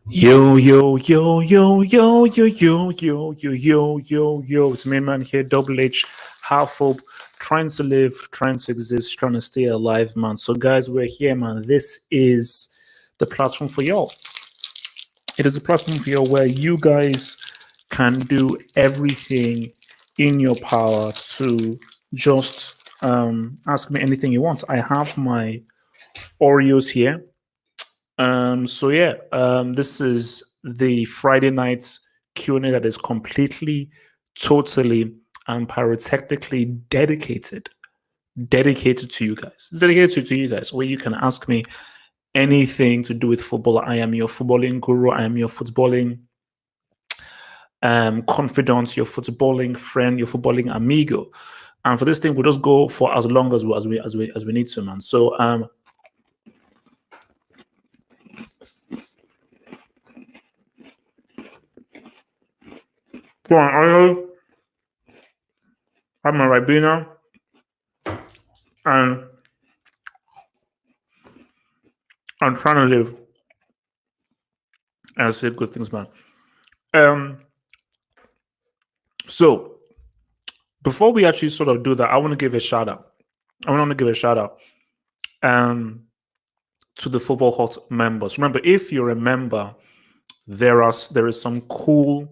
Yo, yo, yo, yo, yo, yo, yo, yo, yo, yo, yo, yo. It's main man here, Double H, half hope, trying to live, trying to exist, trying to stay alive, man. So, guys, we're here, man. This is the platform for y'all. It is a platform for y'all where you guys can do everything in your power to just ask me anything you want. I have my Oreos here. This is the Friday night Q&A that is completely, totally, and pyrotechnically dedicated to you guys. It's dedicated to you guys, where you can ask me anything to do with football. I am your footballing guru. I am your footballing confidant, your footballing friend, your footballing amigo. And for this thing, we'll just go for as long as we need to, man. So go on, I'm a Ribena, and I'm trying to live and say good things, man. So before we actually sort of do that, I want to give a shout out. To the Football Hut members. Remember, if you remember, there is some cool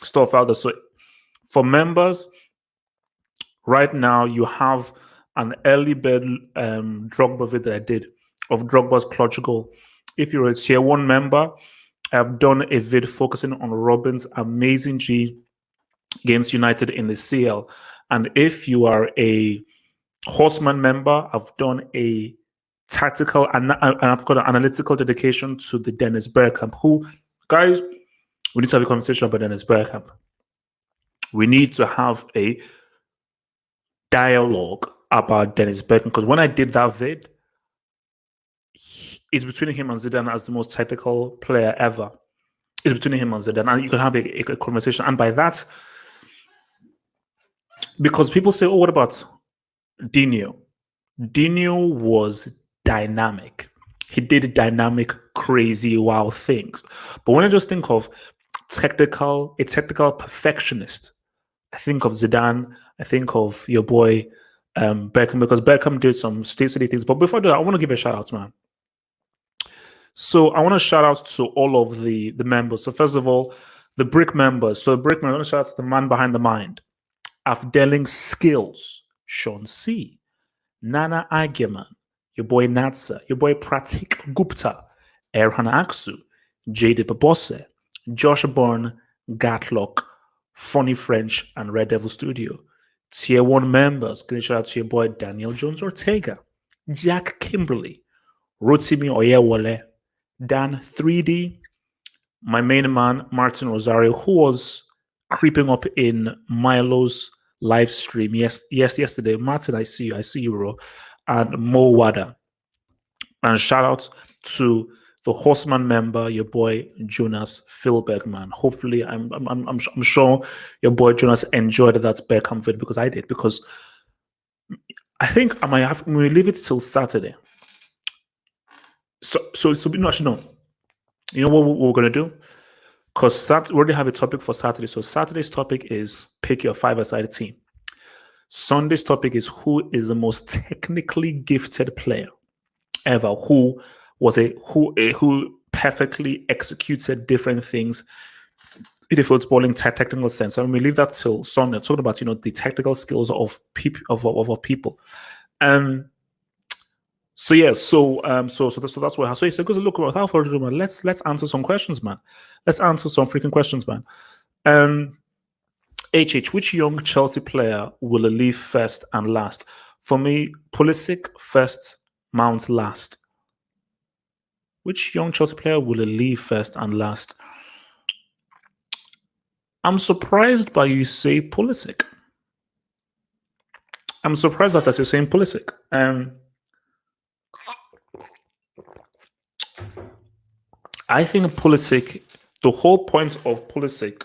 stuff out there. So for members, right now you have an early bird Drogba vid that I did of Drogba's clutch goal. If you're a tier 1 member, I've done a vid focusing on Robin's amazing G against United in the CL. And if you are a Horseman member, I've done a tactical and I've got an analytical dedication to the Dennis Bergkamp, who, guys, we need to have a conversation about Dennis Bergkamp. We need to have a dialogue about Dennis Bergkamp, because when I did that vid, it's between him and Zidane as the most technical player ever. It's between him and Zidane, and you can have a conversation. And by that, because people say, oh, what about Dino? Dino was dynamic. He did dynamic, crazy, wow things. But when I just think of a technical perfectionist, I think of Zidane. I think of your boy Beckham, because Beckham did some silly things. But before I do that, I want to give a shout out, man. So I want to shout out to all of the members. So first of all, the Brick members. So Brick members, I want to shout out to the man behind the mind, Afdeling Skills, Sean C, Nana Agyeman, your boy Natsa, your boy Pratik Gupta, Erhan Aksu, Jade Babose, Josh Bourne, Gatlock, Funny French, and Red Devil Studio. Tier 1 members, going to shout out to your boy Daniel Jones Ortega, Jack Kimberly, Rotimi Oyewole, Dan 3D, my main man Martin Rosario, who was creeping up in Milo's live stream yesterday. Martin, I see you, bro. And Mo Wada. And shout out to the Horseman member, your boy Jonas Philberg, man. Hopefully, I'm sure your boy Jonas enjoyed that Beckham vid, because I did. Because I think I might have, we leave it till Saturday. So no, actually no. You know what we're gonna do? Because we already have a topic for Saturday. So Saturday's topic is pick your 5-a-side team. Sunday's topic is who is the most technically gifted player ever, who perfectly executed different things in a footballing technical sense. So we leave that till Sunday, talking about the technical skills of people. So that's what. So it goes. Look, without further ado, man, let's answer some questions, man. Let's answer some freaking questions, man. Which young Chelsea player will leave first and last? For me, Pulisic first, Mount last. Which young Chelsea player will leave first and last? I'm surprised by you say Pulisic. I'm surprised that you're saying Pulisic. I think Pulisic, the whole point of Pulisic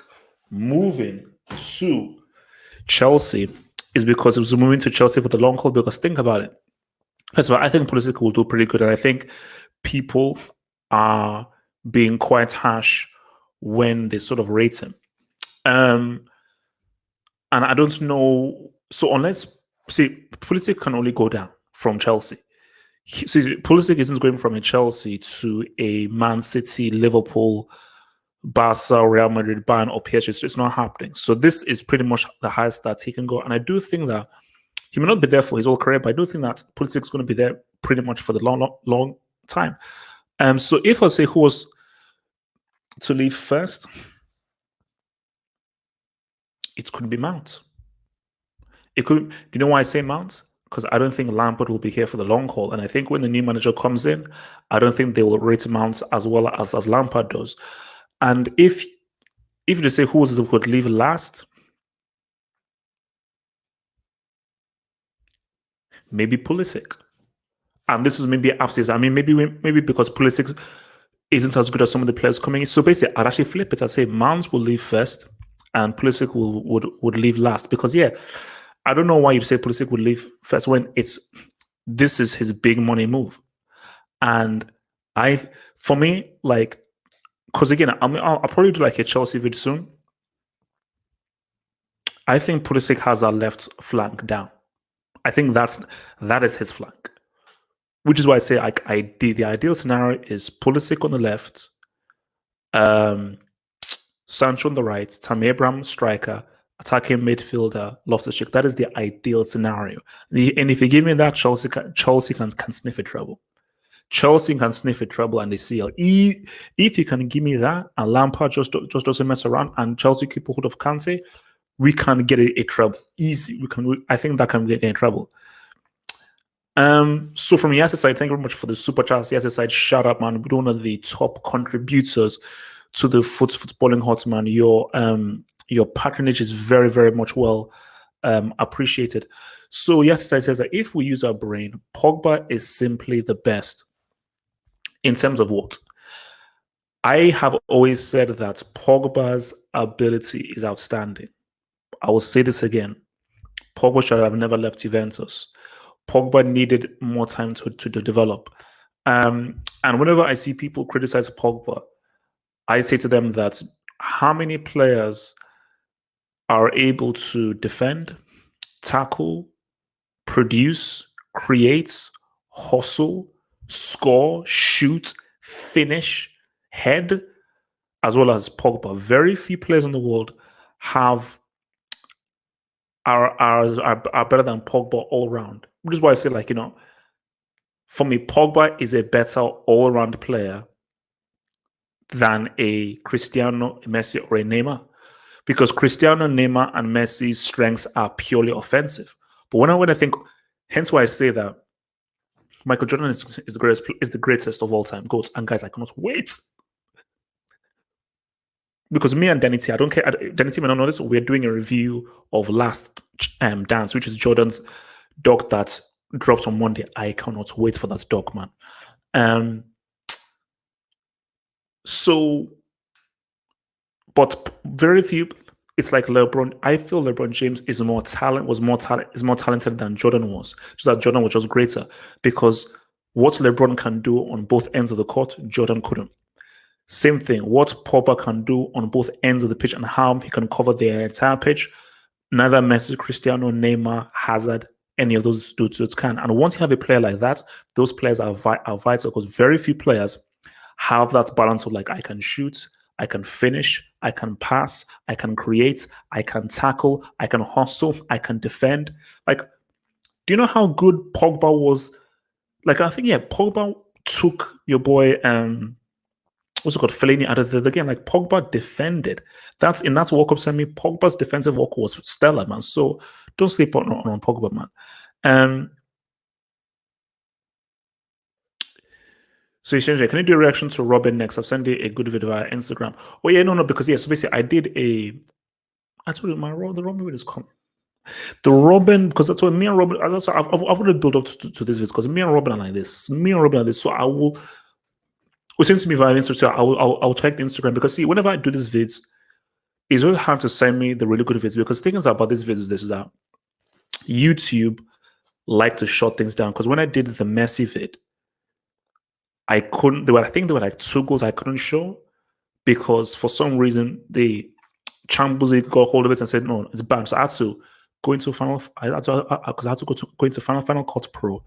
moving to Chelsea is because it was moving to Chelsea for the long haul. Because think about it. First of all, I think Pulisic will do pretty good. And I think people are being quite harsh when they sort of rate him. And I don't know. So unless, see, Pulisic can only go down from Chelsea. See, Pulisic isn't going from a Chelsea to a Man City, Liverpool, Barca, Real Madrid, Bayern, or PSG. So it's not happening. So this is pretty much the highest that he can go. And I do think that he may not be there for his whole career, but I do think that Pulisic is going to be there pretty much for the long time. So if I say who was to leave first, it could be Mount. It could. Do you know why I say Mount? Because I don't think Lampard will be here for the long haul, and I think when the new manager comes in, I don't think they will rate Mount as well as Lampard does. And if they say who would leave last, maybe Pulisic. And this is maybe after. I mean, maybe because Pulisic isn't as good as some of the players coming in. So basically, I'd actually flip it. I'd say Mount will leave first, and Pulisic would leave last. Because I don't know why you'd say Pulisic would leave first when this is his big money move. And for me, like, because again, I'll probably do like a Chelsea vid soon. I think Pulisic has that left flank down. I think that is his flank, which is why I say the ideal scenario is Pulisic on the left, Sancho on the right, Tammy Abraham striker, attacking midfielder, Loftus-Cheek. That is the ideal scenario. And if you give me that, Chelsea can sniff a treble. Chelsea can sniff a treble and they seal. If you can give me that, and Lampard just doesn't mess around, and Chelsea keep hold of Kante, we can get a treble easy. I think that can get a treble. So from the side, thank you very much for the super chat. The side, shout out, man. One of the top contributors to the footballing hot, man. Your patronage is very, very much well appreciated. So side says that if we use our brain, Pogba is simply the best. In terms of what? I have always said that Pogba's ability is outstanding. I will say this again. Pogba should have never left Juventus. Pogba needed more time to develop. And whenever I see people criticize Pogba, I say to them that how many players are able to defend, tackle, produce, create, hustle, score, shoot, finish, head, as well as Pogba. Very few players in the world are better than Pogba all round. Which is why I say, like, for me, Pogba is a better all-round player than a Cristiano, Messi, or a Neymar. Because Cristiano, Neymar, and Messi's strengths are purely offensive. But when I think, hence why I say that Michael Jordan is the greatest of all time. GOAT. And guys, I cannot wait. Because me and Danity, I don't care. Danity may not know this. We're doing a review of Last Dance, which is Jordan's doc that drops on Monday. I cannot wait for that doc, man. But very few. It's like LeBron. I feel LeBron James is more talented than Jordan was. Just that Jordan was just greater because what LeBron can do on both ends of the court, Jordan couldn't. Same thing. What Pogba can do on both ends of the pitch and how he can cover the entire pitch, neither Messi, Cristiano, Neymar, Hazard, any of those dudes can. And once you have a player like that, those players are vital because very few players have that balance of like, I can shoot, I can finish, I can pass, I can create, I can tackle, I can hustle, I can defend. Like, do you know how good Pogba was? Like, I think, Pogba took your boy, what's it called, Fellaini out of the game. Like, Pogba defended. That's World Cup semi. Pogba's defensive work was stellar, man. So don't sleep on Pogba, man. So Shenji, can you do a reaction to Robin next? I've sent you a good video via Instagram. Oh yeah, no, because so basically I did I told you the Robin video is coming. The Robin, because that's what me and Robin. I've want to build up to this video because me and Robin are like this. So I will. Send to me via Instagram. I'll check the Instagram because see, whenever I do these vids, it's really hard to send me the really good vids because things about these vids is that YouTube like to shut things down. Because when I did the Messi vid, I couldn't. I think there were like 2 goals I couldn't show because for some reason the Champions League got hold of it and said no, it's banned. So I had to go into final. Because I had to go into Final Cut Pro,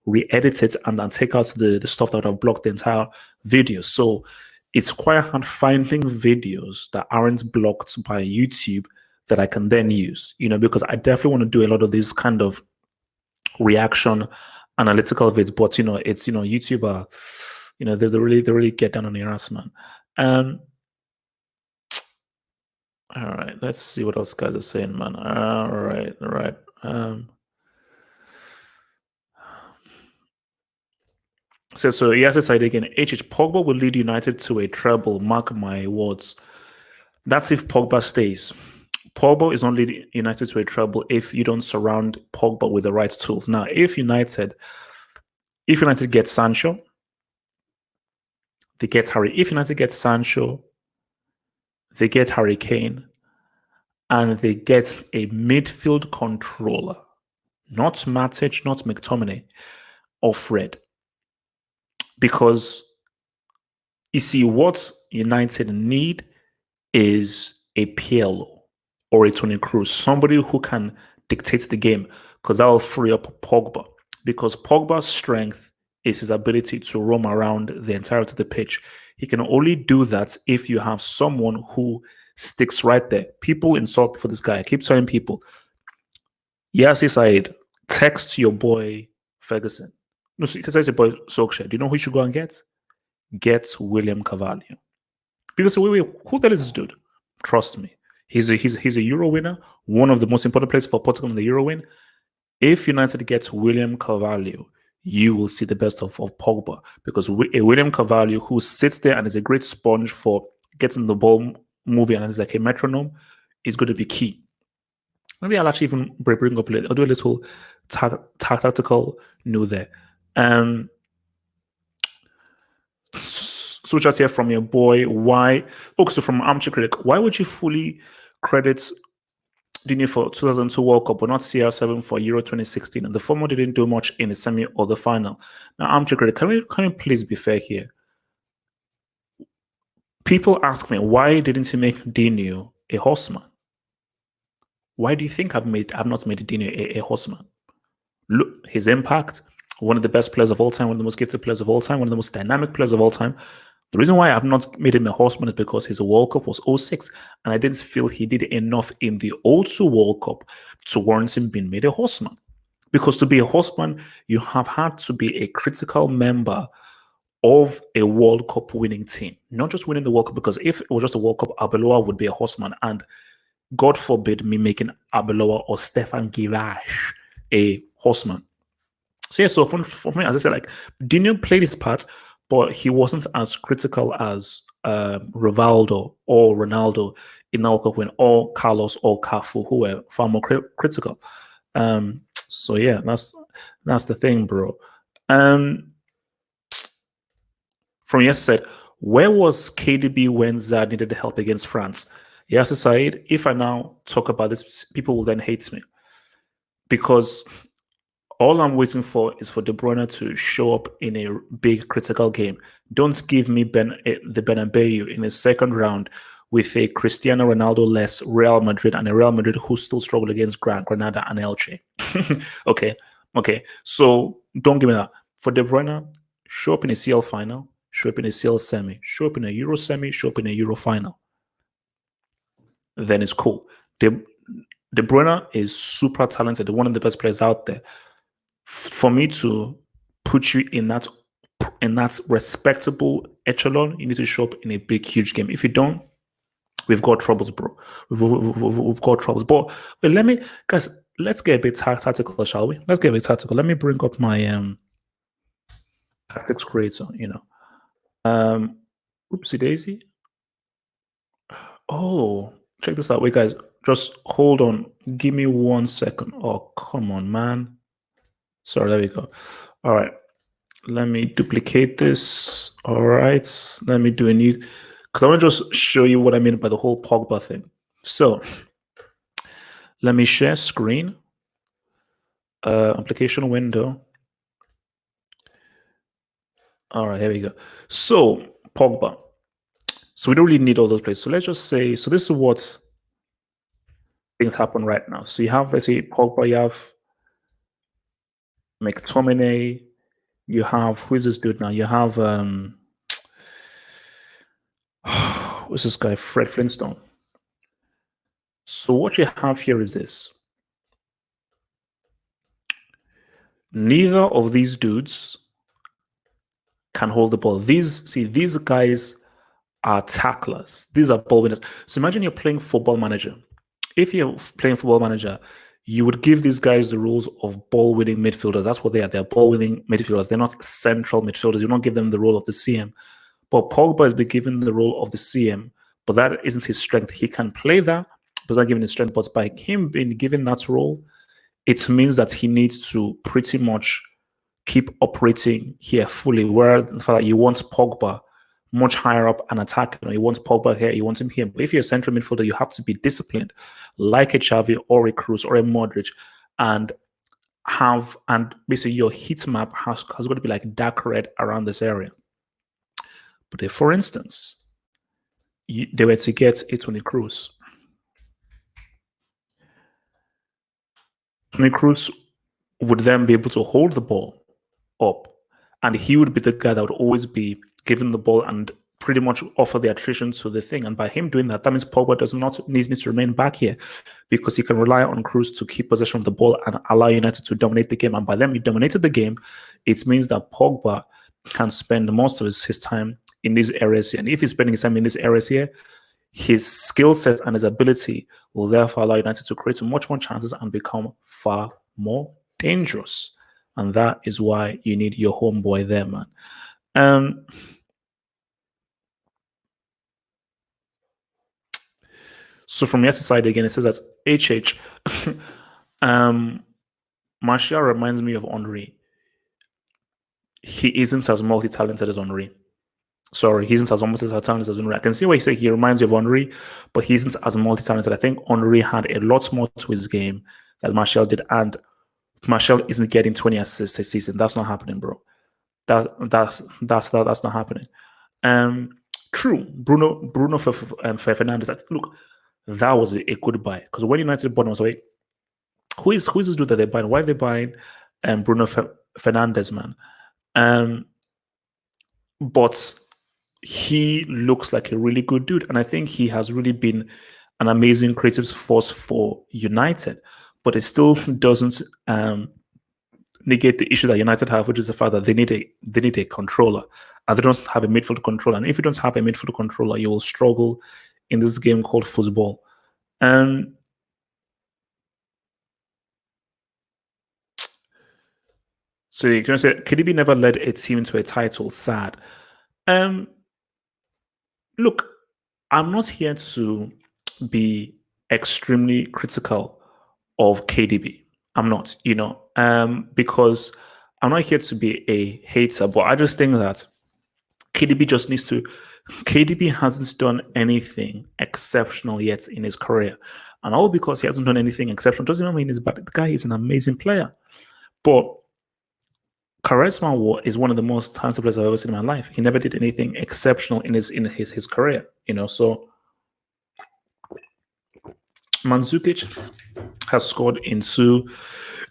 re-edit it, and then take out the stuff that would have blocked the entire video. So it's quite hard finding videos that aren't blocked by YouTube that I can then use. Because I definitely want to do a lot of these kind of reaction analytical vids, but it's YouTube are they really get down on the ass, man. All right, let's see what else guys are saying, man. All right. So he has decided again, Pogba will lead United to a treble, mark my words. That's if Pogba stays. Pogba is not leading United to a treble if you don't surround Pogba with the right tools. Now, if United gets Sancho, they get Harry. If United gets Sancho, they get Harry Kane, and they get a midfield controller, not Matic, not McTominay, or Fred. Because you see, what United need is a PLO or a Toni Kroos, somebody who can dictate the game, because that will free up Pogba. Because Pogba's strength is his ability to roam around the entirety of the pitch. He can only do that if you have someone who sticks right there. People insult for this guy. I keep telling people, Yassi Said, text your boy Ferguson. No, text your boy Solskjaer. Do you know who you should go and get? Get William Carvalho. People say, wait, who the hell is this dude? Trust me. He's a Euro winner, one of the most important players for Portugal in the Euro win. If United gets William Carvalho, you will see the best of Pogba, because a William Carvalho who sits there and is a great sponge for getting the ball moving and is like a metronome is going to be key. Maybe I'll actually even bring up I'll do a little tactical note there. Switch out here from your boy. Why? So from Armchair Critic, why would you fully credit Dini for 2002 World Cup, but not CR7 for Euro 2016? And the former didn't do much in the semi or the final. Now, Armchair Critic, can we please be fair here? People ask me, why didn't he make Dini a horseman? Why do you think I've not made Dini a horseman? Look, his impact, one of the best players of all time, one of the most gifted players of all time, one of the most dynamic players of all time. The reason why I've not made him a horseman is because his World Cup was 06, and I didn't feel he did enough in the 02 World Cup to warrant him being made a horseman. Because to be a horseman, you have had to be a critical member of a World Cup winning team, not just winning the World Cup, because if it was just a World Cup, Arbeloa would be a horseman, and God forbid me making Arbeloa or Stefan Girach a horseman. So yeah, so for me, as I said, like, Dino played his part, but he wasn't as critical as Rivaldo or Ronaldo in the World Cup win, or Carlos or Cafu, who were far more critical. So yeah, that's the thing, bro. From yesterday, where was KDB when Zad needed help against France? Yes, Said, if I now talk about this, people will then hate me, because all I'm waiting for is for De Bruyne to show up in a big critical game. Don't give me the Bernabeu in the second round with a Cristiano Ronaldo-less Real Madrid, and a Real Madrid who still struggle against Granada and Elche. Okay. So don't give me that. For De Bruyne, show up in a CL final, show up in a CL semi, show up in a Euro semi, show up in a Euro final. Then it's cool. De Bruyne is super talented, one of the best players out there. For me to put you in that respectable echelon, you need to show up in a big, huge game. If you don't, we've got troubles, bro. We've got troubles. But wait, let's get a bit tactical, shall we? Let's get a bit tactical. Let me bring up my tactics creator. Oopsie daisy. Oh, check this out. Wait, guys, just hold on. Give me 1 second. Oh, come on, man. Sorry, there we go. All right. Let me duplicate this. All right. Let me do a new, because I want to just show you what I mean by the whole Pogba thing. So let me share screen, application window. All right, here we go. So Pogba. So we don't really need all those players. So let's just say, so this is what things happen right now. So you have, let's say, Pogba, you have McTominay, you have, who is this dude now? You have, who's this guy? Fred Flintstone. So what you have here is this. Neither of these dudes can hold the ball. These guys are tacklers. These are ball winners. So imagine you're playing Football Manager. If you're playing Football Manager, you would give these guys the rules of ball winning midfielders. That's what they are. They're ball winning midfielders. They're not central midfielders. You don't give them the role of the CM. But Pogba has been given the role of the CM, but that isn't his strength. He can play that, but not given his strength. But by him being given that role, it means that he needs to pretty much keep operating here fully. Where the fact that you want Pogba much higher up and attacking, you want Pogba here, you want him here. But if you're a central midfielder, you have to be disciplined, like a Xavi or a Cruz or a Modric, and basically your heat map has got to be like dark red around this area. But if, for instance, they were to get a Toni Kroos, Toni Kroos would then be able to hold the ball up, and he would be the guy that would always be given the ball and pretty much offer the attrition to the thing. And by him doing that, that means Pogba does not need to remain back here because he can rely on Kroos to keep possession of the ball and allow United to dominate the game. And by them, he dominated the game. It means that Pogba can spend most of his time in these areas here. And if he's spending his time in these areas here, his skill set and his ability will therefore allow United to create much more chances and become far more dangerous. And that is why you need your homeboy there, man. So from the side again, it says that HH. Martial reminds me of Henry. He isn't as multi-talented as Henry. Sorry, he isn't as multi-talented as Henry. I can see why you say he reminds you of Henry, but he isn't as multi-talented. I think Henry had a lot more to his game than Martial did, and Martial isn't getting 20 assists a season. That's not happening, bro. That's not happening. True, Bruno Fernandes. Look, that was a good buy because when United bought him, I was like, who is this dude that they're buying? Why are they buying Bruno Fernandes, man? But he looks like a really good dude, and I think he has really been an amazing creative force for United. But it still doesn't negate the issue that United have, which is the fact that they need a controller, and they don't have a midfield controller. And if you don't have a midfield controller, you will struggle in this game called football. And so you can say KDB never led a team into a title. Sad. Look, I'm not here to be extremely critical of KDB. I'm not, because I'm not here to be a hater, but I just think that KDB hasn't done anything exceptional yet in his career. And all because he hasn't done anything exceptional doesn't mean he's bad. The guy is an amazing player. But Charisma is one of the most talented players I've ever seen in my life. He never did anything exceptional in his career, so Mandzukic has scored in 2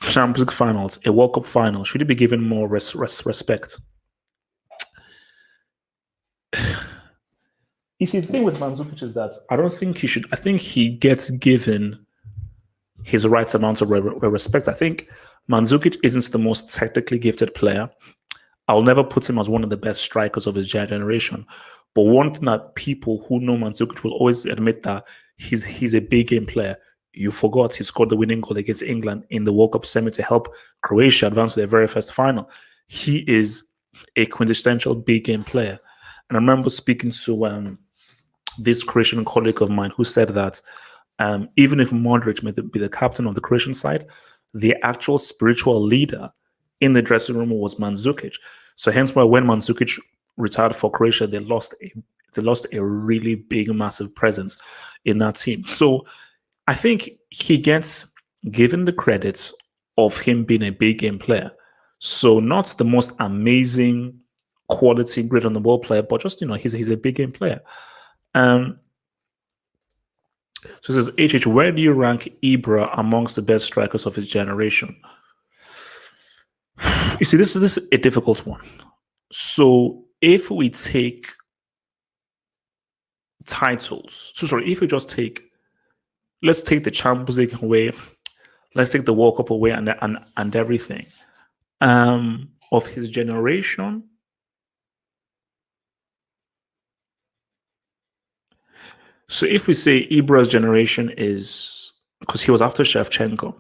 Champions League finals, a World Cup final. Should he be given more respect? You see, the thing with Mandzukic is that I don't think he should. I think he gets given his right amount of respect. I think Mandzukic isn't the most technically gifted player. I'll never put him as one of the best strikers of his generation. But one thing that people who know Mandzukic will always admit that he's a big game player. You forgot he scored the winning goal against England in the World Cup semi to help Croatia advance to their very first final. He is a quintessential big game player. And I remember speaking to this Croatian colleague of mine who said that even if Modric may be the captain of the Croatian side, the actual spiritual leader in the dressing room was Mandzukic. So hence why when Mandzukic retired for Croatia, they lost a really big, massive presence in that team. So I think he gets given the credits of him being a big game player. So not the most amazing quality, great on the ball player, but just he's a big game player. So it says, HH, where do you rank Ibra amongst the best strikers of his generation? You see, this is a difficult one. So if we take titles, if we just let's take the Champions League away, let's take the World Cup away and everything. Of his generation, so if we say Ibra's generation is, because he was after Shevchenko,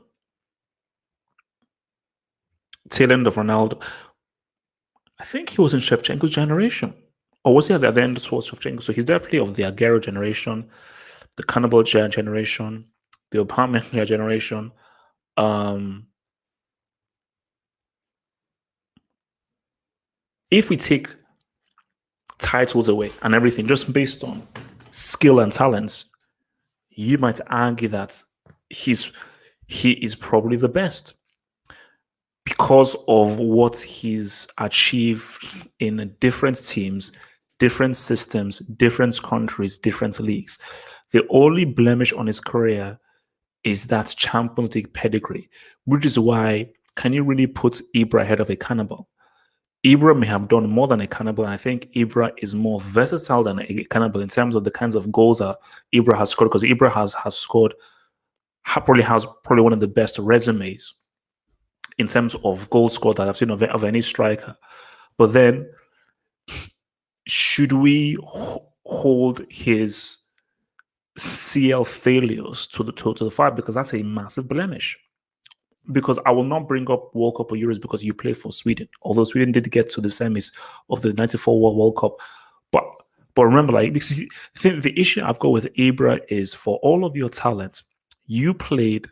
tail end of Ronaldo, I think he was in Shevchenko's generation. Or was he at the end of Shevchenko? So he's definitely of the Aguero generation, the Cannibal generation, the Obama generation. If we take titles away and everything, just based on skill and talents, you might argue that he is probably the best because of what he's achieved in different teams, different systems, different countries, different leagues. The only blemish on his career is that Champions League pedigree, which is why, can you really put Ibra ahead of a Cannibal? Ibra may have done more than a Cannibal, and I think Ibra is more versatile than a Cannibal in terms of the kinds of goals that Ibra has scored, because Ibra has scored, probably has one of the best resumes in terms of goal scored that I've seen of any striker. But then, should we hold his CL failures to the fire? Because that's a massive blemish. Because I will not bring up World Cup or Euros because you play for Sweden, although Sweden did get to the semis of the '94 World Cup. But remember, the issue I've got with Ibra is, for all of your talent, you played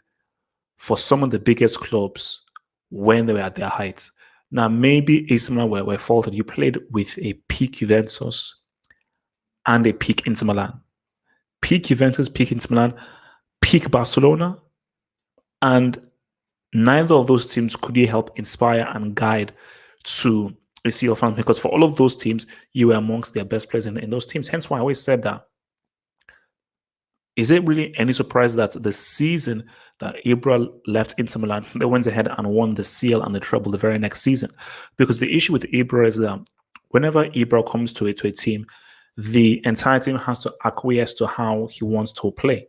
for some of the biggest clubs when they were at their height. Now, maybe AC Milan were faulted. You played with a peak Juventus and a peak Inter Milan. Peak Juventus, peak Inter Milan, peak Barcelona, and neither of those teams could you help inspire and guide to a sea of fans, because for all of those teams, you were amongst their best players in those teams. Hence why I always said that, is it really any surprise that the season that Ibra left Inter Milan, they went ahead and won the CL and the treble the very next season? Because the issue with Ibra is that whenever Ibra comes to a team, the entire team has to acquiesce to how he wants to play.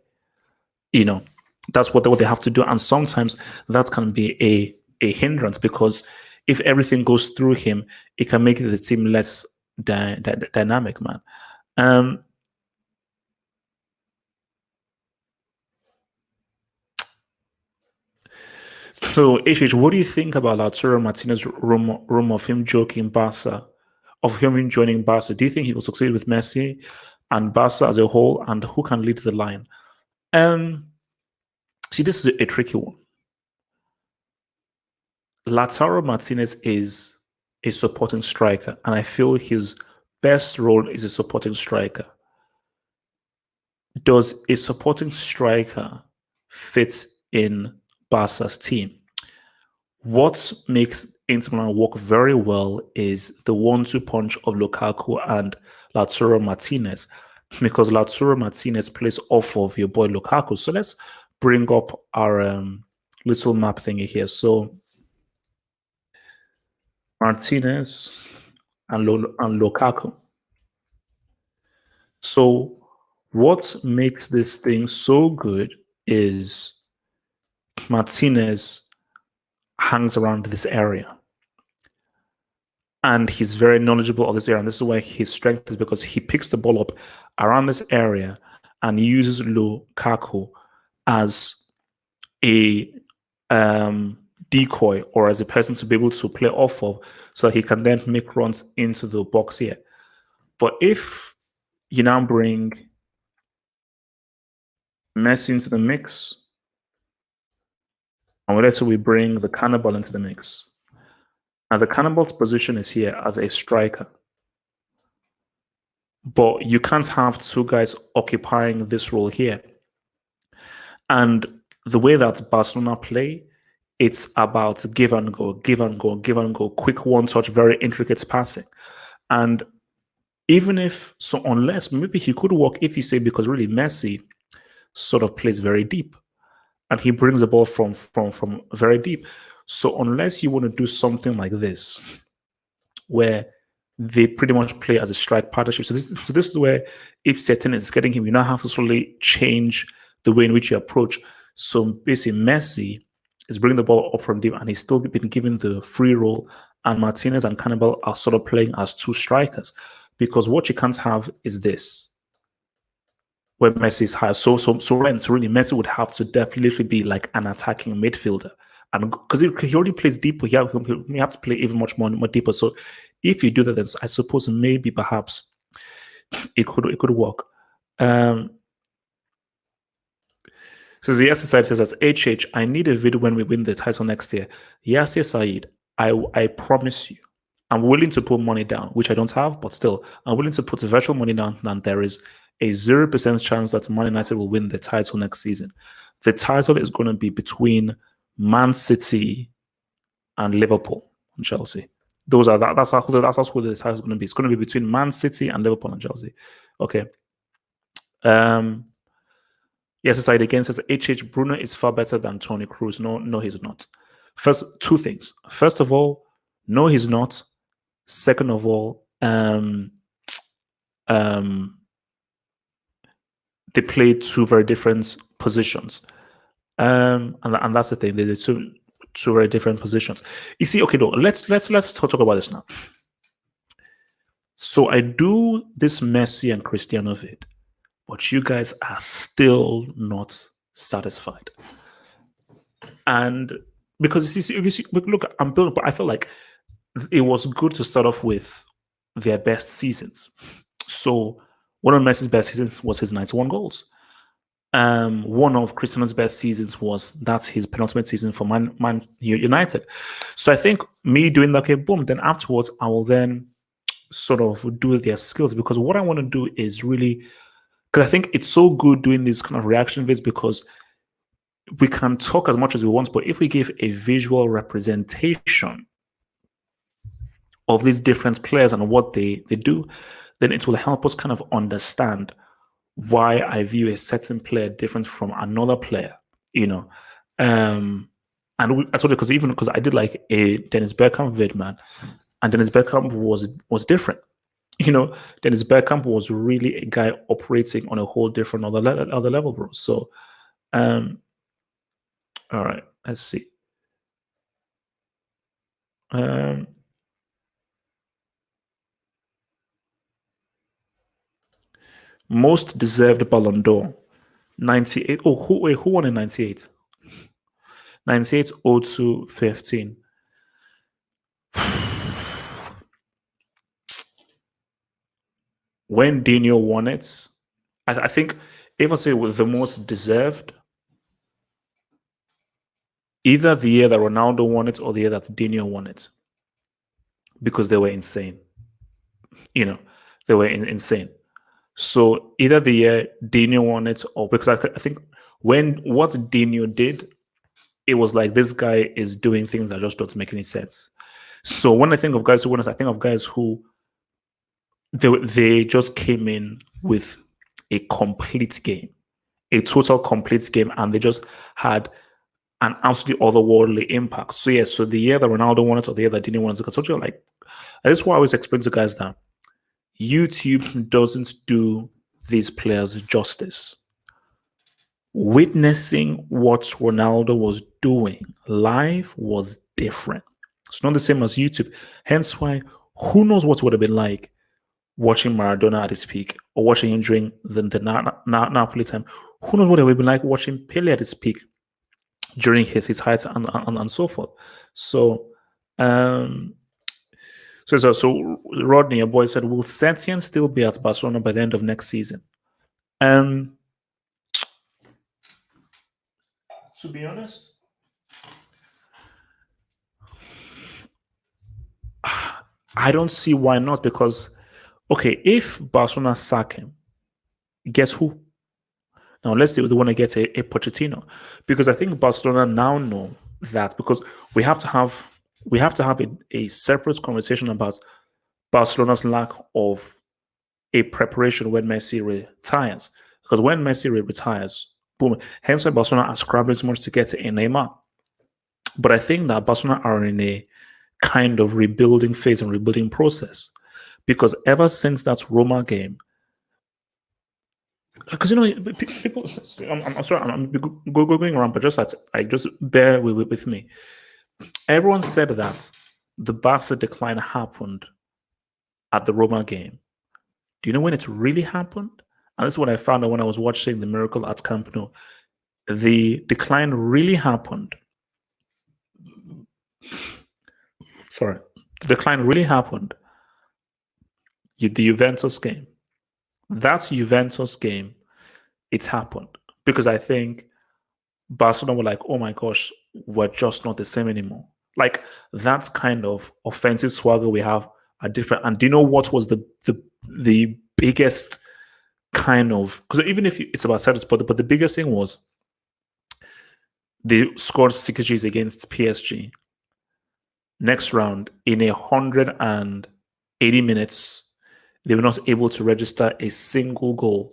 That's what they have to do. And sometimes that can be a hindrance, because if everything goes through him, it can make the team less dynamic, man. So, HH, what do you think about Arturo Martinez's rumor of him joining Barca? Do you think he will succeed with Messi and Barca as a whole? And who can lead the line? See, this is a tricky one. Lautaro Martinez is a supporting striker, and I feel his best role is a supporting striker. Does a supporting striker fit in Barca's team? What makes Inter Milan work very well is the 1-2 punch of Lukaku and Lautaro Martinez, because Lautaro Martinez plays off of your boy Lukaku. So let's bring up our little map thingy here. So Martinez and Lukaku. So what makes this thing so good is Martinez hangs around this area, and he's very knowledgeable of this area. And this is where his strength is, because he picks the ball up around this area and uses Lukaku as a decoy, or as a person to be able to play off of, so he can then make runs into the box here. But if you now bring Messi into the mix, and let's say we bring the Cannibal into the mix, and the Cannibal's position is here as a striker, but you can't have two guys occupying this role here. And the way that Barcelona play, it's about give and go, quick one touch, very intricate passing. And even if so, unless maybe he could work if you say because really Messi sort of plays very deep and he brings the ball from very deep. So unless you want to do something like this, where they pretty much play as a strike partnership. So this is where if Sane is getting him, you now have to slowly change the way in which you approach. So basically, Messi is bringing the ball up from deep, and he's still been given the free role. And Martinez and Cannibal are sort of playing as two strikers, because what you can't have is this, where Messi is higher. So really, Messi would have to definitely be like an attacking midfielder, and because he already plays deeper, he have to play even much more deeper. So if you do that, then I suppose maybe perhaps it could work. So the exercise says that HH, I need a video when we win the title next year. Yes, Saeed, I promise you, I'm willing to put money down, which I don't have, but still, I'm willing to put virtual money down, and there is a 0% chance that Man United will win the title next season. The title is going to be between Man City and Liverpool and Chelsea. That's how the title is going to be. It's going to be between Man City and Liverpool and Chelsea. Okay. Yes, side again says HH Bruno is far better than Toni Kroos. No, he's not. First, two things. First of all, no, he's not. Second of all, they play two very different positions. And that's the thing. They're two very different positions. You see, okay, though, let's talk about this now. So I do this Messi and Cristiano vid, but you guys are still not satisfied. And because you see, look, I'm building, but I feel like it was good to start off with their best seasons. So one of Messi's best seasons was his 91 goals. One of Cristiano's best seasons that's his penultimate season for Man United. So I think me doing that, okay, boom, then afterwards I will then sort of do their skills, because what I want to do is really, because I think it's so good doing these kind of reaction vids, because we can talk as much as we want, but if we give a visual representation of these different players and what they do, then it will help us kind of understand why I view a certain player different from another player, and I told you, because I did like a Dennis Bergkamp vid, man, and Dennis Bergkamp was different. Dennis Bergkamp was really a guy operating on a whole different other level, bro. So, all right, let's see. Most deserved Ballon d'Or, 98. Oh, who won in 98? 98, 02, 15. When Dino won it, I think if I say was the most deserved, either the year that Ronaldo won it or the year that Dino won it, because they were insane. They were insane. So either the year Dino won it, or because I think what Dino did, it was like, this guy is doing things that just don't make any sense. So when I think of guys who won it, I think of guys who they just came in with a complete game, a total complete game, and they just had an absolutely otherworldly impact. So yes, so the year that Ronaldo won it or the year that Dino won it, because I told you, like, that's why I always explain to guys that YouTube doesn't do these players justice. Witnessing what Ronaldo was doing live was different. It's not the same as YouTube. Hence why, who knows what would have been like watching Maradona at his peak, or watching him during the Napoli time. Who knows what it would have been like watching Pele at his peak during his heights and so forth. So, so Rodney, your boy, said, will Setien still be at Barcelona by the end of next season? To be honest, I don't see why not, because, okay, if Barcelona sack him, guess who? Now, let's say they want to get a Pochettino, because I think Barcelona now know that, because we have to have a separate conversation about Barcelona's lack of a preparation when Messi retires. Because when Messi retires, boom, hence why Barcelona are scrambling so much to get to a Neymar. But I think that Barcelona are in a kind of rebuilding phase and rebuilding process. Because ever since that Roma game, because people, I'm sorry, I'm going around, but just that, like, just bear with me. Everyone said that the Barca decline happened at the Roma game. Do you know when it really happened? And this is what I found out when I was watching the Miracle at Camp Nou. The decline really happened. Sorry, the decline really happened. The Juventus game. That's Juventus game. It's happened because I think Barcelona were like, oh my gosh, we're just not the same anymore. Like that kind of offensive swagger we have are different. And do you know what was the biggest kind of, because even if it's about status, but the biggest thing was they scored 6 Gs against PSG. Next round, in 180 minutes, they were not able to register a single goal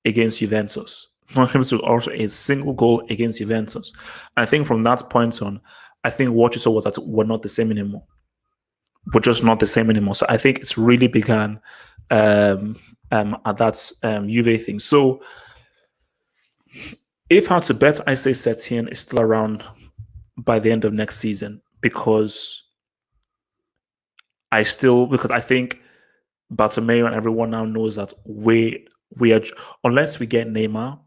against Juventus. Not able to also a single goal against Juventus. And I think from that point on, I think what you saw was that we're not the same anymore. We're just not the same anymore. So I think it's really began at that Juve thing. So if I had to bet, I say Setien is still around by the end of next season because I think Bartomeu and everyone now knows that we are, unless we get Neymar,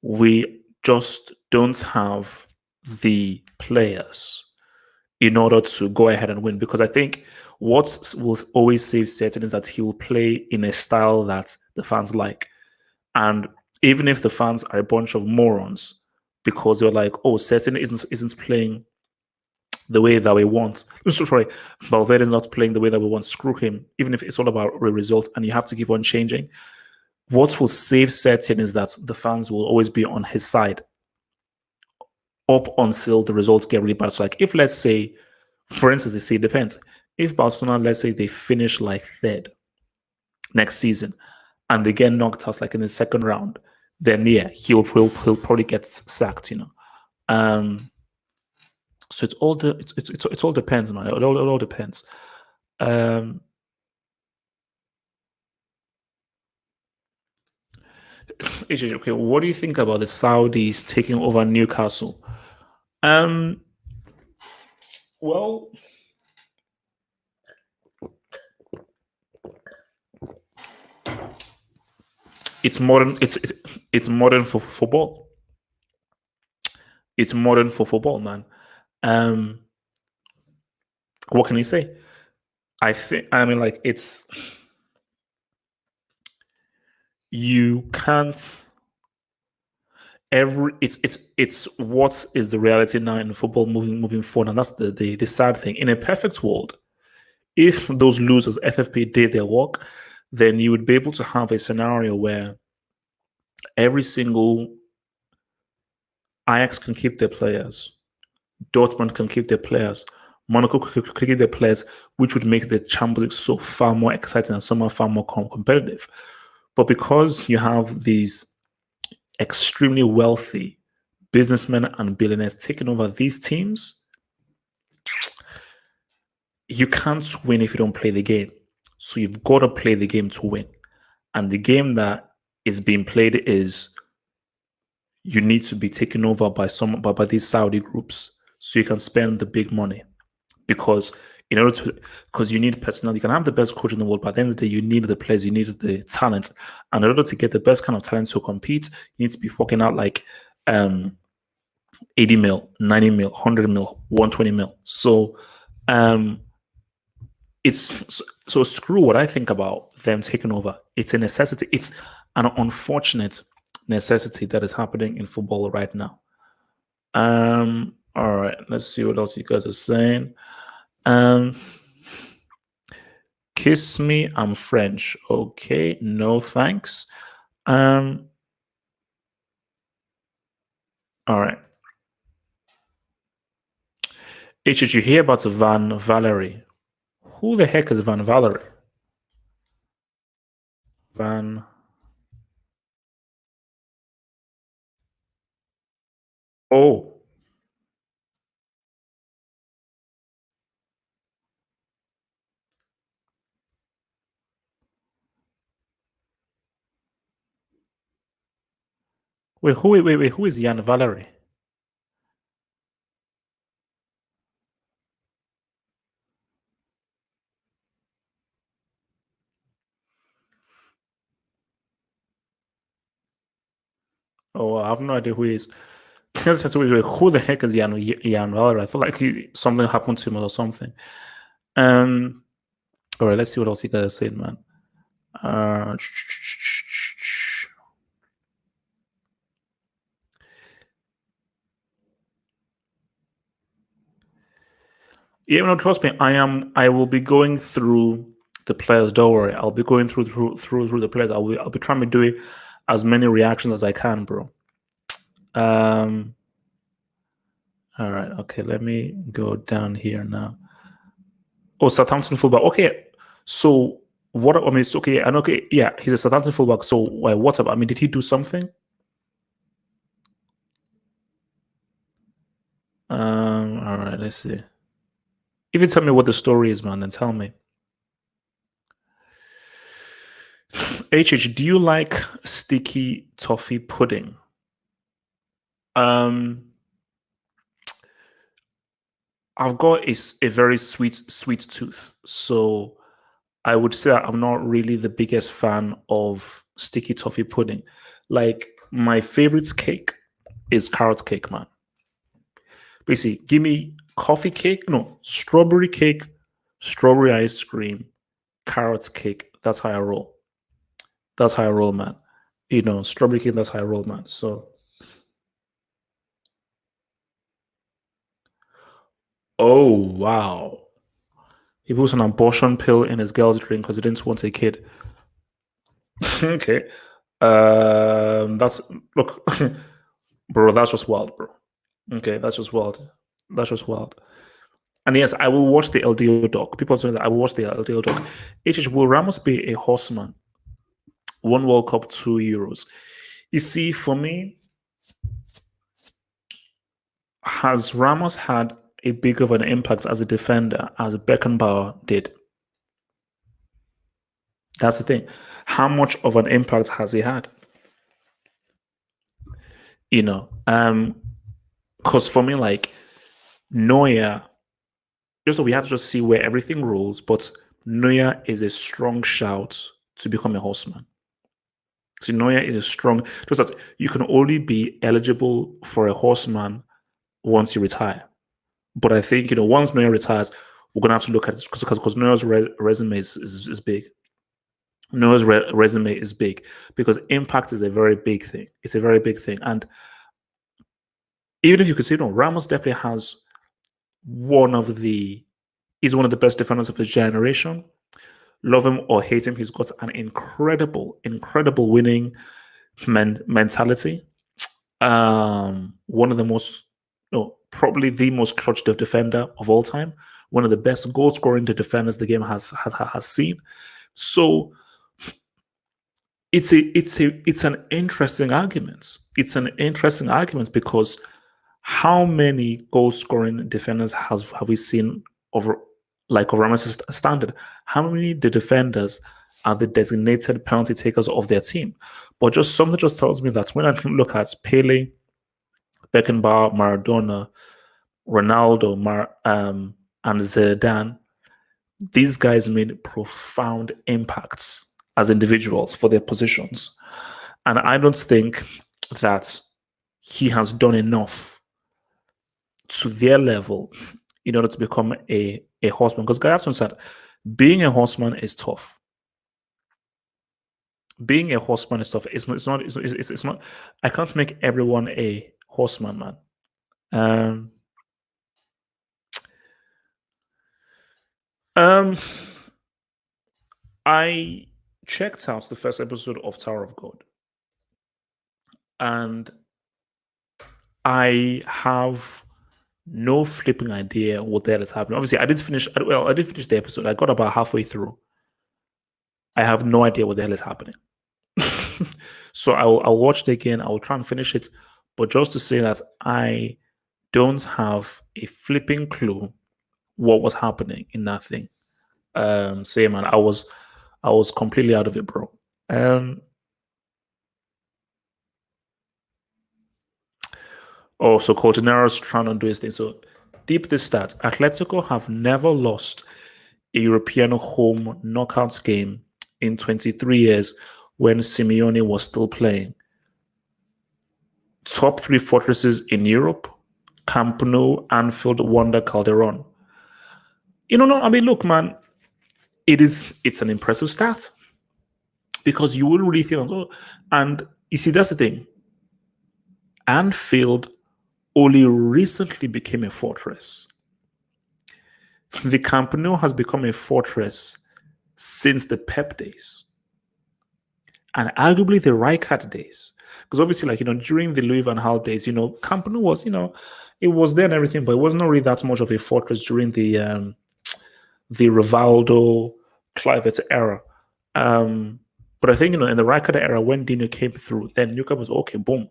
we just don't have the players in order to go ahead and win. Because I think what will always save Setien is that he will play in a style that the fans like. And even if the fans are a bunch of morons, because they're like, oh, Setien isn't playing the way that we want. Sorry, Valverde is not playing the way that we want. Screw him. Even if it's all about the result and you have to keep on changing. What will save Setien is that the fans will always be on his side up until the results get really bad. So like if let's say, for instance, they say it depends. If Barcelona, let's say they finish like third next season and they get knocked out like in the second round, then yeah, he'll probably get sacked, So it's all it all depends, man. It all depends. Okay, what do you think about the Saudis taking over Newcastle? Well, it's modern. It's modern for football. It's modern for football, man. What can you say? I mean, like you can't it's what is the reality now in football moving forward, and that's the sad thing. In a perfect world, if those losers FFP did their work, then you would be able to have a scenario where every single Ajax can keep their players, Dortmund can keep their players, Monaco could keep their players, which would make the Champions League so far more exciting and somehow far more competitive. But because you have these extremely wealthy businessmen and billionaires taking over these teams, you can't win if you don't play the game. So you've got to play the game to win. And the game that is being played is you need to be taken over by these Saudi groups so you can spend the big money. Because you need personnel. You can have the best coach in the world, but at the end of the day, you need the players, you need the talent. And in order to get the best kind of talent to compete, you need to be fucking out like 80 mil, 90 mil, 100 mil, 120 mil. So so screw what I think about them taking over. It's a necessity. It's an unfortunate necessity that is happening in football right now. All right, let's see what else you guys are saying. Kiss me, I'm French. Okay, no thanks. All right. Did you hear about Van Valerie? Who the heck is Van Valerie? Van. Oh, wait. Who is Jan Valerie? Oh, I have no idea who he is. Who the heck is Jan Valerie? I thought like something happened to him or something. Um. All right, let's see what else you guys are saying, man. Uh, yeah, no, trust me. I will be going through the players. Don't worry. I'll be going through the players. I'll be trying to do it as many reactions as I can, bro. Um. All right. Okay. Let me go down here now. Oh, Southampton fullback. Okay. So what? I mean, it's okay. And okay, yeah, he's a Southampton fullback. So what's up? I mean, did he do something? All right. Let's see. If you tell me what the story is, man, then tell me. Do you like sticky toffee pudding? Um, I've got a very sweet tooth, so I would say I'm not really the biggest fan of sticky toffee pudding. Like my favorite cake is carrot cake, man. Basically, give me coffee cake, no, strawberry cake, strawberry ice cream, carrot cake. That's how I roll. That's how I roll, man. Strawberry cake, that's how I roll, man. So, oh, wow. He puts an abortion pill in his girl's drink because he didn't want a kid. Okay. That's, look, bro, that's just wild, bro. Okay, that's just wild. That's just wild. And yes, I will watch the LDO doc. People are saying that I will watch the LDO doc. Will Ramos be a horseman? One World Cup, 2 Euros. You see, for me, has Ramos had a big of an impact as a defender as Beckenbauer did? That's the thing. How much of an impact has he had? Because for me, like Neuer, just so we have to just see where everything rolls, but Neuer is a strong shout to become a horseman. So Neuer is a strong, just that you can only be eligible for a horseman once you retire. But I think, once Neuer retires, we're going to have to look at it because Neuer's resume is big. Neuer's resume is big because impact is a very big thing. It's a very big thing. And even if you could say, no, Ramos definitely has he's one of the best defenders of his generation. Love him or hate him, he's got an incredible winning mentality. One of the most, no, probably the most clutch defender of all time. One of the best goal scoring defenders the game has seen. So it's an interesting argument. It's an interesting argument because how many goal scoring defenders have we seen over like of Ramos' standard? How many the defenders are the designated penalty takers of their team? But just something just tells me that when I look at Pele, Beckenbauer, Maradona, Ronaldo, and Zidane, these guys made profound impacts as individuals for their positions. And I don't think that he has done enough to their level in order to become a horseman. Because Garrison said, being a horseman is tough. Being a horseman is tough. It's not. I can't make everyone a horseman, man. Um, um, I checked out the first episode of Tower of God, and I have No flipping idea what the hell is happening. Obviously, I did finish. Well, I did finish the episode. I got about halfway through. I have no idea what the hell is happening. So I'll watch it again. I will try and finish it. But just to say that I don't have a flipping clue what was happening in that thing. So yeah, man, I was completely out of it, bro. So Coutinho's trying to do his thing. So deep this stats, Atletico have never lost a European home knockout game in 23 years when Simeone was still playing. Top three fortresses in Europe: Camp Nou, Anfield, Wanda, Calderon. No, I mean, look, man, it's an impressive stat because you will really think, oh, and you see, that's the thing. Anfield only recently became a fortress. The Camp Nou has become a fortress since the Pep days and arguably the Rijkaard days. Because obviously, during the Louis van Gaal days, Camp Nou was, it was there and everything, but it was not really that much of a fortress during the Rivaldo, Kluivert era. But I think, in the Rijkaard era, when Dino came through, then Newcastle was okay, boom.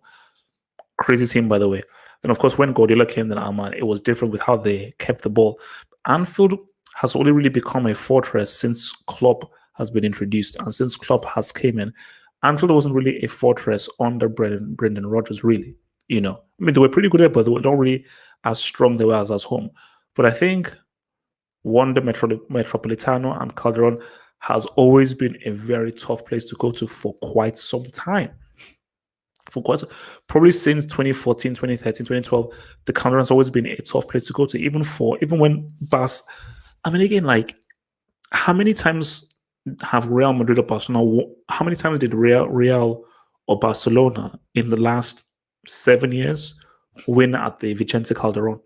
Crazy team, by the way. Then, of course, when Guardiola came, then it was different with how they kept the ball. Anfield has only really become a fortress since Klopp has been introduced, and since Klopp has came in. Anfield wasn't really a fortress under Brendan Rodgers, really. I mean, they were pretty good at it, but they were not really as strong they were as home. But I think Wanda Metropolitano and Calderon has always been a very tough place to go to for quite some time. Probably since 2014, 2013, 2012, the Calderon has always been a tough place to go to, even when Bas. I mean, again, how many times have Real Madrid or Barcelona? How many times did Real or Barcelona in the last 7 years win at the Vicente Calderon?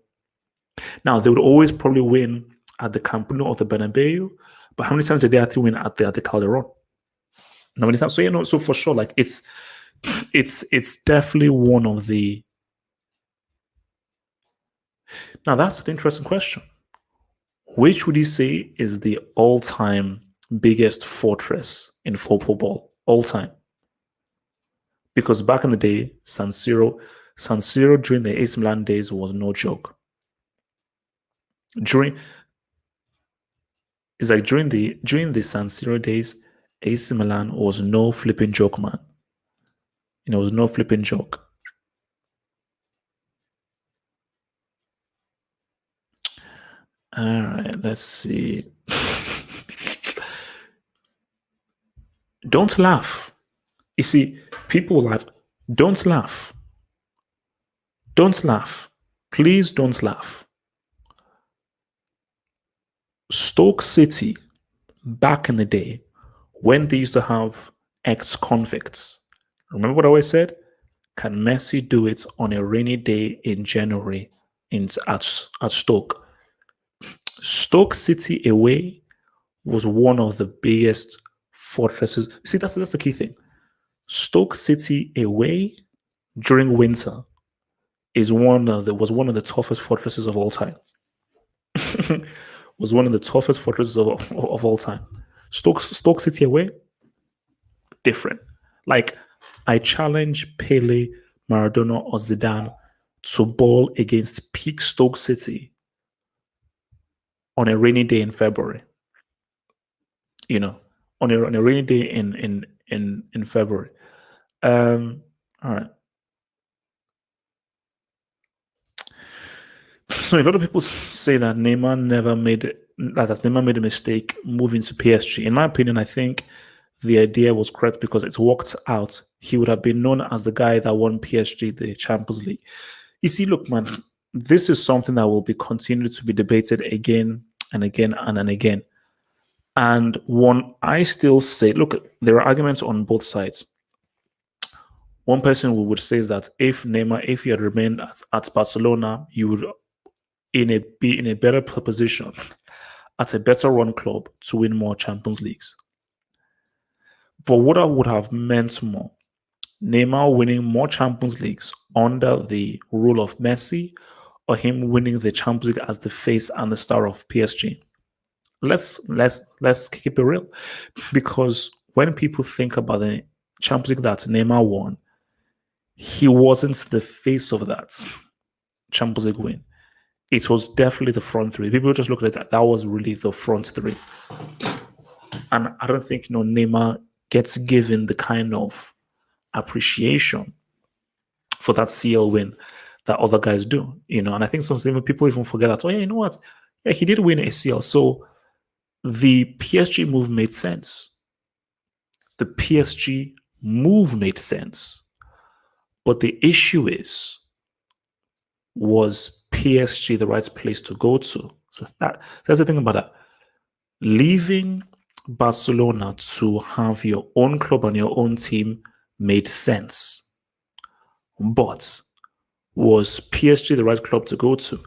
Now, they would always probably win at the Camp Nou or the Bernabeu, but how many times did they actually win at the Calderon? How many times? So so for sure, it's definitely one of the. Now that's an interesting question. Which would you say is the all-time biggest fortress in football? All time. Because back in the day, San Siro during the AC Milan days was no joke. During the San Siro days, AC Milan was no flipping joke, man. It was no flipping joke. All right, let's see. Don't laugh. You see, people laugh. Don't laugh. Don't laugh. Please don't laugh. Stoke City, back in the day, when they used to have ex-convicts, remember what I always said? Can Messi do it on a rainy day in January at Stoke? Stoke City away was one of the biggest fortresses. See, that's the key thing. Stoke City away during winter was one of the toughest fortresses of all time. Was one of the toughest fortresses of all time. Stoke City away, different. I challenge Pele, Maradona, or Zidane to ball against peak Stoke City on a rainy day in February. On a rainy day in February. All right. So a lot of people say that Neymar made a mistake moving to PSG. In my opinion, I think the idea was correct because it's worked out. He would have been known as the guy that won PSG the Champions League. You see, look, man, this is something that will be continued to be debated again and again and again. And I still say, look, there are arguments on both sides. One person would say that if he had remained at Barcelona, you would be in a better position at a better run club to win more Champions Leagues. But what I would have meant more, Neymar winning more Champions Leagues under the rule of Messi or him winning the Champions League as the face and the star of PSG? Let's keep it real, because when people think about the Champions League that Neymar won, he wasn't the face of that Champions League win. It was definitely the front three. People just look at it, that was really the front three. And I don't think Neymar gets given the kind of appreciation for that CL win that other guys do, and I think sometimes people even forget that, oh yeah, you know what? Yeah, he did win a CL. So the PSG move made sense. The PSG move made sense. But the issue is, was PSG the right place to go to? So that's the thing about that. Leaving Barcelona to have your own club and your own team made sense. But was PSG the right club to go to?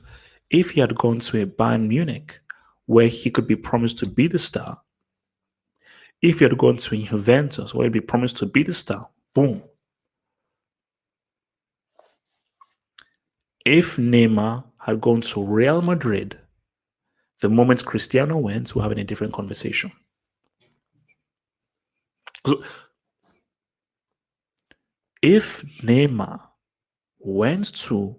If he had gone to a Bayern Munich, where he could be promised to be the star, if he had gone to Juventus, where he'd be promised to be the star, boom. If Neymar had gone to Real Madrid, the moment Cristiano went, we're having a different conversation. So if Neymar went to,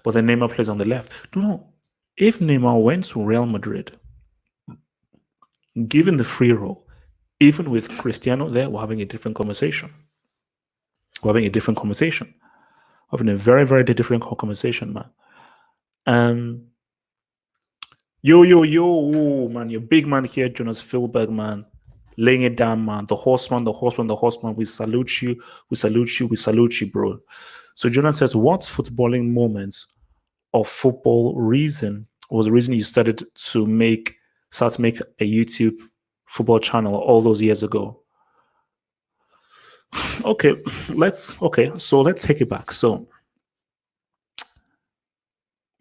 but then Neymar plays on the left. No. If Neymar went to Real Madrid, given the free role, even with Cristiano there, we're having a different conversation. We're having a different conversation. We're having a very, very different conversation, man. Yo, man, your big man here, Jonas Philberg, man. Laying it down, man. The horseman. We salute you, bro. So Jonas says, what footballing moments of football reason was the reason you started to make a YouTube football channel all those years ago? Okay, so let's take it back. So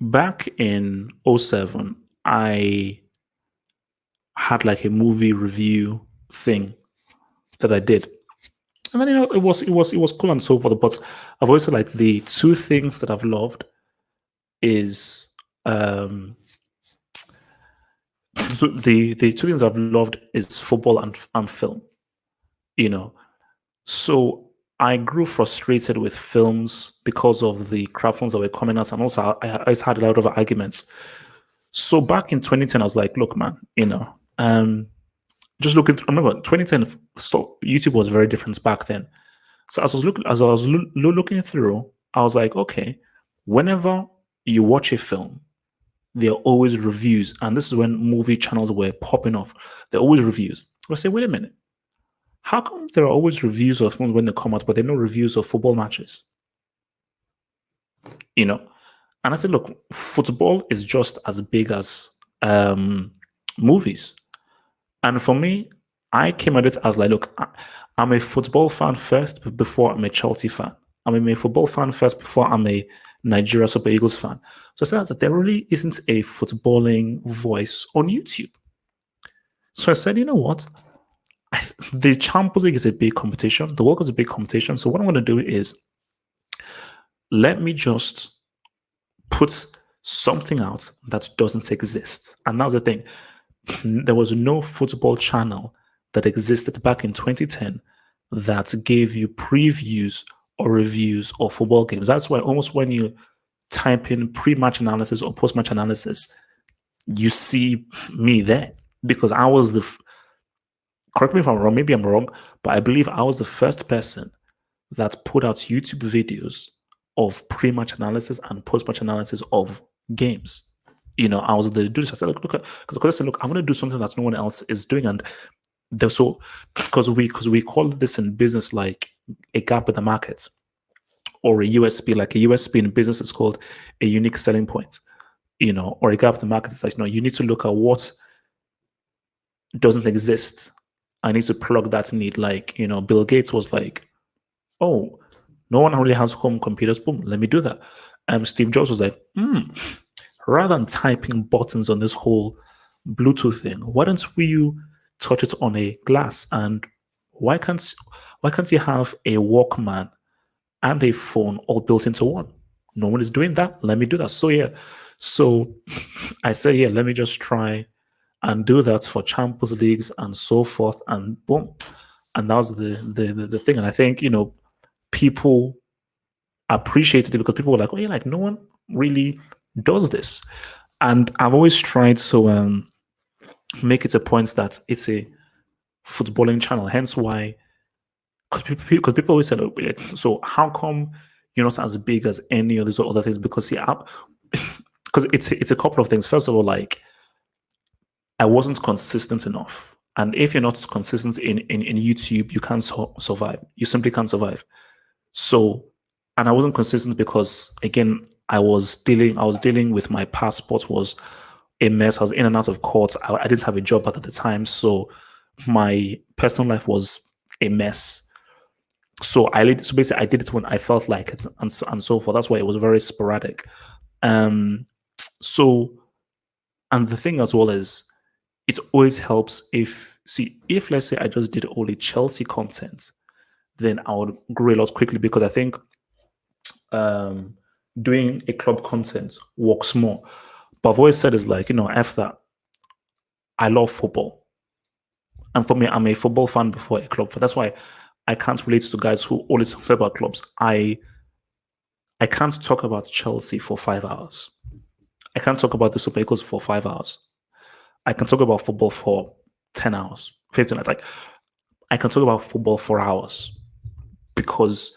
back in 2007, I had like a movie review thing that I did. And then it was cool and so forth. But I've always said, like, the two things that I've loved is the two things I've loved is football and film. So I grew frustrated with films because of the crap films that were coming out, and also I always had a lot of arguments. So back in 2010, I was like, look, man, just looking through, I remember 2010, so YouTube was very different back then. So as I was looking through, I was like, okay, whenever you watch a film, there are always reviews. And this is when movie channels were popping off. There are always reviews. I say, wait a minute. How come there are always reviews of films when they come out, but there are no reviews of football matches? And I said, look, football is just as big as movies. And for me, I came at it as like, look, I'm a football fan first before I'm a Chelsea fan. I'm a football fan first before I'm a Nigeria Super Eagles fan. So I said that there really isn't a footballing voice on YouTube. So I said, you know what? The Champions League is a big competition. The World Cup is a big competition. So what I'm going to do is, let me just put something out that doesn't exist. And that's the thing. There was no football channel that existed back in 2010 that gave you previews or reviews of football games. That's why almost when you type in pre-match analysis or post-match analysis, you see me there, because I was correct me if I'm wrong, maybe I'm wrong, but I believe I was the first person that put out YouTube videos of pre-match analysis and post-match analysis of games. I was the dude. I said, look, because I said, look, I'm going to do something that no one else is doing, and so because we call this in business like a gap in the market, or a USP. Like a USP in business is called a unique selling point. Or a gap in the market is like, you need to look at what doesn't exist. I need to plug that need. Like, Bill Gates was like, oh, no one really has home computers. Boom, let me do that. Steve Jobs was like, rather than typing buttons on this whole Bluetooth thing, why don't we touch it on a glass? And why can't you have a Walkman and a phone all built into one? No one is doing that. Let me do that. So yeah. So I said, yeah, let me just try and do that for Champions Leagues and so forth. And boom. And that was the thing. And I think, people appreciated it because people were like, oh yeah, like no one really does this. And I've always tried to make it a point that it's a footballing channel. Hence why, because people always said, oh, so how come you're not as big as any of these other things? Because because it's a couple of things. First of all, like I wasn't consistent enough. And if you're not consistent in YouTube, you can't survive. You simply can't survive. So, and I wasn't consistent because again, I was dealing with my passport was a mess. I was in and out of court. I didn't have a job at the time. So my personal life was a mess. So basically I did it when I felt like it and so forth. That's why it was very sporadic. So, and the thing as well is it always helps if let's say I just did only Chelsea content, then I would grow a lot quickly because I think doing a club content works more. But I've always said is like, after I love football. And for me, I'm a football fan before a club fan. That's why I can't relate to guys who always talk about clubs. I can't talk about Chelsea for 5 hours. I can't talk about the Super Eagles for 5 hours. I can talk about football for 10 hours, 15 hours. Like, I can talk about football for hours because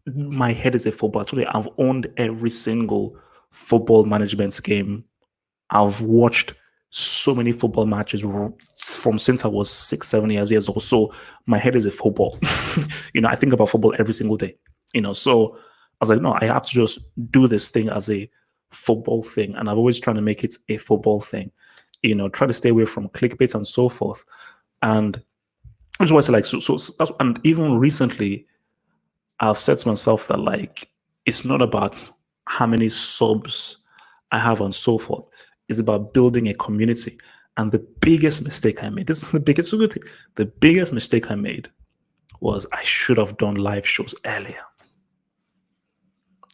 my head is a football. Actually, I've owned every single football management game. I've watched so many football matches from since I was 6, 7 years old. So my head is a football. I think about football every single day. So I was like, no, I have to just do this thing as a football thing. And I've always tried to make it a football thing. Try to stay away from clickbait and so forth. And I just want to like, so that's, and even recently, I've said to myself that like, it's not about how many subs I have and so forth. It's about building a community. And the biggest mistake I made, this is the biggest good thing. The biggest mistake I made was I should have done live shows earlier.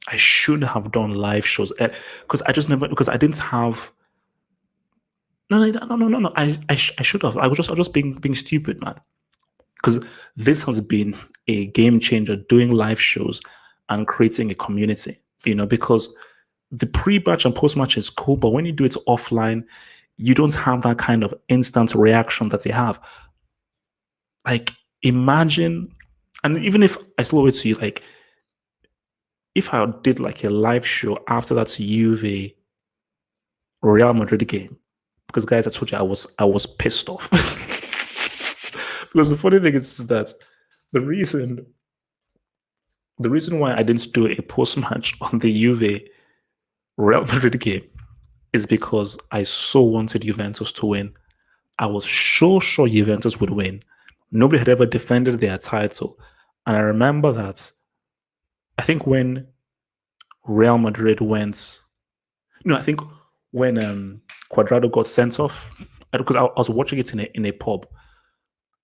I should have done live shows because I just never, because I didn't have. No. I should have. I was just being stupid, man. Because this has been a game changer, doing live shows and creating a community. Because the pre-match and post-match is cool, but when you do it offline, you don't have that kind of instant reaction that you have. Like, imagine, and even if I slow it to you, like, if I did like a live show after that Juve Real Madrid game, because guys, I told you I was pissed off. Because the funny thing is that the reason why I didn't do a post-match on the Juve Real Madrid game is because I so wanted Juventus to win. I was so sure Juventus would win. Nobody had ever defended their title. And I remember that I think when Real Madrid went, I think when Cuadrado got sent off, because I was watching it in a pub.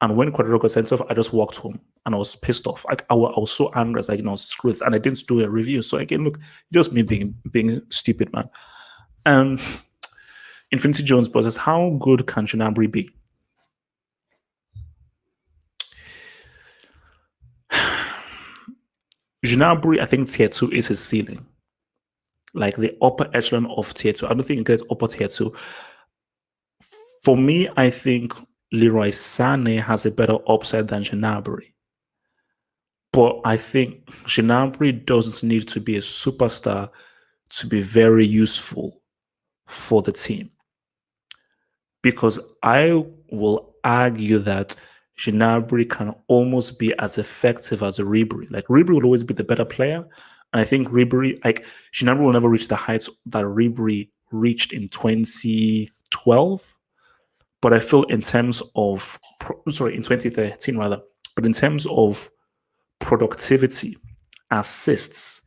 And when Cuadrado got sent off, I just walked home and I was pissed off. I was so angry. I was like, screw it. And I didn't do a review. So again, look, just me being stupid, man. Infinity Jones says, how good can Gnabry be? Gnabry, I think tier 2 is his ceiling. Like the upper echelon of tier 2. I don't think it gets upper tier 2. For me, I think Leroy Sane has a better upside than Gnabry. But I think Gnabry doesn't need to be a superstar to be very useful for the team. Because I will argue that Gnabry can almost be as effective as a Ribery. Like Ribery will always be the better player. And I think Gnabry will never reach the heights that Ribery reached in 2012. But I feel in terms of, in 2013 rather, but in terms of productivity, assists,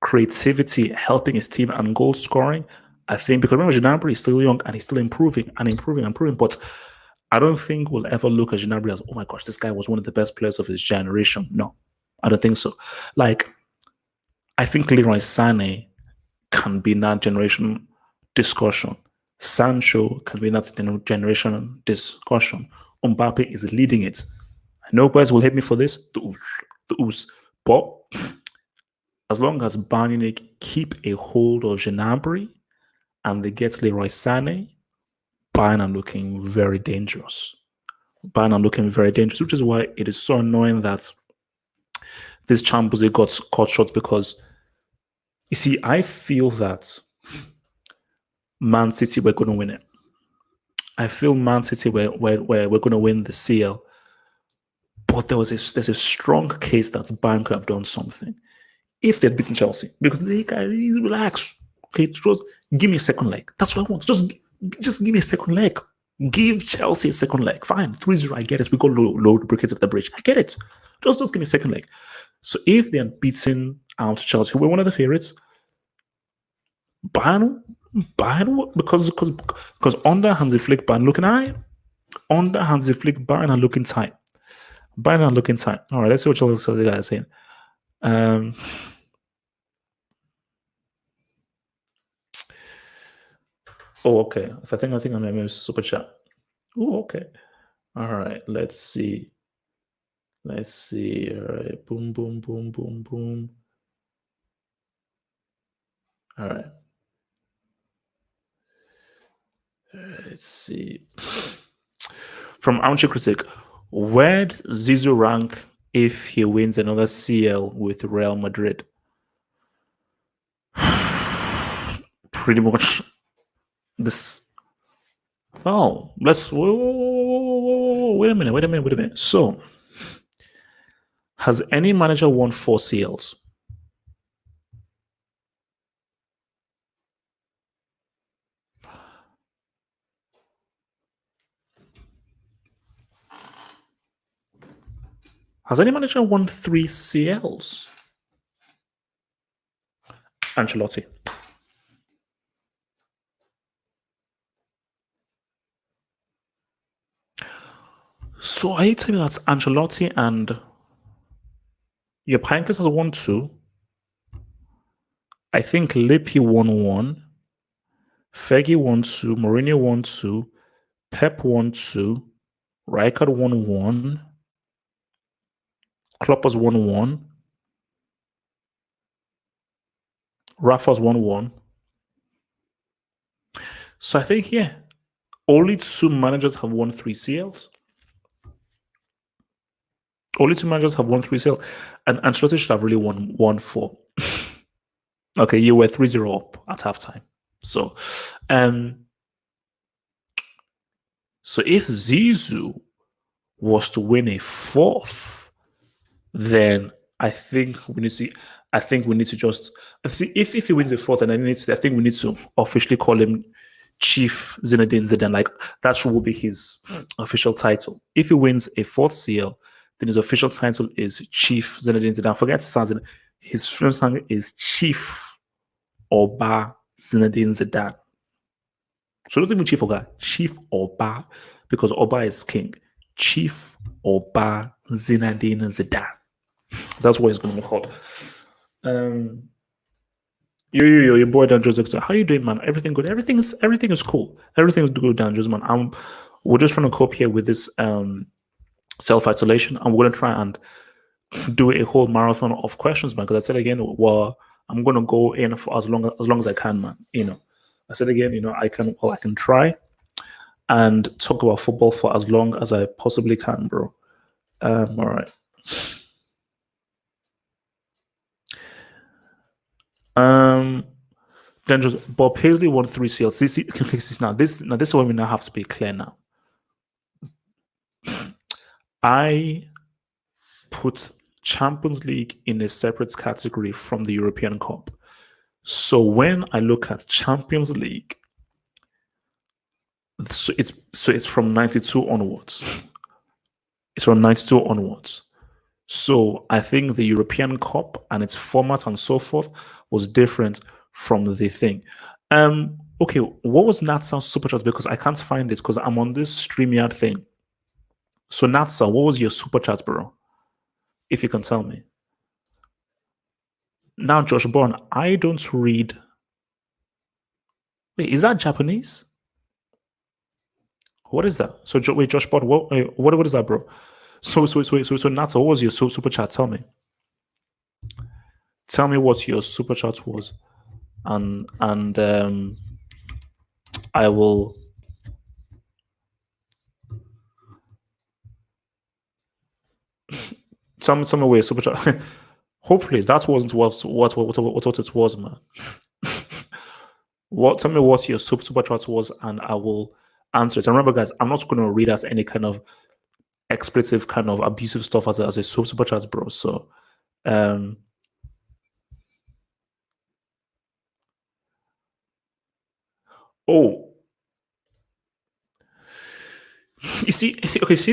creativity, helping his team and goal scoring, I think, because remember, Gnabry is still young and he's still improving. But I don't think we'll ever look at Gnabry as, oh my gosh, this guy was one of the best players of his generation. No, I don't think so. Like, I think Leroy Sane can be in that generation discussion. Sancho can be in that generation discussion. Mbappe is leading it. I know guys will hate me for this. But as long as Bayern keep a hold of Gnabry and they get Leroy Sane, Bayern are looking very dangerous. Bayern are looking very dangerous, which is why it is so annoying that this Champions League got cut short because, you see, I feel that Man City were going to win it. I feel Man City were going to win the CL, but there's a strong case that Bayern could have done something if they'd beaten Chelsea because they guys relax. Okay, just give me a second leg. That's what I want. Just give me a second leg. Give Chelsea a second leg. Fine, 3-0, I get it. We got low briquettes of the bridge. I get it. Just give me a second leg. So if they had beaten out Chelsea, who were one of the favorites, Bayern, because under Hansi Flick, Bayern looking high. Under Hansi Flick, Bayern are looking tight. Bayern are looking tight. All right, let's see what Chelsea guys are saying. Oh, okay. I think I'm gonna super chat. Oh, okay. All right. Let's see. All right. Boom, boom, boom, boom, boom. All right. Let's see. From Armchair Critic, where'd Zizou rank if he wins another CL with Real Madrid? Pretty much this. Oh, let's wait a minute. So, has any manager won 4 CLs? Has any manager won 3 CLs? Ancelotti. So are you telling me that Ancelotti and Yapankis has won 2? I think Lippi won 1. Fergie won 2. Mourinho won 2. Pep won 2. Rijkaard won 1. Klopp has won 1. Rafa's won 1. So I think, yeah, only 2 managers have won 3 CLs. Only 2 managers have won 3 CLs. And Ancelotti should have really won 4. Okay, you were 3-0 up at halftime. So if Zizou was to win a 4th, then I think we need to just if he wins a 4th, and I think we need to officially call him Chief Zinedine Zidane. Like that will be his official title. If he wins a 4th CL, then his official title is Chief Zinedine Zidane. Forget Zidane. His first name is Chief Oba Zinedine Zidane. So don't even Chief Oba, Chief Oba, because Oba is king. Chief Oba Zinedine Zidane. That's what it's going to be called. Your boy Dangerous. How you doing, man? Everything good? Everything is cool. Everything is good, Dangerous, man. We're just trying to cope here with this self-isolation. I'm going to try and do a whole marathon of questions, man. Because I said again, well, I'm going to go in for as long as I can, man. I said again, I can try and talk about football for as long as I possibly can, bro. All right. Dangerous. Bob Paisley won 3 CLs. Now this is where we now have to be clear now. I put Champions League in a separate category from the European Cup. So when I look at Champions League, so it's from 92 onwards. It's from 92 onwards. So I think the European Cup and its format and so forth was different from the thing. Okay, what was Natsan's super chat? Because I can't find it because I'm on this StreamYard thing. So Natsa, what was your super chat, bro? If you can tell me. Now, Josh Bond, I don't read. Wait, is that Japanese? What is that? So, wait, Josh Bond, what is that, bro? So, Nata, what was your super chat? Tell me what your super chat was, and I will. Tell me where your super chat. Hopefully, that wasn't what it was, man. Tell me what your super chat was, and I will answer it. And remember, guys, I'm not going to read as any kind of expletive, kind of abusive stuff as a super chat, bro. So, um, oh, okay. See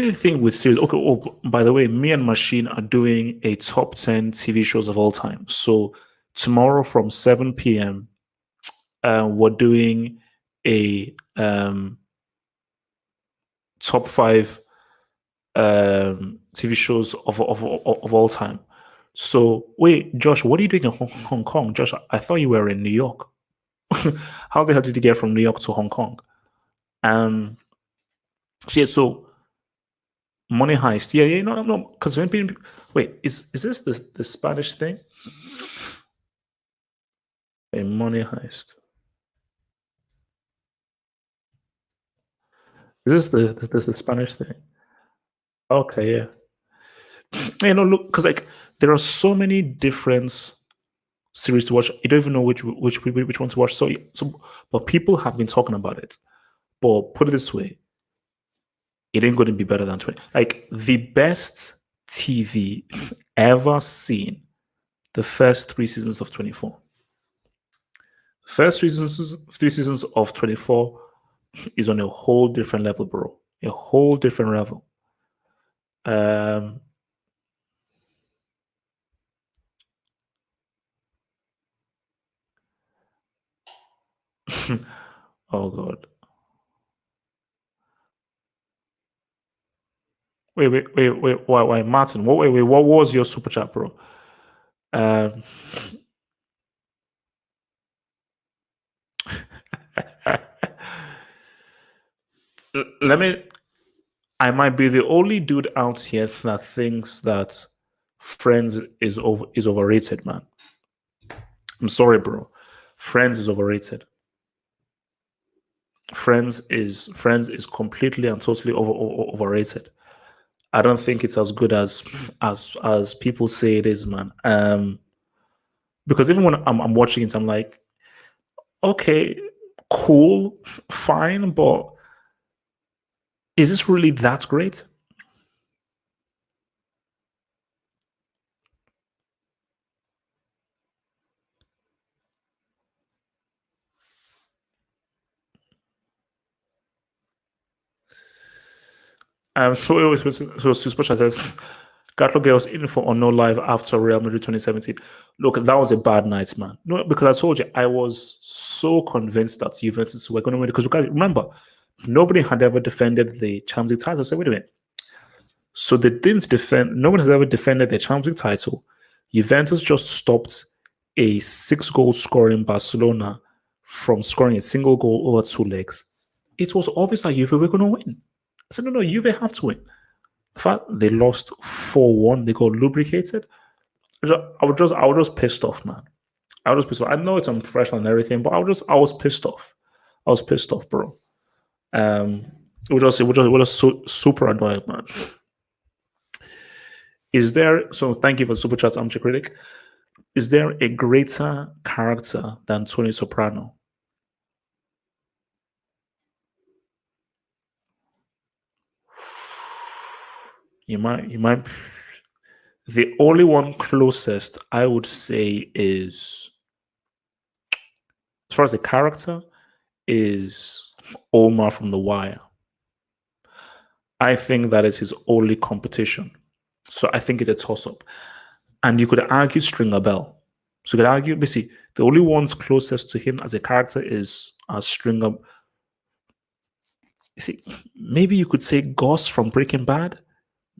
the thing with series. Okay. Oh, by the way, me and Machine are doing a top 10 TV shows of all time. So tomorrow from 7 p.m., we're doing a top five TV shows of all time. So wait, Josh, what are you doing in Hong Kong? Josh, I thought you were in New York. How the hell did you get from New York to Hong Kong? Um, so yeah, so Money Heist. Yeah, no. Because when people, wait, is this the Spanish thing? A Money Heist. Is this the Spanish thing? Okay, yeah. Look, because like there are so many different series to watch. You don't even know which one to watch. So, but people have been talking about it. But put it this way, it ain't going to be better than 20. Like the best TV ever seen, the first 3 seasons of 24. First three seasons of 24 is on a whole different level, bro. A whole different level. Um, oh god. Wait. Why, Martin? Wait. What was your super chat, bro? Um, let me. I might be the only dude out here that thinks that Friends is overrated, man. I'm sorry, bro. Friends is overrated. Friends is completely and totally overrated. I don't think it's as good as people say it is, man. Because even when I'm watching it, I'm like, okay, cool, fine, but is this really that great? So Super Chat says, Gatlo Girls in for or no live after Real Madrid 2017. Look, that was a bad night, man. No, because I told you, I was so convinced that Juventus were going to win. Because remember, nobody had ever defended the Champions League title. So wait a minute. So they didn't defend, no one has ever defended the Champions League title. Juventus just stopped a 6-goal scoring Barcelona from scoring a single goal over 2 legs. It was obvious that Juve were going to win. I said, no, Juve have to win. The fact they lost 4-1, they got lubricated. I was just pissed off, man. I was pissed off. I know it's unprofessional and everything, but I was pissed off. I was pissed off, bro. It was just super annoying, man. So thank you for the super chat, Amateur Critic. Is there a greater character than Tony Soprano? You might. The only one closest I would say is, as far as the character, is Omar from The Wire. I think that is his only competition. So I think it's a toss-up. And you could argue Stringer Bell. So you could argue, basically, the only ones closest to him as a character is Stringer. You see, maybe you could say Goss from Breaking Bad.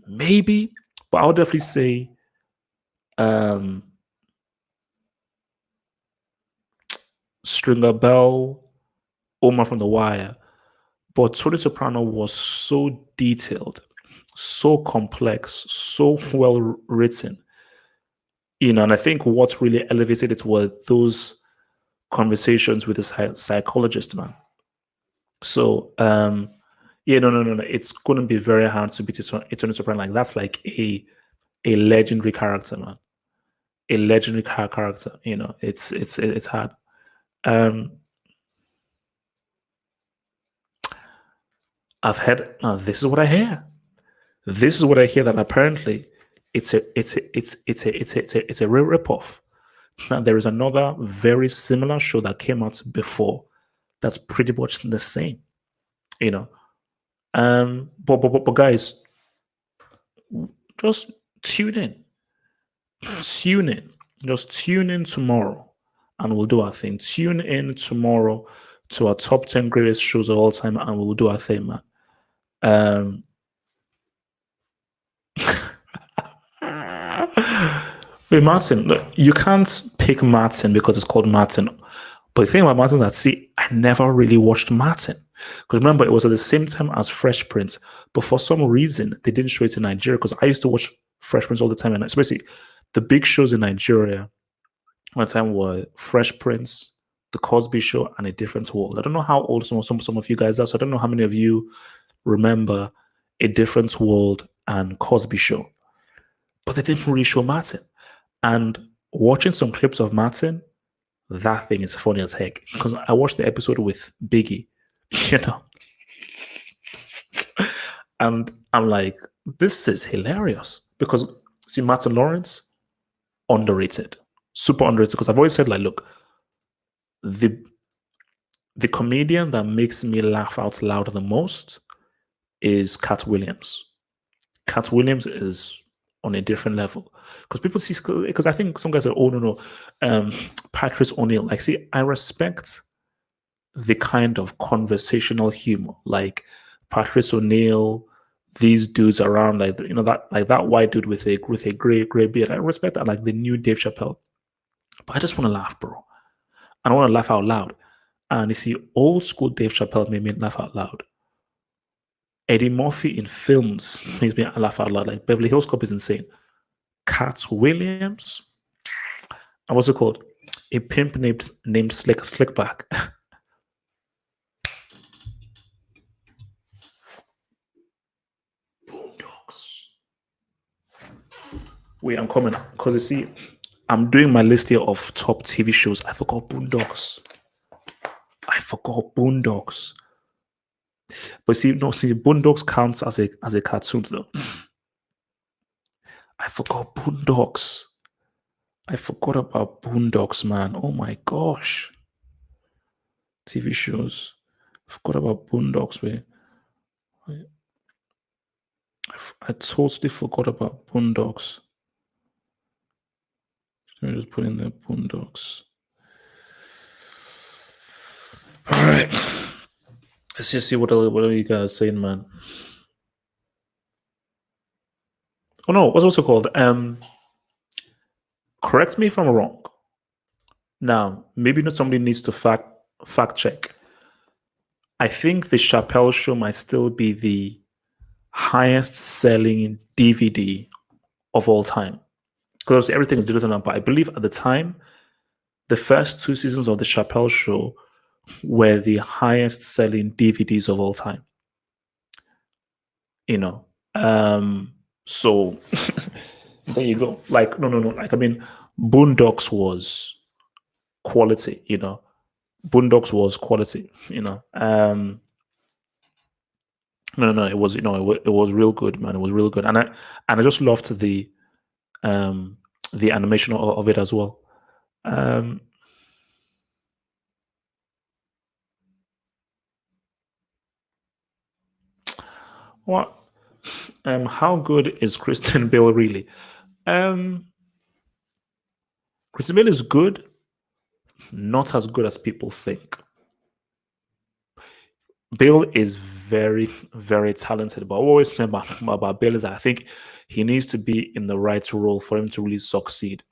Maybe. But I would definitely say Stringer Bell, Omar from The Wire. But Tony Soprano was so detailed, so complex, so well written. And I think what really elevated it were those conversations with the psychologist, man. So, yeah, no. It's going to be very hard to beat Tony Soprano. Like that's like a legendary character, man. A legendary character. It's hard. Um, I've heard. This is what I hear. This is what I hear that apparently it's a real ripoff. Now there is another very similar show that came out before that's pretty much the same. You know. But guys, just tune in. Tune in. Just tune in tomorrow and we'll do our thing. Tune in tomorrow to our top 10 greatest shows of all time and we'll do our thing, man. Wait, Martin, look, you can't pick Martin because it's called Martin. But the thing about Martin is that, see, I never really watched Martin. Because remember, it was at the same time as Fresh Prince. But for some reason, they didn't show it in Nigeria because I used to watch Fresh Prince all the time. And especially the big shows in Nigeria one time were Fresh Prince, The Cosby Show, and A Different World. I don't know how old some of you guys are, so I don't know how many of you remember A Different World and Cosby Show. But they didn't really show Martin. And watching some clips of Martin, that thing is funny as heck. Because I watched the episode with Biggie, and I'm like, this is hilarious. Because, see, Martin Lawrence, underrated. Super underrated. Because I've always said, like, look, the comedian that makes me laugh out loud the most is Cat Williams. Cat Williams is on a different level because people see, because I think some guys are, oh no, Patrice O'Neill. Like, see, I respect the kind of conversational humor, like Patrice O'Neill, these dudes around, like that white dude with a gray beard. I respect that, like the new Dave Chappelle. But I just want to laugh, bro. I don't want to laugh out loud. And you see, old school Dave Chappelle made me laugh out loud. Eddie Murphy in films makes me laugh out loud. Like Beverly Hills Cop is insane. Cat Williams, and what's it called? A pimp named Slickback. Boondocks. Wait, I'm coming because you see, I'm doing my list here of top TV shows. I forgot Boondocks. But see, Boondocks counts as a cartoon though. I forgot Boondocks. I forgot about Boondocks, man. Oh my gosh. TV shows. I forgot about Boondocks, man. I totally forgot about Boondocks. Let me just put in the Boondocks. All right. Let's just see what are you guys saying, man. Oh no, what's also called? Correct me if I'm wrong. Now, maybe not somebody needs to fact check. I think the Chappelle Show might still be the highest selling DVD of all time. Because everything is digital now, but I believe at the time, the first 2 seasons of the Chappelle Show were the highest selling DVDs of all time. So there you go. Like, no. Like, I mean, Boondocks was quality, Boondocks was quality, No, it was, it was real good, man. It was real good. And I just loved the animation of it as well. What? How good is Christian Bale really? Christian Bale is good, not as good as people think. Bale is very, very talented, but I always say about Bale is that I think he needs to be in the right role for him to really succeed.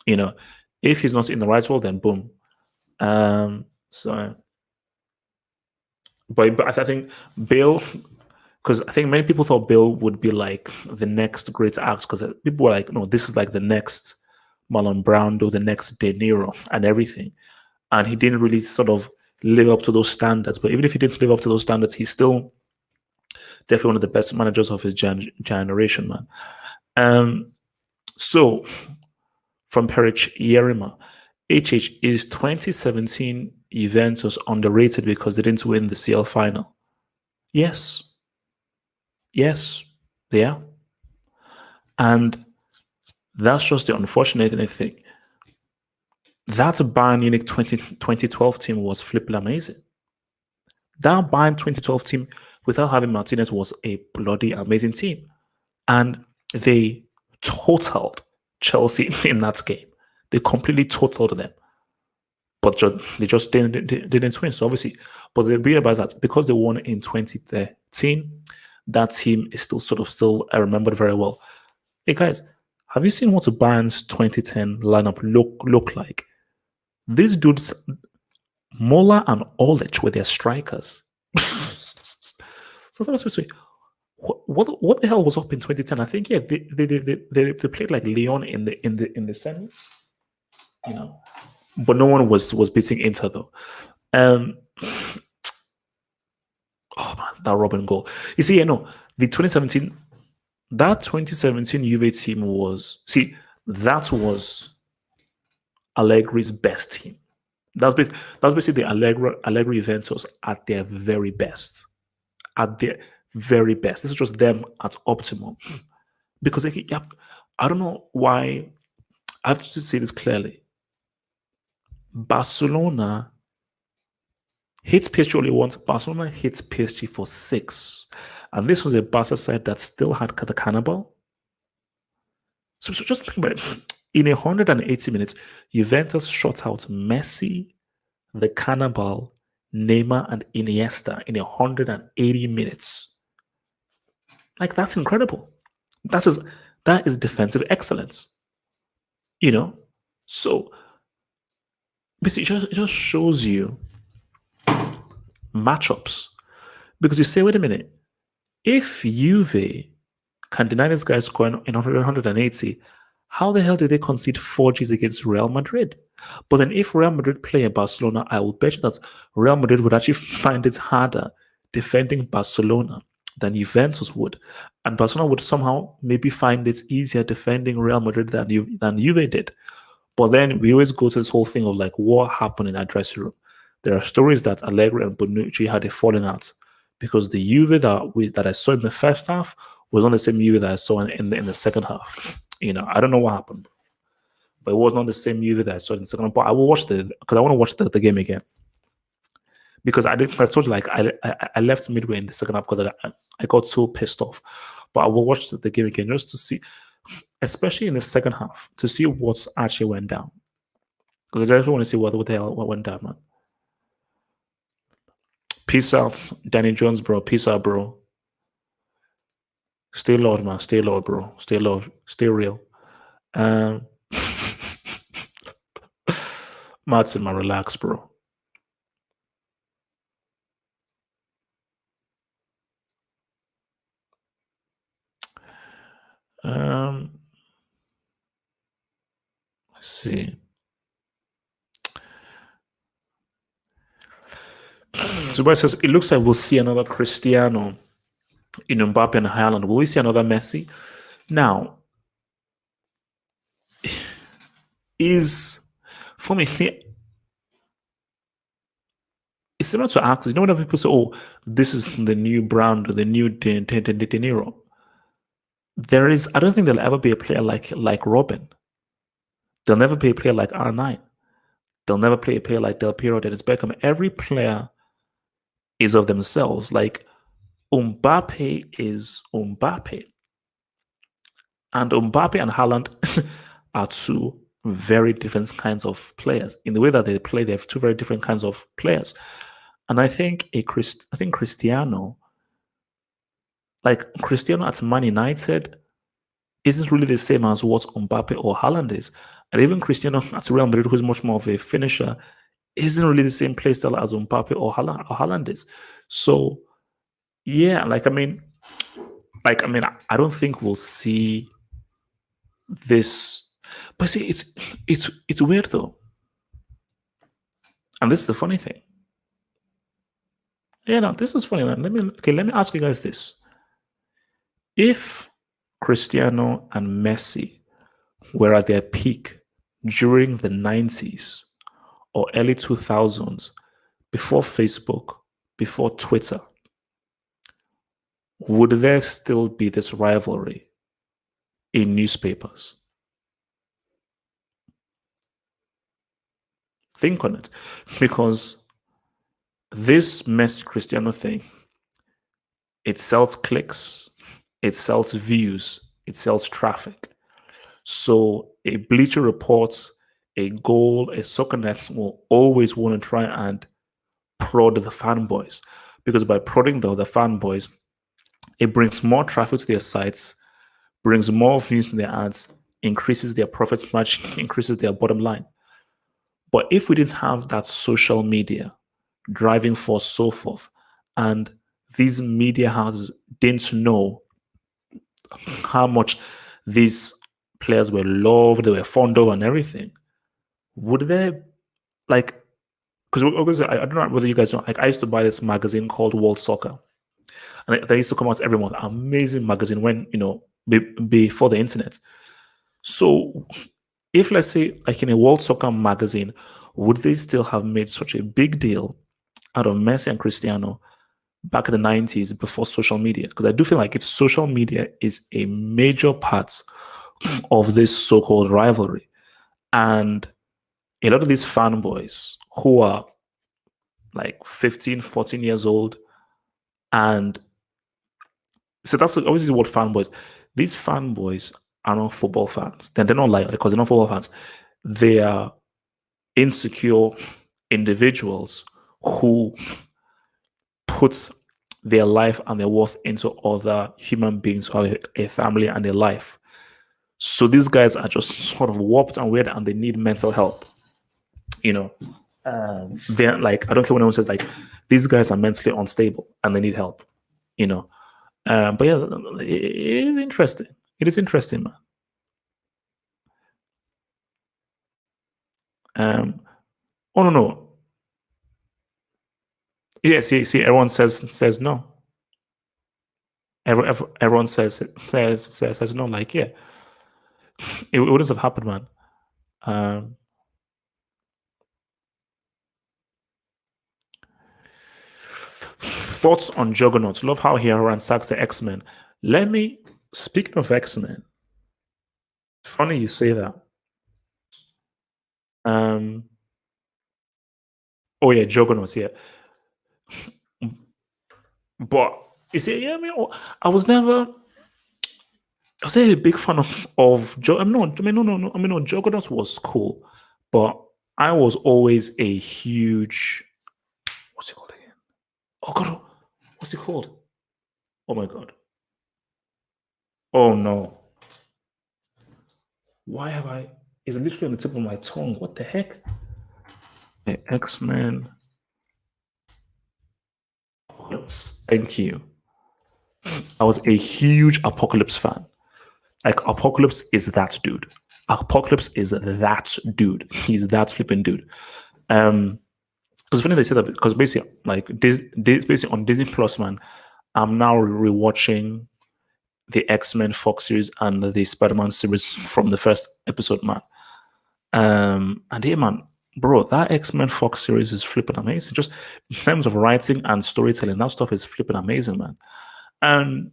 If he's not in the right role, then boom, So, but I think Bale, because I think many people thought Bale would be like the next great act, because people were like, no, this is like the next Marlon Brando, the next De Niro, and everything. And he didn't really sort of live up to those standards. But even if he didn't live up to those standards, he's still definitely one of the best managers of his generation, man. So from Perich Yerima, is 2017 Juventus underrated because they didn't win the CL final? Yes. Yes, they are. And that's just the unfortunate thing. That Bayern Munich 2012 team was flipping amazing. That Bayern 2012 team, without having Martinez, was a bloody amazing team. And they totaled Chelsea in that game. They completely totaled them. But they just didn't win. So obviously, but the beauty about that, because they won in 2013, that team is still I remember very well. Hey guys, have you seen what Bayern's 2010 lineup look like? These dudes, Mola and Olic, were their strikers. So that was supposed to be, what the hell was up in 2010? I think they played like Lyon in the semi, you know, but no one was beating Inter though. Oh man, that Robin goal. You see, the 2017 Juve team that was Allegri's best team. That's basically the Allegri Juventus at their very best. At their very best. This is just them at optimum. Because I don't know why, I have to say this clearly. Barcelona hits PSG only once. Barcelona hits PSG for 6. And this was a Barca side that still had the cannibal. So just think about it. In 180 minutes, Juventus shot out Messi, the cannibal, Neymar, and Iniesta in 180 minutes. Like, that's incredible. That is defensive excellence. So basically it just shows you matchups. Because you say, wait a minute, if Juve can deny this guy scoring in 180, how the hell did they concede 4 Gs against Real Madrid? But then if Real Madrid play in Barcelona, I will bet you that Real Madrid would actually find it harder defending Barcelona than Juventus would. And Barcelona would somehow maybe find it easier defending Real Madrid than Juve did. But then we always go to this whole thing of like, what happened in that dressing room? There are stories that Allegri and Bonucci had a falling out because the Juve that I saw in the first half was not the same Juve that I saw in the second half. I don't know what happened, but it was not the same Juve that I saw in the second half. But I will watch because I want to watch the game again. Because I told you, like, I left midway in the second half because I got so pissed off. But I will watch the game again just to see, especially in the second half, to see what actually went down. Because I just want to see what the hell went down, man. Peace out, Danny Jones, bro. Peace out, bro. Stay low, man. Stay low, bro. Stay low. Stay real. Martin, man, relax, bro. Let's see. Zubai says, it looks like we'll see another Cristiano in Mbappe and Haaland. Will we see another Messi? Now, for me, see, it's similar to actors. When people say, oh, this is the new brand or the new De Niro. I don't think there'll ever be a player like Robin. There'll never be a player like R9. They'll never play a player like Del Piero, Dennis Beckham. Every player is of themselves. Like, Mbappe is Mbappe. And Mbappe and Haaland are two very different kinds of players. In the way that they play, they have two very different kinds of players. And I think Cristiano, like Cristiano at Man United, isn't really the same as what Mbappe or Haaland is. And even Cristiano at Real Madrid, who's much more of a finisher, isn't really the same playstyle as Mbappe or Haaland is. So yeah, I don't think we'll see this. But see, it's weird though, and this is the funny thing. Yeah, no, this is funny. Man. Let me ask you guys this: if Cristiano and Messi were at their peak during the 90s or early 2000s, before Facebook, before Twitter, would there still be this rivalry in newspapers? Think on it, because this Messi Cristiano thing, it sells clicks, it sells views, it sells traffic. So a Bleacher Report, a Goal, a Soccernet will always want to try and prod the fanboys, because by prodding the fanboys, it brings more traffic to their sites, brings more views to their ads, increases their profits much, increases their bottom line. But if we didn't have that social media driving force, so forth, and these media houses didn't know how much these players were loved, they were fond of, and everything, would there, like, because I don't know whether you guys know, like, I used to buy this magazine called World Soccer, and they used to come out every month. Amazing magazine when, before the internet. So if, let's say, like in a World Soccer magazine, would they still have made such a big deal out of Messi and Cristiano back in the 90s before social media? Because I do feel like if social media is a major part of this so-called rivalry, and a lot of these fanboys who are like 15, 14 years old, and so that's obviously what fanboys, these fanboys are not football fans. They're not like, because they're not football fans. They are insecure individuals who put their life and their worth into other human beings who have a family and a life. So these guys are just sort of warped and weird, and they need mental help. They're like, I don't care when anyone says like, these guys are mentally unstable and they need help. But yeah, it is interesting. It is interesting, man. Oh no. Yes, see, everyone says no. Everyone says no. Like, yeah, it wouldn't have happened, man. Thoughts on Juggernaut? Love how he ransacks the X-Men. Speaking of X-Men, funny you say that. Oh yeah, Juggernaut, yeah. But you see, yeah, I was never a big fan of no, Juggernaut was cool, but I was always a huge, what's it called again? Oh god, what's it called? Oh my god. Oh no. Why have I? It's literally on the tip of my tongue. What the heck? X-Men. Thank you. I was a huge Apocalypse fan. Like, Apocalypse is that dude. Apocalypse is that dude. He's that flipping dude. Because funny they say that, because basically, like, basically on Disney Plus, man, I'm now rewatching the X-Men Fox series and the Spider-Man series from the first episode, man. And yeah, man, bro, that X-Men Fox series is flipping amazing. Just in terms of writing and storytelling, that stuff is flipping amazing, man. And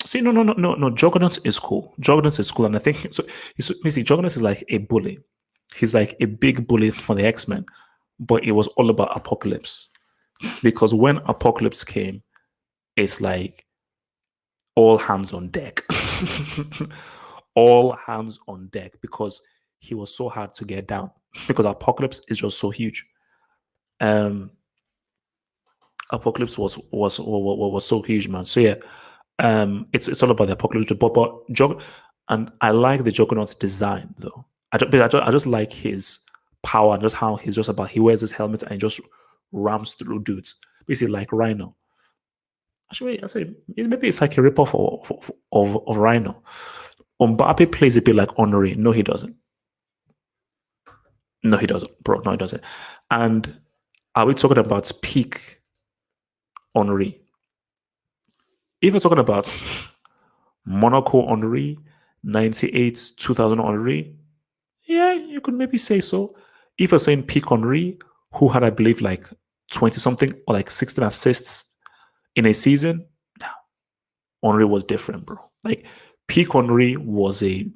see, no. Juggernaut is cool. Juggernaut is cool, and I think so. Basically, Juggernaut is like a bully. He's like a big bully for the X-Men, but it was all about Apocalypse, because when Apocalypse came, it's like all hands on deck. All hands on deck, because he was so hard to get down, because Apocalypse is just so huge. Apocalypse was so huge, man. So yeah, it's all about the Apocalypse, and I like the Juggernaut's design though. I just like his power and just how he's just about, he wears his helmet and he just rams through dudes. Basically like Rhino. Actually, maybe it's like a ripoff of Rhino. Mbappe plays a bit like Henry. No, he doesn't. No, he doesn't, bro. No, he doesn't. And are we talking about peak Henry? If we're talking about Monaco Henry, 98, 2000 Henry, yeah, you could maybe say so. If you're saying peak Henry, who had, I believe, like 20 something or like 16 assists in a season, Henry was different, bro. Like peak Henry was a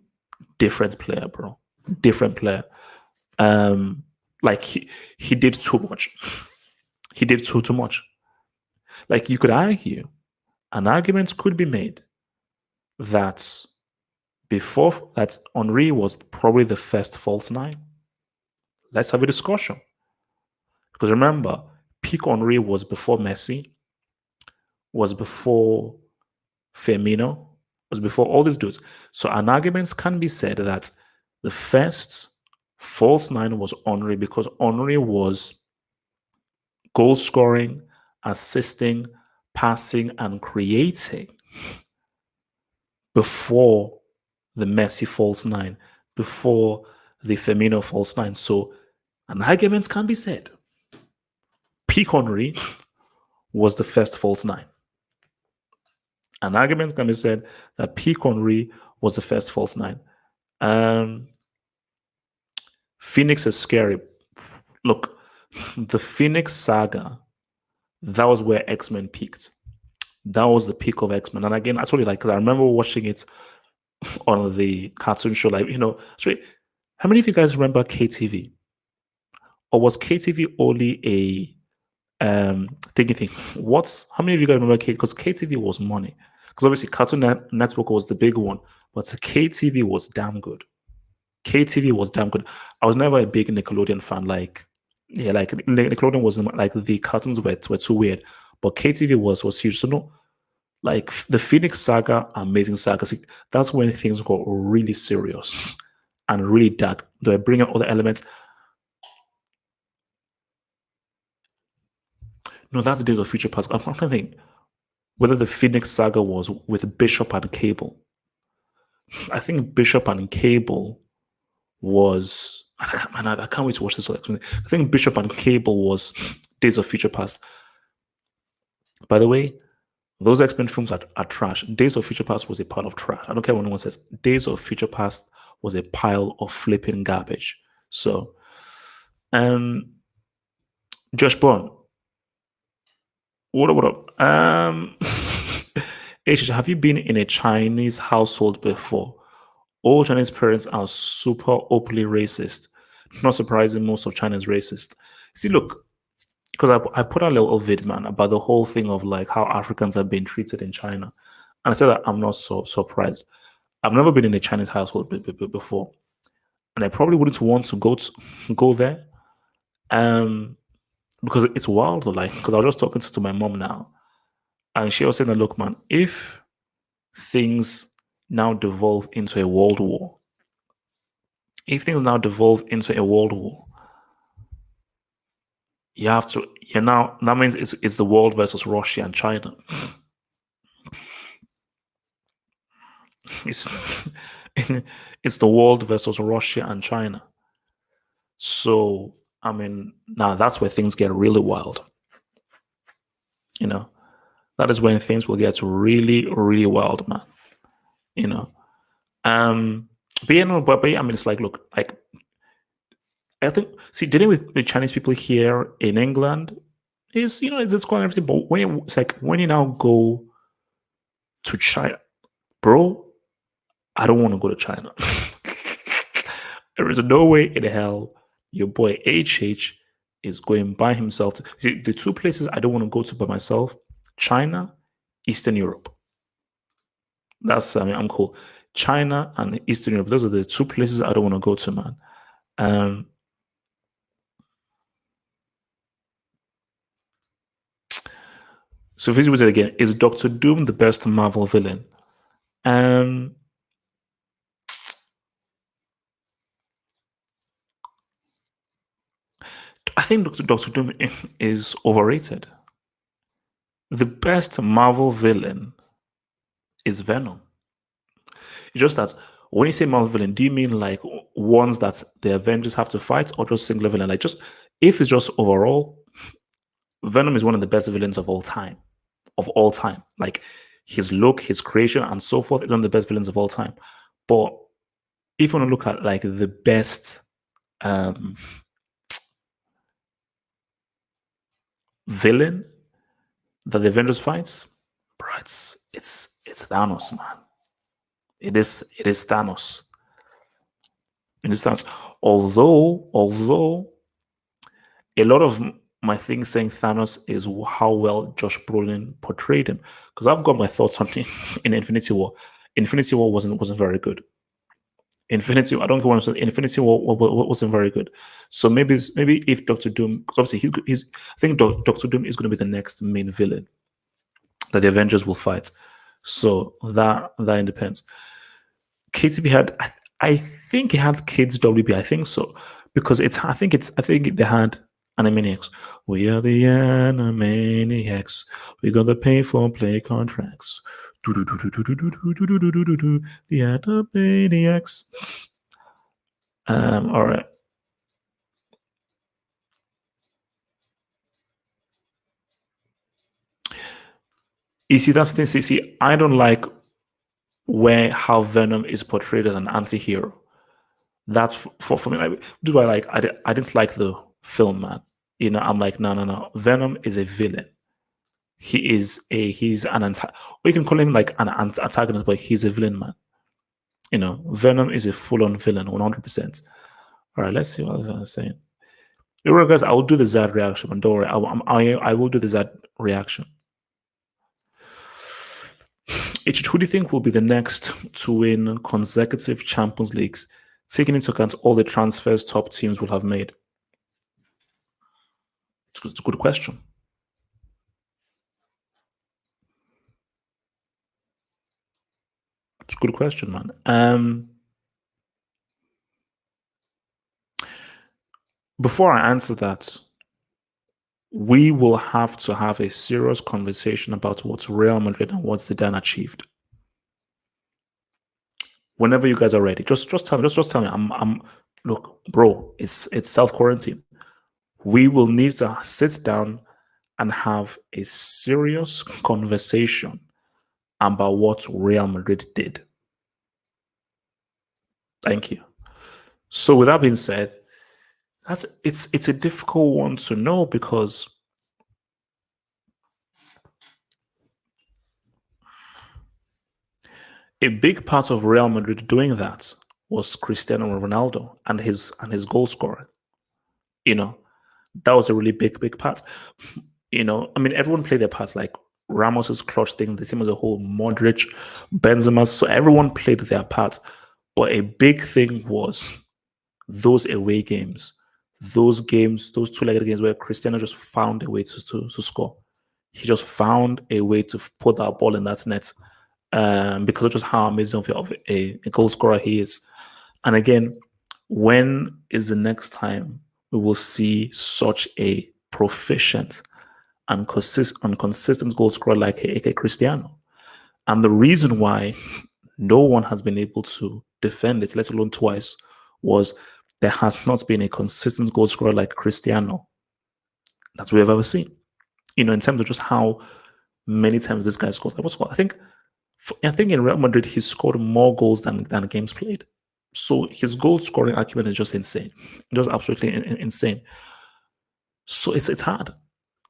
different player, bro. Different player. Like he did too much. He did too much. Like you could argue, an argument could be made that before that Henry was probably the first false nine. Let's have a discussion. Because remember, peak Henry was before Messi, was before Firmino, was before all these dudes. So an argument can be said that the first false nine was Henry because Henry was goal scoring, assisting, passing, and creating before the Messi false nine, before the Firmino false nine. So an argument can be said. Peak Henry was the first false nine. An argument can be said that peak Henry was the first false nine. Phoenix is scary. Look, the Phoenix saga, that was where X-Men peaked. That was the peak of X-Men. And again, I told you, like, because I remember watching it on the cartoon show, like, how many of you guys remember KTV? Or was KTV only a thinking thing? How many of you guys remember KTV? Because KTV was money. Because obviously Cartoon Network was the big one, but KTV was damn good. KTV was damn good. I was never a big Nickelodeon fan. Like Nickelodeon wasn't like the cartoons were too weird, but KTV was huge. So no, like the Phoenix Saga, amazing saga. See, that's when things got really serious and really dark. They were bringing all the elements. No, that's Days of Future Past. I'm trying to think whether the Phoenix Saga was with Bishop and Cable. I think Bishop and Cable was. Man, I can't wait to watch this. I think Bishop and Cable was Days of Future Past. By the way, those X-Men films are trash. Days of Future Past was a pile of trash. I don't care what anyone says. Days of Future Past was a pile of flipping garbage. So, Josh Bond, what up? H, have you been in a Chinese household before? All Chinese parents are super openly racist. Not surprising, most of China is racist. See, look, because I put a little vid, man, about the whole thing of like how Africans are being treated in China. And I said that I'm not so surprised. I've never been in a Chinese household before. And I probably wouldn't want to go there. Because it's wild, like, because I was just talking to my mom now. And she was saying that, look, man, if things now devolve into a world war, you have to, that means it's the world versus Russia and China. It's the world versus Russia and China. So, I mean, now that's where things get really wild. That is when things will get really, really wild, man. But I mean, it's like, look, like, I think, see, dealing with the Chinese people here in England is, it's quite everything. But when you now go to China, bro, I don't want to go to China. There is no way in hell your boy HH is going by himself. See, the two places I don't want to go to by myself, China, Eastern Europe. I'm cool. China and Eastern Europe, those are the two places I don't want to go to, man. So if we say it again, is Doctor Doom the best Marvel villain? think Doctor Doom is overrated. The best Marvel villain is Venom. It's just that when you say Marvel villain, do you mean like ones that the Avengers have to fight, or just singular villain? Like, just if it's just overall, Venom is one of the best villains of all time. Of all time. Like his look, his creation, and so forth is one of the best villains of all time. But if you want to look at like the best villain that the Avengers fights, bro, it's Thanos, man. It is Thanos. It is Thanos. Although a lot of my thing saying Thanos is how well Josh Brolin portrayed him, because I've got my thoughts on him in Infinity War. Infinity War wasn't very good. Infinity War wasn't very good. So maybe if Doctor Doom, obviously he's I think Doctor Doom is going to be the next main villain that the Avengers will fight. So that depends. KTV had, I think he had Kids WB. I think so, because I think they had Animaniacs. We are the Animaniacs. We got the pay for play contracts. The Animaniacs. All right. You see, that's the thing. See, I don't like how Venom is portrayed as an anti-hero. That's for me. Do I like? I didn't like the film, man. You know, I'm like, no. Venom is a villain. He's an or you can call him like an antagonist, but he's a villain, man. You know, Venom is a full-on villain, 100%. All right, let's see what I'm saying. Remember, guys, I will do the Zad reaction, but don't worry, I will do the Zad reaction. Who do you think will be the next to win consecutive Champions Leagues, taking into account all the transfers top teams will have made? It's a good question. It's a good question, man. Before I answer that, we will have to have a serious conversation about what Real Madrid and what Zidane achieved. Whenever you guys are ready, just tell me. Just tell me. I'm look, bro. It's self-quarantine. We will need to sit down and have a serious conversation about what Real Madrid did. Thank you. So with that being said, it's a difficult one to know, because a big part of Real Madrid doing that was Cristiano Ronaldo and his goal scoring. You know, that was a really big part. You know, I mean, everyone played their parts, like Ramos's clutch thing, the team as a whole, Modric, Benzema, so everyone played their parts. But a big thing was those away games, those two-legged games where Cristiano just found a way to score. He just found a way to put that ball in that net, because of just how amazing of a goal scorer he is. And again, when is the next time we will see such a proficient and consistent goal scorer like a Cristiano? And the reason why no one has been able to defend it, let alone twice, was there has not been a consistent goal scorer like Cristiano that we have ever seen. You know, in terms of just how many times this guy scores. I think in Real Madrid he scored more goals than games played. So his goal scoring acumen is just insane, just absolutely insane. So it's hard.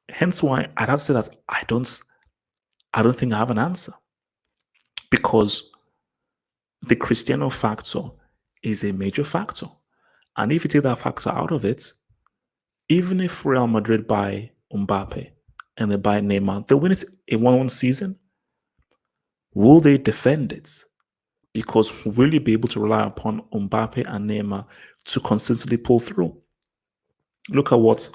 Hence why I'd have to say that I don't think I have an answer, because the Cristiano factor is a major factor. And if you take that factor out of it, even if Real Madrid buy Mbappe and they buy Neymar, they win it in one season. Will they defend it? Because will you be able to rely upon Mbappe and Neymar to consistently pull through? Look at what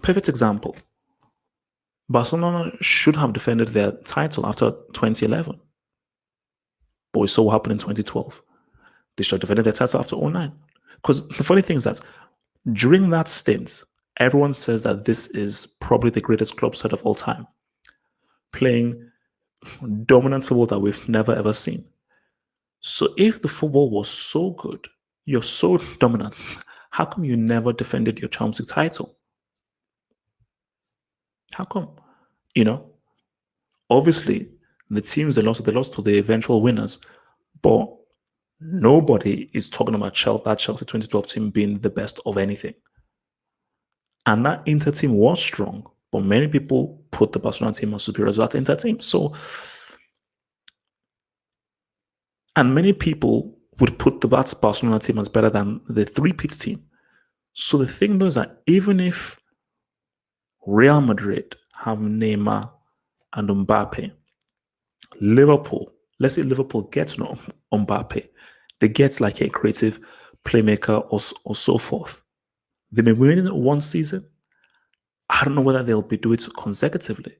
perfect example. Barcelona should have defended their title after 2011. But we saw what happened in 2012. They should have defended their title after 2009. Because the funny thing is that During that stint, everyone says that this is probably the greatest club side of all time, playing dominant football that we've never ever seen. So if the football was so good, you're so dominant, how come you never defended your Champions League title? How come? You know, obviously the teams they lost to the eventual winners, but nobody is talking about that Chelsea 2012 team being the best of anything. And that Inter team was strong, but many people put the Barcelona team as superior to that Inter team. So, and many people would put the Barcelona team as better than the three-peat team. So the thing though is that even if Real Madrid have Neymar and Mbappe, Liverpool, let's say Liverpool gets no Mbappe, they get like a creative playmaker or so forth. They may win in one season. I don't know whether they'll be doing it consecutively,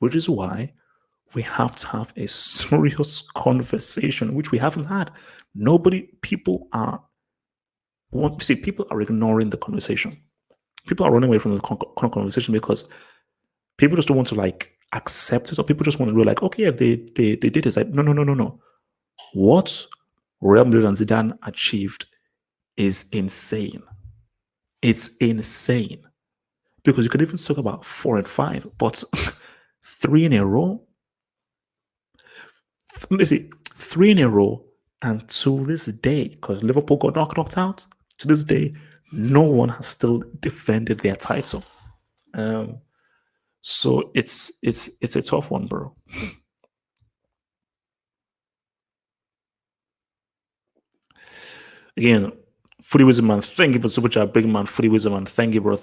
which is why we have to have a serious conversation, which we haven't had. People are ignoring the conversation. People are running away from the conversation because people just don't want to like accept it, or people just want to be like, okay, yeah, they did it. It's like, no. What Real Madrid and Zidane achieved is insane. It's insane. Because you could even talk about 4 and 5, but 3 in a row. Let's see, 3 in a row, and to this day, because Liverpool got knocked out, to this day, no one has still defended their title. So it's a tough one, bro. Again, Footy Wizard Man, thank you for super chat, big man. Footy Wizard Man, thank you, bro.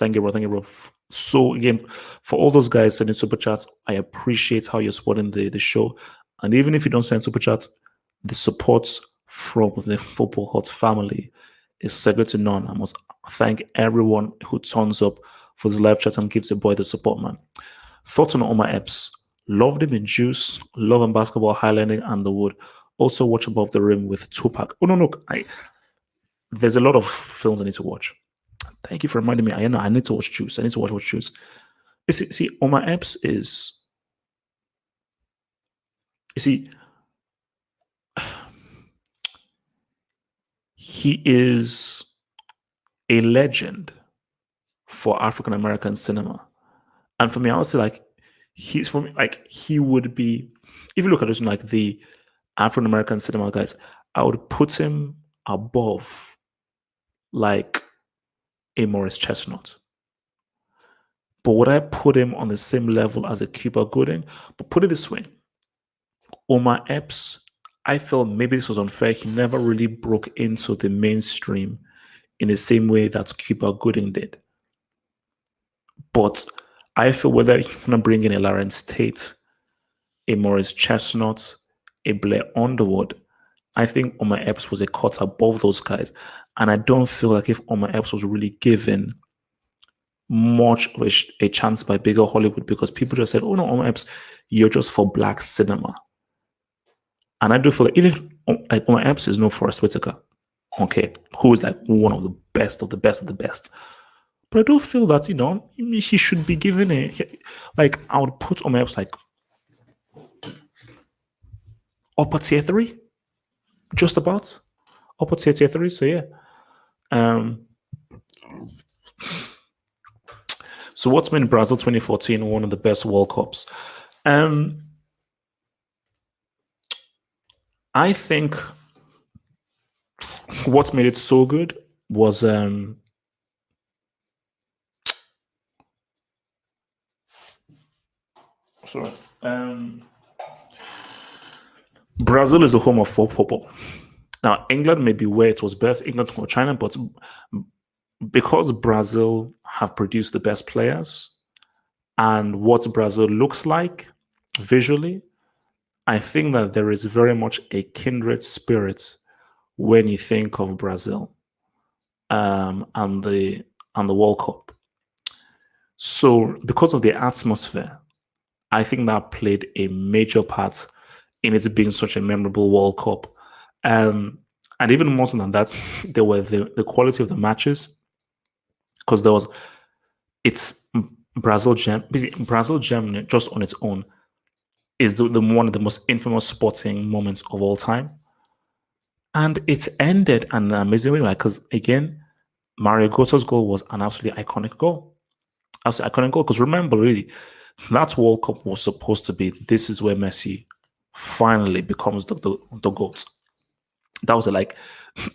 So again, for all those guys sending super chats, I appreciate how you're supporting the show. And even if you don't send super chats, the support from the Football Hut family is second to none. I must thank everyone who turns up for the live chat and gives the boy the support, man. Thoughts on Omar Epps? Loved him in Juice, love him basketball, highlighting and the wood. Also watch Above the Rim with Tupac. Oh no, there's a lot of films I need to watch. Thank you for reminding me. I need to watch Juice. I need to watch Juice. See, Omar Epps is. You see, he is a legend for African American cinema, and for me, I would say like he would be. If you look at it like the African American cinema guys, I would put him above like a Morris Chestnut. But would I put him on the same level as a Cuba Gooding? But put it this way, Omar Epps, I felt maybe this was unfair. He never really broke into the mainstream in the same way that Cuba Gooding did. But I feel whether you want to bring in a Lawrence Tate, a Morris Chestnut, a Blair Underwood, I think Omar Epps was a cut above those guys. And I don't feel like if Omar Epps was really given much of a chance by bigger Hollywood, because people just said, oh no, Omar Epps, you're just for black cinema. And I do feel like even like Omar Epps is no Forrest Whitaker, okay, who is like one of the best of the best of the best. But I do feel that, he should be given like, I would put Omar Epps like upper tier 3, just about upper tier 3. So yeah. So what's made Brazil 2014 one of the best World Cups? I think what made it so good was Brazil is the home of football. Now, England may be where it was birthed, England or China, but because Brazil have produced the best players and what Brazil looks like visually, I think that there is very much a kindred spirit when you think of Brazil and the World Cup. So because of the atmosphere, I think that played a major part in it being such a memorable World Cup. And even more than that, there were the quality of the matches. because there was it's Brazil Germany just on its own is the one of the most infamous sporting moments of all time. And it's ended an amazing way, like because again, Mario Götze's goal was an absolutely iconic goal. Absolutely iconic goal. Because remember, really, that World Cup was supposed to be this is where Messi finally becomes the GOAT. That was like,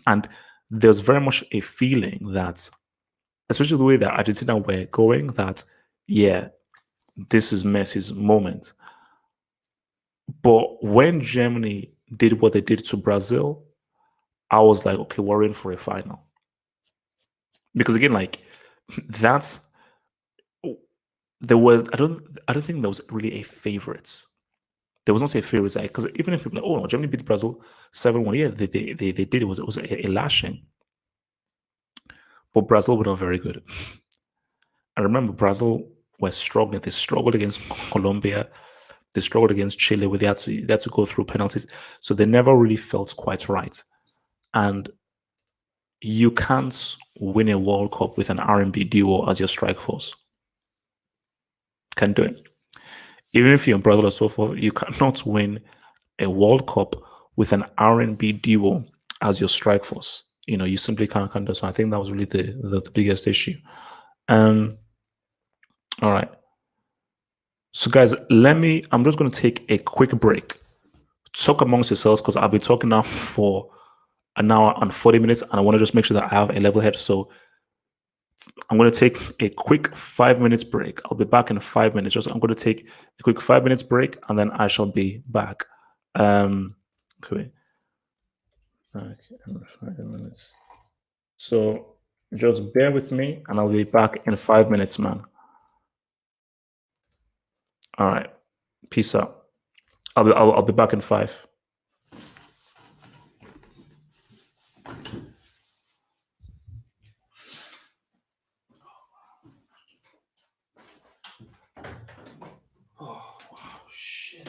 and there's very much a feeling that, especially the way that Argentina were going, that yeah, this is Messi's moment. But when Germany did what they did to Brazil, I was like, okay, we're in for a final. Because again, like that's there was I don't think there was really a favorite. There was not a favorite because even if people like, oh no, Germany beat Brazil 7-1, yeah, they did it was a lashing. But Brazil were not very good. I remember Brazil was struggling. They struggled against Colombia. They struggled against Chile where they had to go through penalties. So they never really felt quite right. And you can't win a World Cup with an R&B duo as your strike force. Can't do it. Even if you're Brazil or so forth, you cannot win a World Cup with an R&B duo as your strike force. You simply can't do so. I think that was really the biggest issue. Um, all right. So guys, I'm just gonna take a quick break. Talk amongst yourselves because I'll be talking now for an hour and 40 minutes, and I want to just make sure that I have a level head. So I'm going to take a quick 5 minutes break. I'll be back in 5 minutes. I'm going to take a quick 5 minutes break, and then I shall be back. Okay. Okay, 5 minutes. So just bear with me, and I'll be back in 5 minutes, man. All right. Peace out. I'll be back in five. Oh wow, shit.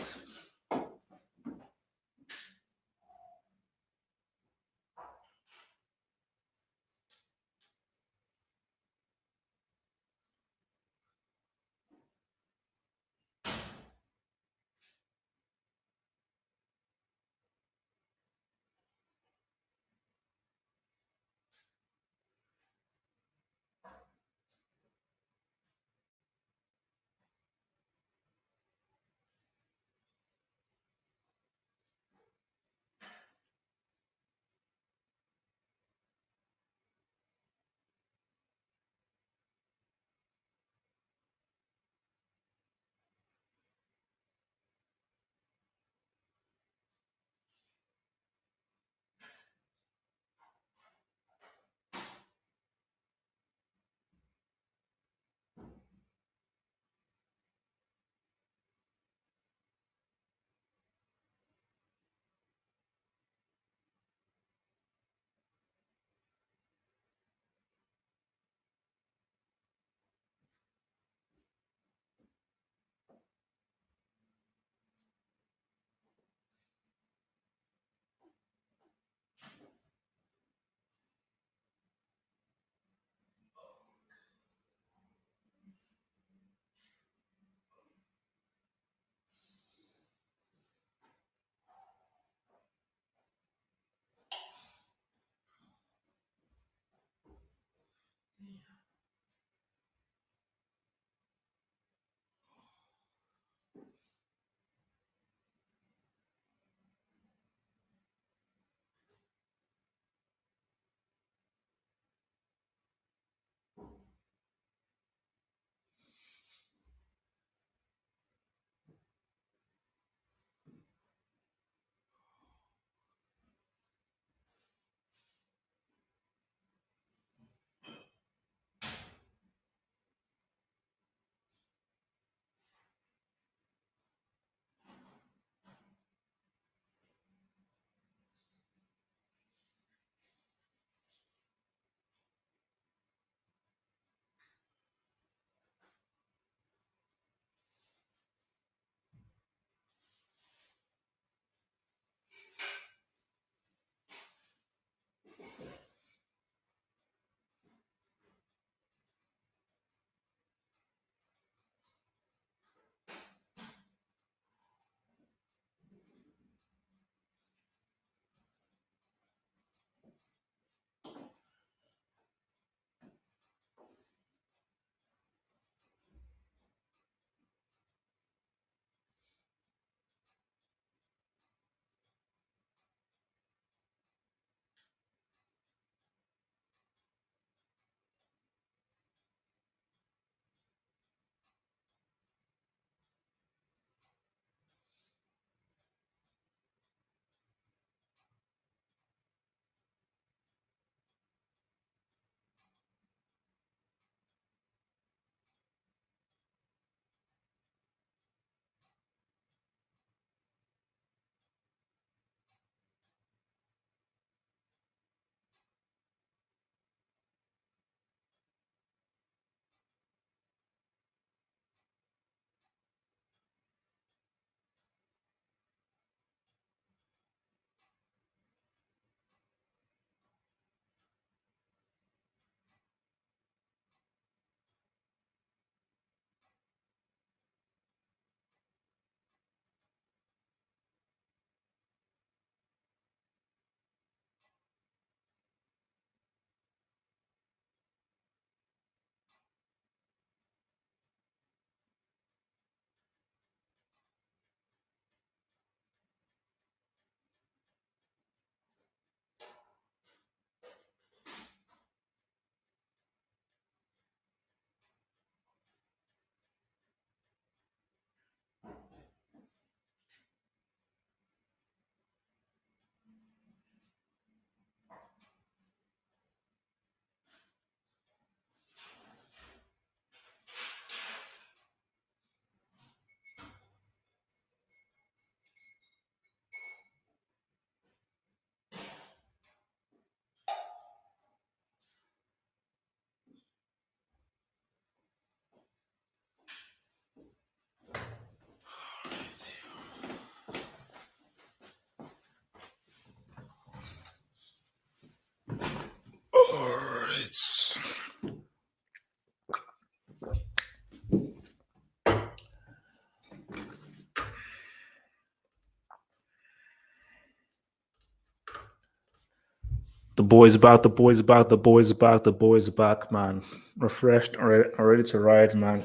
boys back, the boys back, the boys back, the boys back, man. Refreshed, ready to ride, man.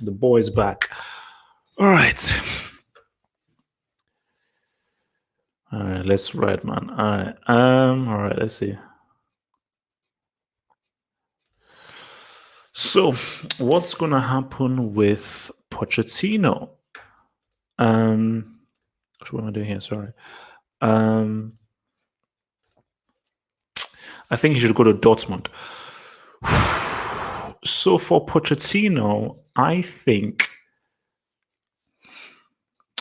The boys back. All right. All right, let's ride, man. All right, let's see. So, what's gonna happen with Pochettino? What am I doing here? Sorry. I think he should go to Dortmund. So for Pochettino, I think,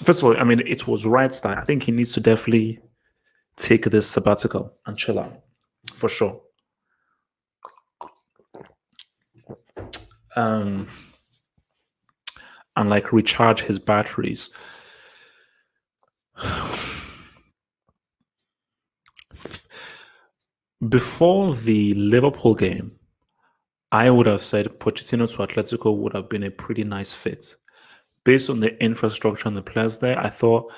first of all, I mean, it was right time. I think he needs to definitely take this sabbatical and chill out, for sure. And like recharge his batteries. Before the Liverpool game, I would have said Pochettino to Atletico would have been a pretty nice fit. Based on the infrastructure and the players there, I thought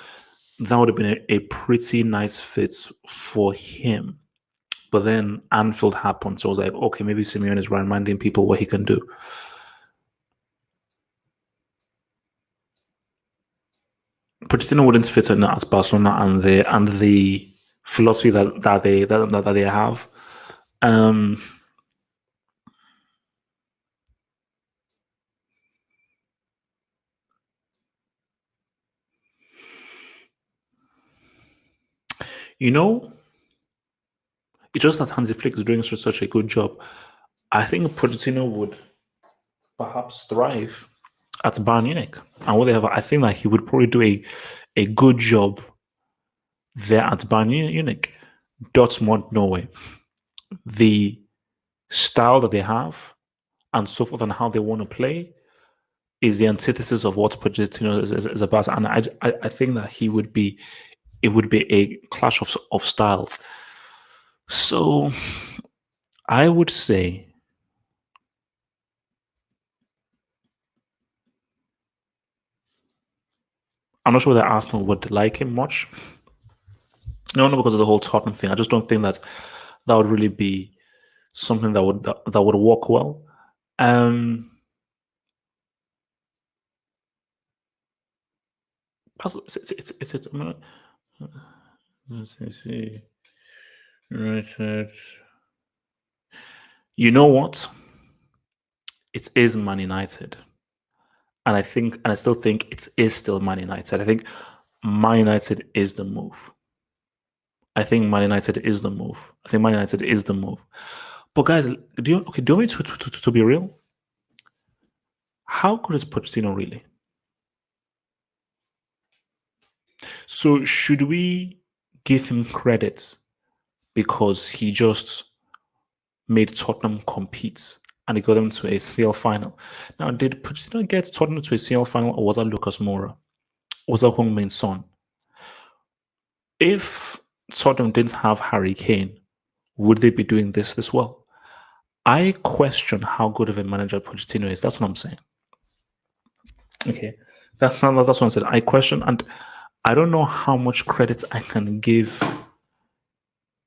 that would have been a pretty nice fit for him. But then Anfield happened, so I was like, okay, maybe Simeone is reminding people what he can do. Pochettino wouldn't fit in as Barcelona and the philosophy that they have. You know, it's just that Hansi Flick is doing such a good job. I think Pochettino would perhaps thrive at Bayern Munich and whatever. I think that he would probably do a good job there at Bayern Munich. Dortmund, no way. The style that they have and so forth and how they want to play is the antithesis of what Pochettino is about. And I think that it would be a clash of styles. So I would say I'm not sure that Arsenal would like him much. No, not because of the whole Tottenham thing. I just don't think that would really be something that would work well. Let's see. Right. You know what? It is Man United. And I still think it is still Man United. I think Man United is the move. I think Man United is the move. But guys, do you want me to be real? How good is Pochettino really? So should we give him credit because he just made Tottenham compete and he got them to a CL final? Now, did Pochettino get Tottenham to a CL final, or was that Lucas Moura? Was that Heung-min Son? If Tottenham didn't have Harry Kane, would they be doing this well? I question how good of a manager Pochettino is. That's what I'm saying. Okay, that's what I said. I question, and I don't know how much credit I can give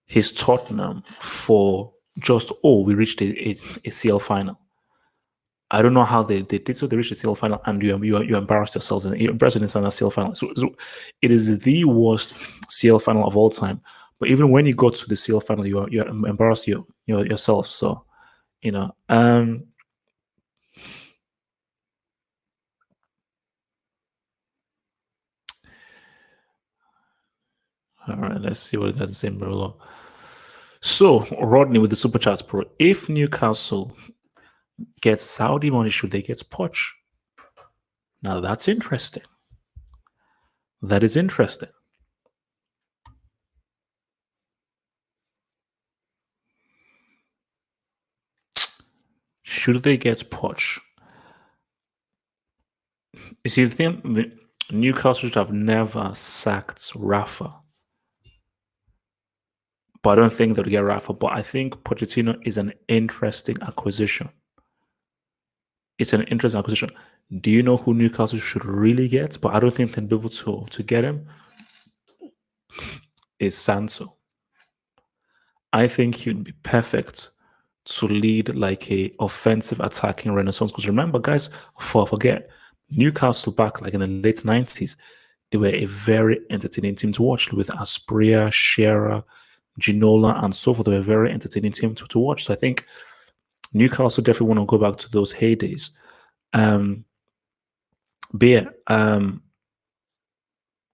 his Tottenham for just we reached a CL final. I don't know how they did so. They reached the CL final, and you embarrassed yourselves, and you embarrassed yourselves in the CL final. So it is the worst CL final of all time. But even when you got to the CL final, you embarrassed yourself. So all right, let's see what it has to say, bro. So Rodney with the super chat, bro. If Newcastle gets Saudi money, should they get Poch? Now that's interesting. That is interesting. Should they get Poch? You see, the thing, Newcastle should have never sacked Rafa. But I don't think they'll get Rafa. But I think Pochettino is an interesting acquisition. It's an interesting acquisition. Do you know who Newcastle should really get? But I don't think they'll be able to get him. Is Sancho. I think he'd be perfect to lead like a offensive attacking renaissance. Because remember, guys, forget Newcastle back like in the late 90s, they were a very entertaining team to watch with Aspria, Shearer, Ginola, and so forth. They were a very entertaining team to watch. So I think Newcastle definitely want to go back to those heydays. But yeah,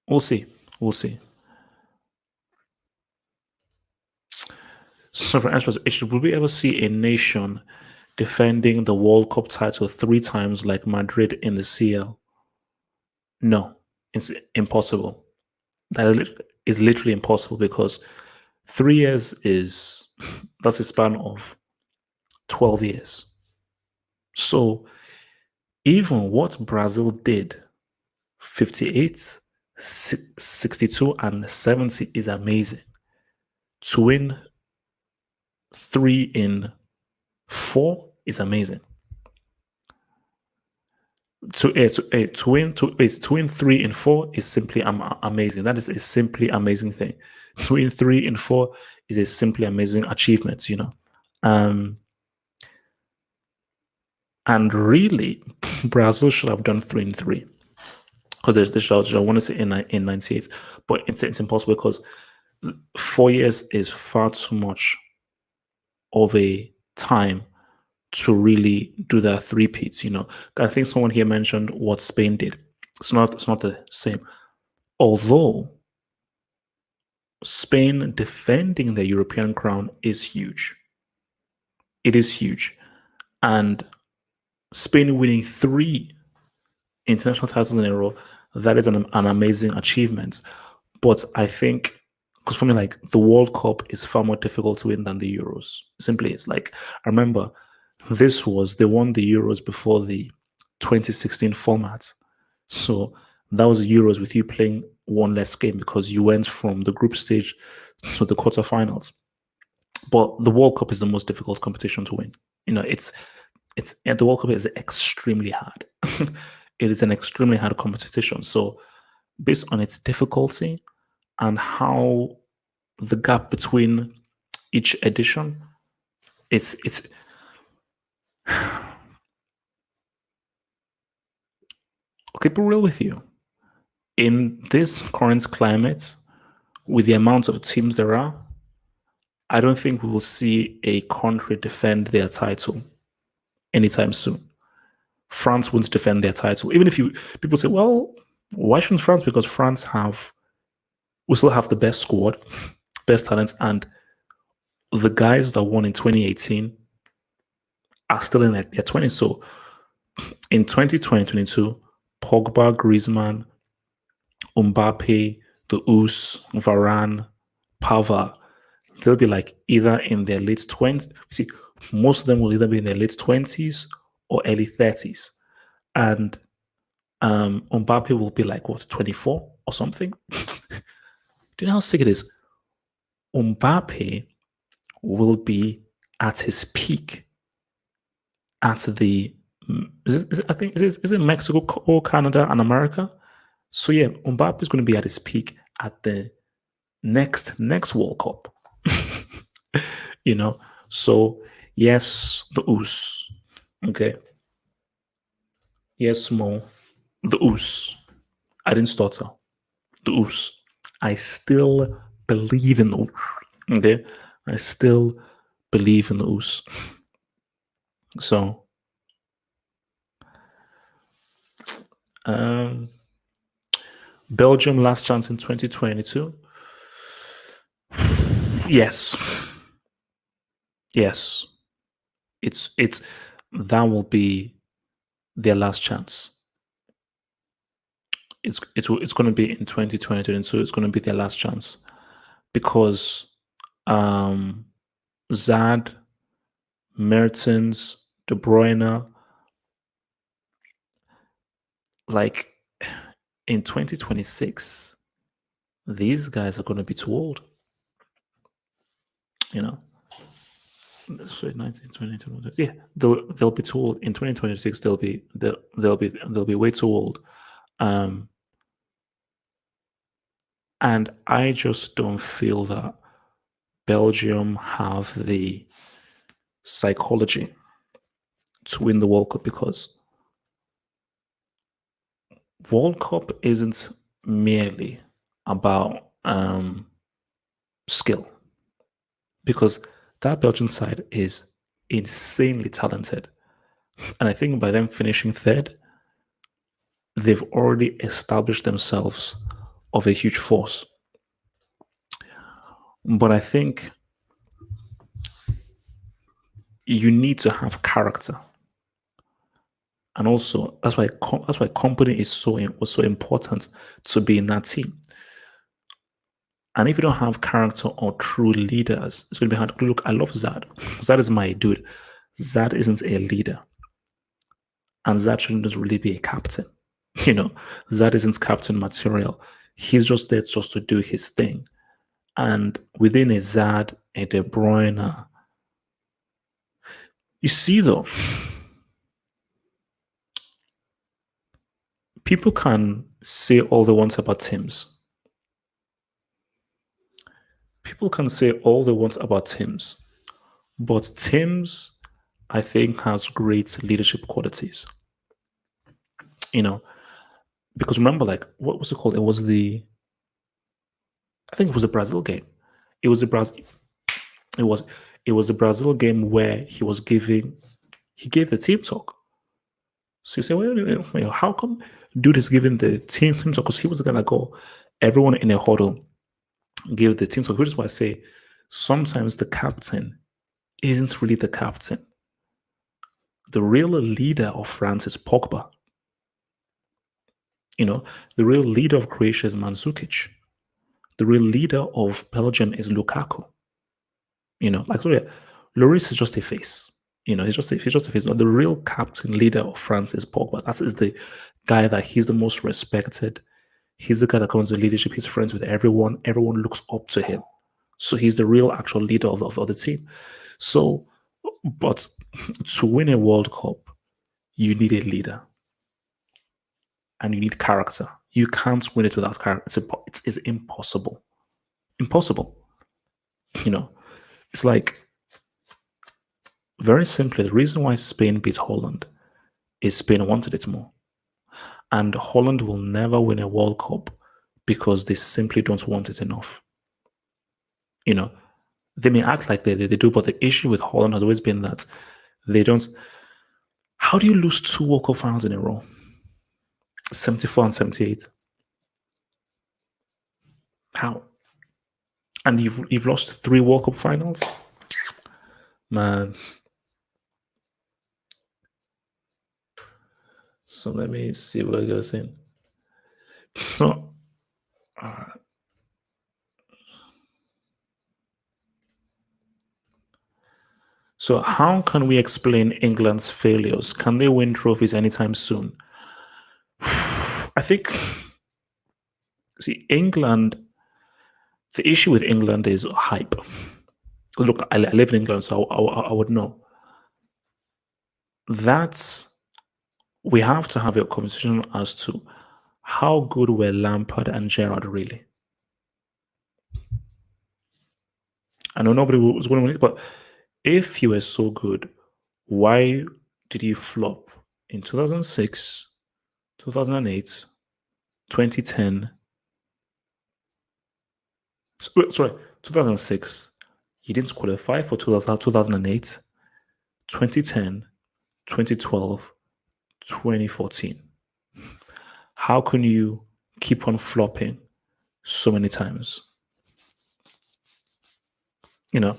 we'll see. We'll see. So for instance, will we ever see a nation defending the World Cup title 3 times like Madrid in the CL? No, it's impossible. That is literally impossible because 3 years is that's a span of 12 years. So even what Brazil did 58, 62, and 70 is amazing. To win 3 in 4 is amazing. To win 3 in 4 is simply amazing. That is a simply amazing thing. To win 3 in 4 is a simply amazing achievement, and really, Brazil should have done 3 in 3 because they should have won it in 98, but it's impossible because 4 years is far too much of a time to really do that three-peats. I think someone here mentioned what Spain did. It's not the same. Although Spain defending the European crown is huge. It is huge. And Spain winning 3 international titles in a row, that is an amazing achievement. But I think, because for me, like the World Cup is far more difficult to win than the Euros. Simply, it's like, I remember they won the Euros before the 2016 format. So that was the Euros with you playing one less game because you went from the group stage to the quarterfinals. But the World Cup is the most difficult competition to win. The World Cup is extremely hard. It is an extremely hard competition. So based on its difficulty and how the gap between each edition, it's okay, be real with you. In this current climate, with the amount of teams there are, I don't think we will see a country defend their title anytime soon. France won't defend their title. Even if people say, well, why shouldn't France? Because we still have the best squad, best talents, and the guys that won in 2018 are still in like their 20s. So in 2022, Pogba, Griezmann, Mbappe, the Us, Varane, Pava, they'll be like either in their late 20s. See, most of them will either be in their late 20s or early 30s. And Mbappe will be like, what, 24 or something? Do you know how sick it is? Mbappe will be at his peak at the is it Mexico or Canada and America? So yeah, Mbappe is going to be at his peak at the next World Cup. So yes, the Us. Okay. Yes, Mo. The Us. I didn't stutter. The Us. I still believe in the Us. Okay. I still believe in the Us. So Belgium last chance in 2022. Yes. It's that will be their last chance. It's going to be in 2022. It's going to be their last chance because Zad, Mertens, De Bruyne, like in 2026, these guys are going to be too old. So 19, 20, 20, yeah, they'll be too old in 2026. They'll be way too old. And I just don't feel that Belgium have the psychology to win the World Cup? Because World Cup isn't merely about skill, because that Belgian side is insanely talented. And I think by them finishing third, they've already established themselves of a huge force. But I think you need to have character, and also that's why company is was so important to be in that team. And if you don't have character or true leaders, it's going to be hard. Look, I love Zad. Zad is my dude. Zad isn't a leader, and Zad shouldn't really be a captain. You know, Zad isn't captain material. He's just there just to do his thing. And within a Zad, a De Bruyne, you see though, people can say all they want about teams. People can say all they want about teams, but teams, I think, has great leadership qualities. You know, because remember, like, what was it called? I think it was the Brazil game. It was the Brazil. It was the Brazil game where he gave the team talk. So you say, wait, how come dude is giving the team talk? Because he was gonna go, everyone in a huddle give the team talk. Which is why I say sometimes the captain isn't really the captain. The real leader of France is Pogba. You know, the real leader of Croatia is Mandzukic. The real leader of Belgium is Lukaku. You know, like Lloris is just a face. You know, he's just a face. But the real captain leader of France is Pogba. That is the guy that he's the most respected. He's the guy that comes with leadership. He's friends with everyone. Everyone looks up to him. So he's the real actual leader of the team. So, but to win a World Cup, you need a leader. And you need character. You can't win it without character. It's impossible. Impossible. You know, it's like, very simply, the reason why Spain beat Holland is Spain wanted it more. And Holland will never win a World Cup because they simply don't want it enough. You know, they may act like they do, but the issue with Holland has always been that they don't. How do you lose 2 World Cup finals in a row? 74 and 78. How? And you've lost 3 World Cup finals? Man. So let me see what goes in. So, so how can we explain England's failures? Can they win trophies anytime soon? I think, see, England, the issue with England is hype. Look, I live in England, so I would know. We have to have a conversation as to how good were Lampard and Gerrard really. I know nobody was going to win it, but if you were so good, why did you flop in 2006, 2008, 2010? Sorry, 2006. You didn't qualify for 2008, 2010, 2012, 2014. How can you keep on flopping so many times? You know,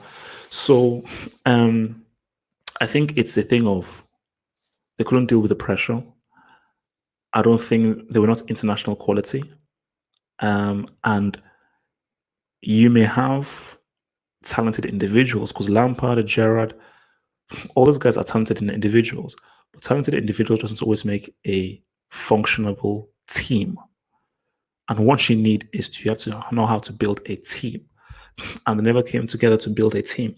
so I think it's a thing of they couldn't deal with the pressure. I don't think they were not international quality. And you may have talented individuals because Lampard, Gerrard, all those guys are talented individuals, but talented individuals doesn't always make a functionable team. And what you need is you have to know how to build a team. And they never came together to build a team.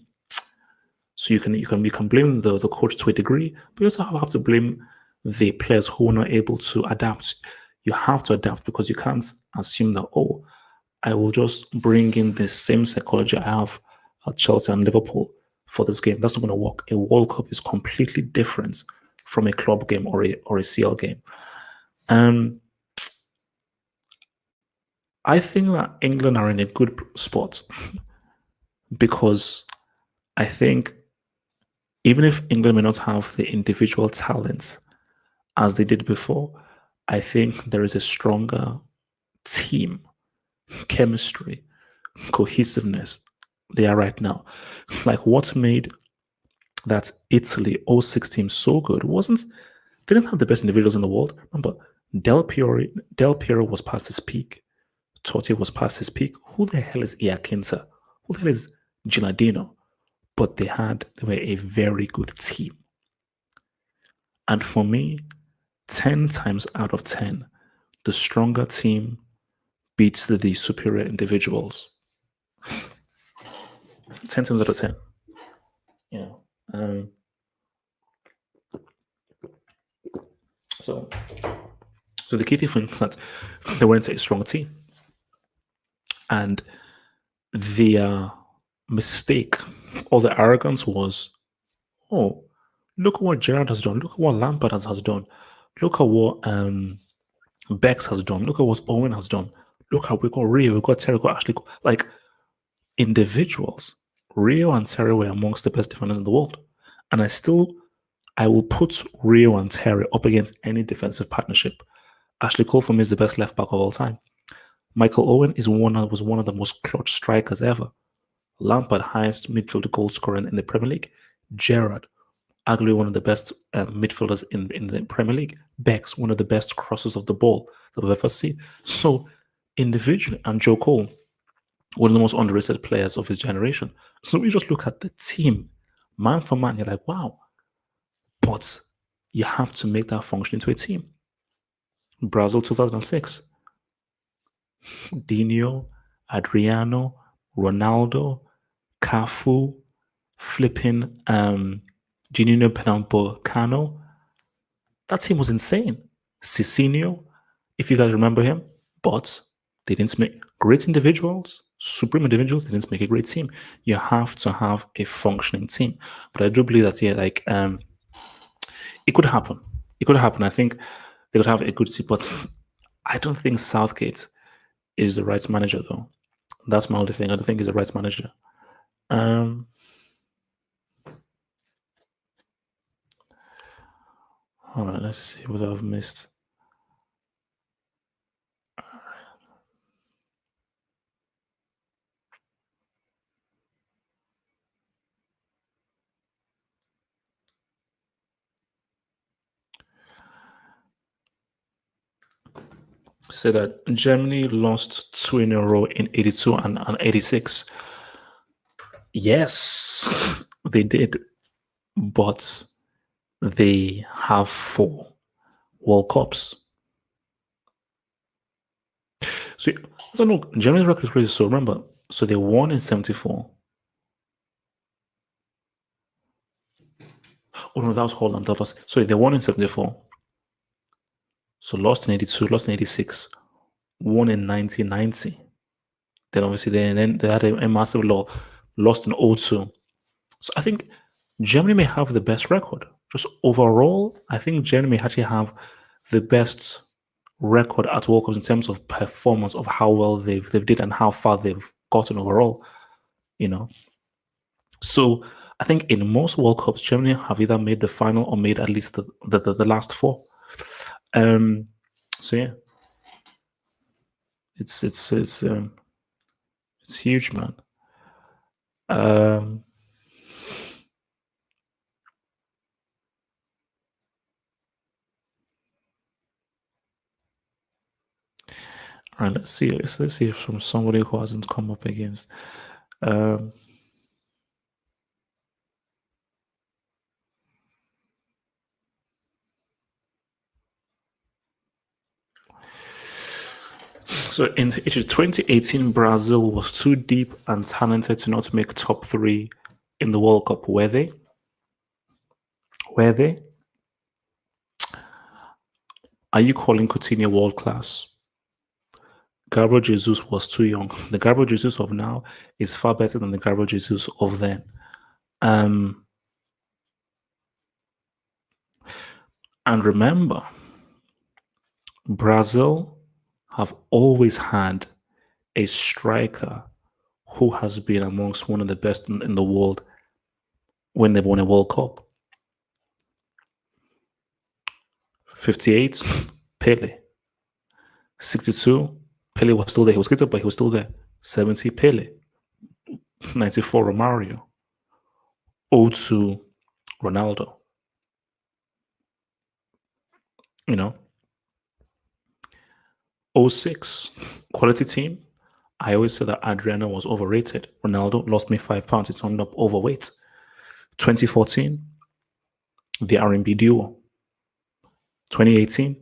So you can blame the coach to a degree, but you also have to blame the players who are not able to adapt. You have to adapt because you can't assume that, oh, I will just bring in the same psychology I have at Chelsea and Liverpool for this game. That's not going to work. A World Cup is completely different from a club game or a CL game. Um, I think that England are in a good spot because I think even if England may not have the individual talents as they did before, I think there is a stronger team, chemistry, cohesiveness they are right now. Like what made that Italy '06 team so good wasn't they didn't have the best individuals in the world. Remember, Del Piero was past his peak. Totti was past his peak. Who the hell is Iaquinta? Who the hell is Gilardino? But they were a very good team. And for me, 10 times out of 10, the stronger team beats the superior individuals. 10 times out of 10. You know. So the key thing for is that they weren't a strong team. And the mistake or the arrogance was, oh, look at what Gerrard has done. Look at what Lampard has done. Look at what Bex has done. Look at what Owen has done. Look how we got Rio, we got Terry, we got Ashley. Like individuals, Rio and Terry were amongst the best defenders in the world. And I will put Rio and Terry up against any defensive partnership. Ashley Cole for me is the best left back of all time. Michael Owen was one of the most clutch strikers ever. Lampard, highest midfield goal scorer in the Premier League. Gerrard, arguably one of the best midfielders in the Premier League. Bex, one of the best crosses of the ball that we've ever seen. So, individually, and Joe Cole, one of the most underrated players of his generation. So, we just look at the team, man for man, you're like, wow. But you have to make that function into a team. Brazil 2006. Dino, Adriano, Ronaldo, Cafu, flipping Ginino Pernambucano. That team was insane. Cicinho, if you guys remember him, but they didn't make great individuals, supreme individuals. They didn't make a great team. You have to have a functioning team. But I do believe that it could happen. It could happen. I think they could have a good team, but I don't think Southgate is the right manager, though. That's my only thing. I don't think he's the right manager. All right, let's see what I've missed. Say that Germany lost 2 in a row in 82 and 86. Yes, they did. But they have 4 World Cups. So, no, Germany's record is crazy. So remember, so they won in 74. Oh no, that was Holland. Sorry, they won in 74. So lost in 82, lost in 86, won in 1990. Then obviously then they had a massive lost in 02. So I think Germany may have the best record. Just overall, I think Germany may actually have the best record at World Cups in terms of performance, of how well they've did and how far they've gotten overall. You know. So I think in most World Cups, Germany have either made the final or made at least the last 4. So yeah, it's huge, man. All right, let's see if from somebody who hasn't come up against. So in 2018, Brazil was too deep and talented to not make top 3 in the World Cup. Were they? Were they? Are you calling Coutinho world class? Gabriel Jesus was too young. The Gabriel Jesus of now is far better than the Gabriel Jesus of then. And remember, Brazil have always had a striker who has been amongst one of the best in the world when they've won a World Cup. 58, Pele. 62, Pele was still there. He was skipped, but he was still there. 70, Pele. 94, Romario. 02, Ronaldo. You know, 06, quality team. I always say that Adriano was overrated. Ronaldo lost me 5 pounds. He turned up overweight. 2014, the R&B duo. 2018,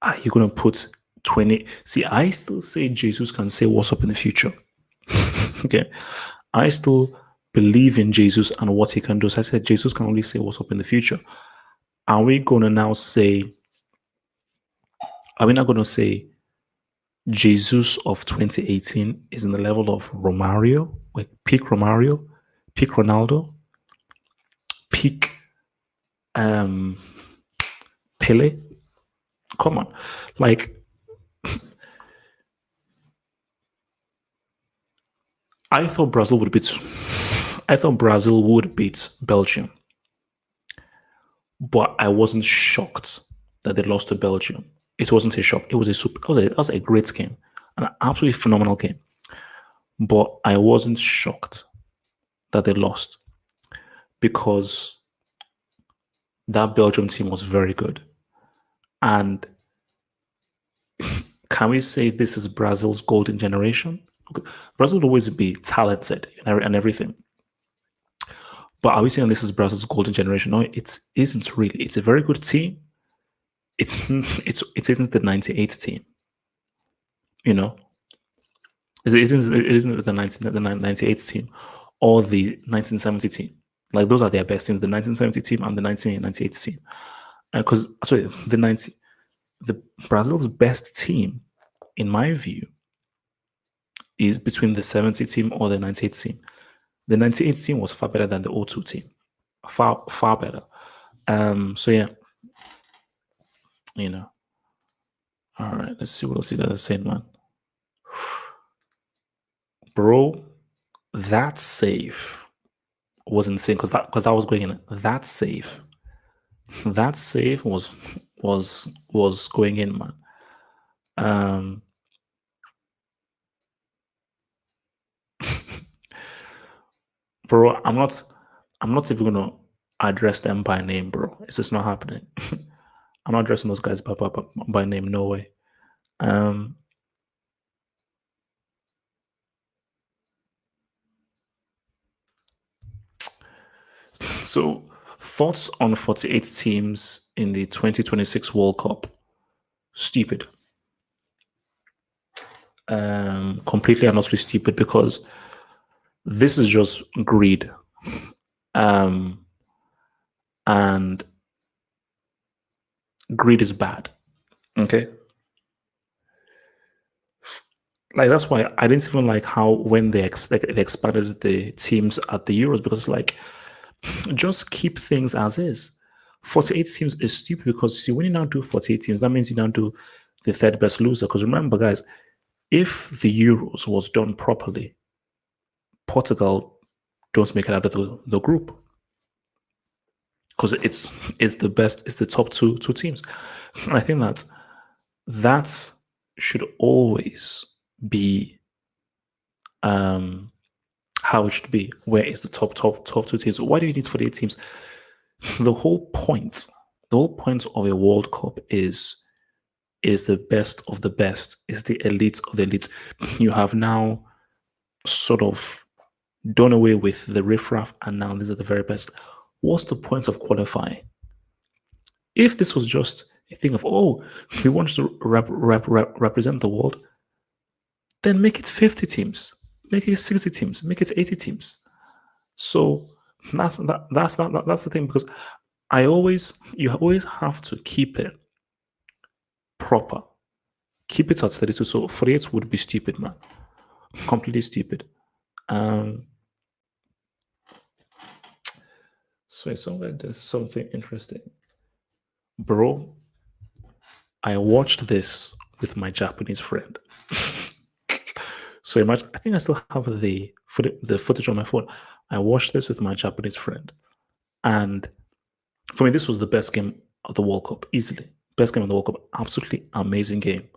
are you going to put 20? See, I still say Jesus can say what's up in the future. Okay. I still believe in Jesus and what he can do. So I said Jesus can only say what's up in the future. Are we going to now say, are we not going to say Jesus of 2018 is in the level of Romario, like peak Romario, peak Ronaldo, peak Pele? Come on. Like, I thought Brazil would beat Belgium. But I wasn't shocked that they lost to Belgium. It wasn't a shock. It was it was a great game, an absolutely phenomenal game. But I wasn't shocked that they lost because that Belgium team was very good. And can we say this is Brazil's golden generation? Brazil will always be talented and everything. But are we saying this is Brazil's golden generation? No, it isn't really. It's a very good team. It isn't the 98 team. You know? It isn't the 98 team or the 1970 team. Like, those are their best teams, the 1970 team and the 1998 team. Because, sorry, the Brazil's best team, in my view, is between the 70 team or the 98 team. The 98 team was far better than the 02 team. Far better. So yeah. You know. All right, let's see what else you guys are saying, man. Bro, that save was insane because that was going in. That save was going in, man. Bro, I'm not even gonna address them by name, bro. It's just not happening. I'm not addressing those guys by name. No way. So, thoughts on 48 teams in the 2026 World Cup? Stupid. Completely and utterly stupid because this is just greed. And greed is bad. Okay. Like, that's why I didn't even like how when they expanded the teams at the Euros, because it's like, just keep things as is. 48 teams is stupid because, you see, when you now do 48 teams, that means you now do the third best loser. Because remember, guys, if the Euros was done properly, Portugal don't make it out of the group because it's the best, it's the top two teams. And I think that should always be how it should be. Where is the top two teams? Why do you need 48 teams? The whole point of a World Cup is the best of the best, is the elite of the elite. You have now sort of done away with the riffraff, and now these are the very best. What's the point of qualifying? If this was just a thing of, oh, we want to represent the world, then make it 50 teams, make it 60 teams, make it 80 teams. So that's the thing, because you always have to keep it proper, Keep it at 32. So 48 would be stupid, man. Completely stupid. So somewhere there's something interesting. Bro, I watched this with my Japanese friend. So imagine, I think I still have the footage on my phone. I watched this with my Japanese friend. And for me, this was the best game of the World Cup, easily. Best game of the World Cup. Absolutely amazing game.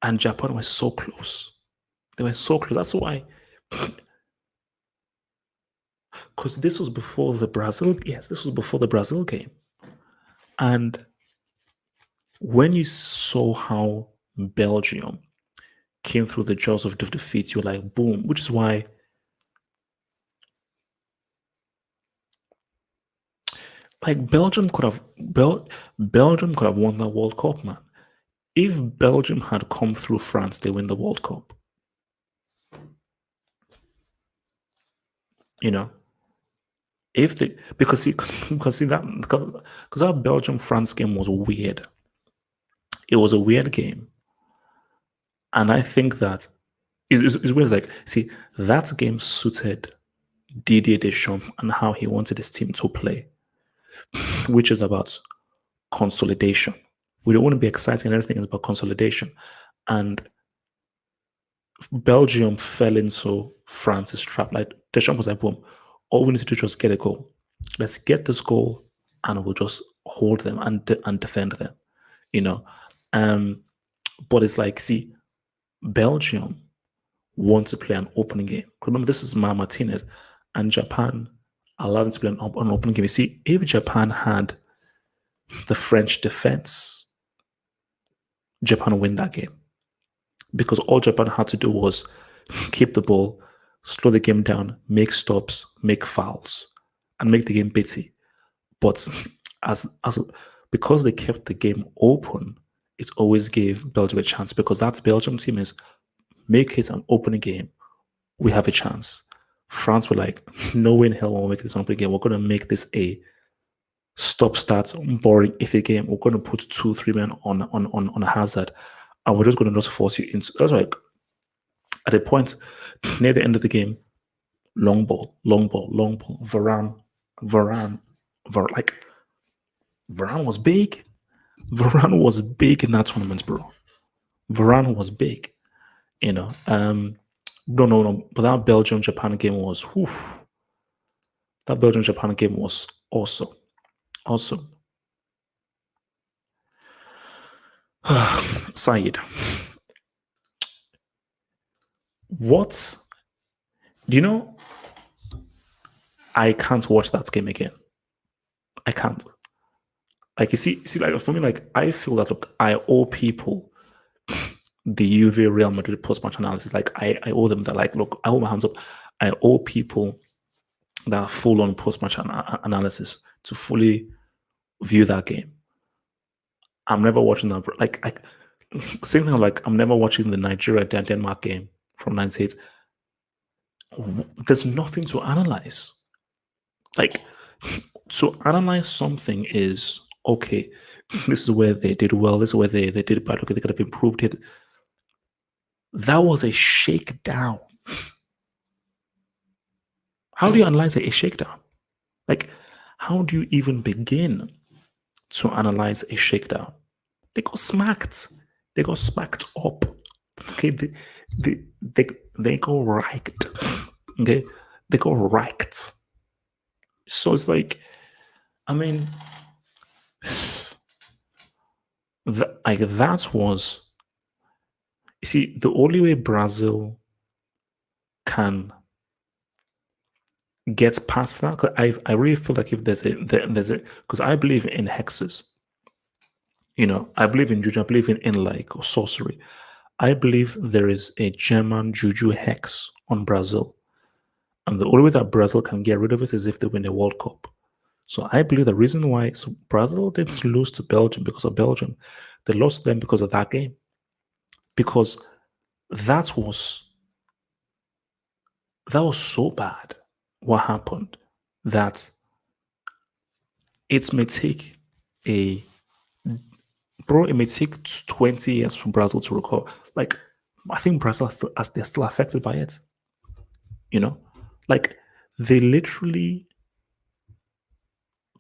And Japan was so close. They were so close. That's why. Because this was before the Brazil. Yes, this was before the Brazil game. And when you saw how Belgium came through the jaws of defeat, you're like, boom. Which is why like Belgium could have won the World Cup, man. If Belgium had come through France, they win the World Cup. You know, if they because that Belgium France game was weird. It was a weird game, and I think that it's weird. Like, see, that game suited Didier Deschamps and how he wanted his team to play, which is about consolidation. We don't want to be exciting, and everything is about consolidation. And Belgium fell into France's trap. Like Deschamps was like, boom, all we need to do is just get a goal. Let's get this goal and we'll just hold them and defend them, you know. But it's like, see, Belgium want to play an opening game. Remember, this is Martinez, and Japan allowed them to play an opening game. You see, if Japan had the French defense, Japan will win that game. Because all Japan had to do was keep the ball, slow the game down, make stops, make fouls, and make the game bitty. But as because they kept the game open, it always gave Belgium a chance, because that Belgium team is make it an opening game, we have a chance. France were like, no way in hell we'll make this an opening game. We're going to make this a stop-start, boring, iffy game. We're going to put 2-3 men on a hazard, and we're just going to just force you into. That's like at a point near the end of the game, long ball. Varane, like Varane was big. Varane was big in that tournament, bro. Varane was big, you know. No. But that Belgium Japan game was, whew, that Belgium Japan game was awesome. Awesome. Saeed, what do you know? I can't watch that game again. I can't. Like you see, like for me, like I feel that look, I owe people the UV Real Madrid post-match analysis. Like I owe them that. Like, look, I hold my hands up. I owe people that full-on post-match analysis to fully view that game. I'm never watching that. Like same thing. Like I'm never watching the Nigeria Denmark game from '98. There's nothing to analyze. Like, to analyze something is okay. This is where they did well. This is where they did bad. Okay, they could have improved it. That was a shakedown. How do you analyze a shakedown? Like, how do you even begin to analyze a shakedown? They got smacked. They got smacked up. Okay, they got racked. Okay, they got racked. So it's like, I mean, that was, you see, the only way Brazil can get past that, cause I really feel like if there's a, because I believe in hexes, you know, I believe in juju, I believe in like sorcery. I believe there is a German juju hex on Brazil, and the only way that Brazil can get rid of it is if they win the World Cup. So I believe the reason why Brazil didn't lose to Belgium because of Belgium, they lost to them because of that game. Because that was so bad what happened that it may take a bro, it may take 20 years for Brazil to recover. Like, I think Brazil they're still affected by it. You know, like they literally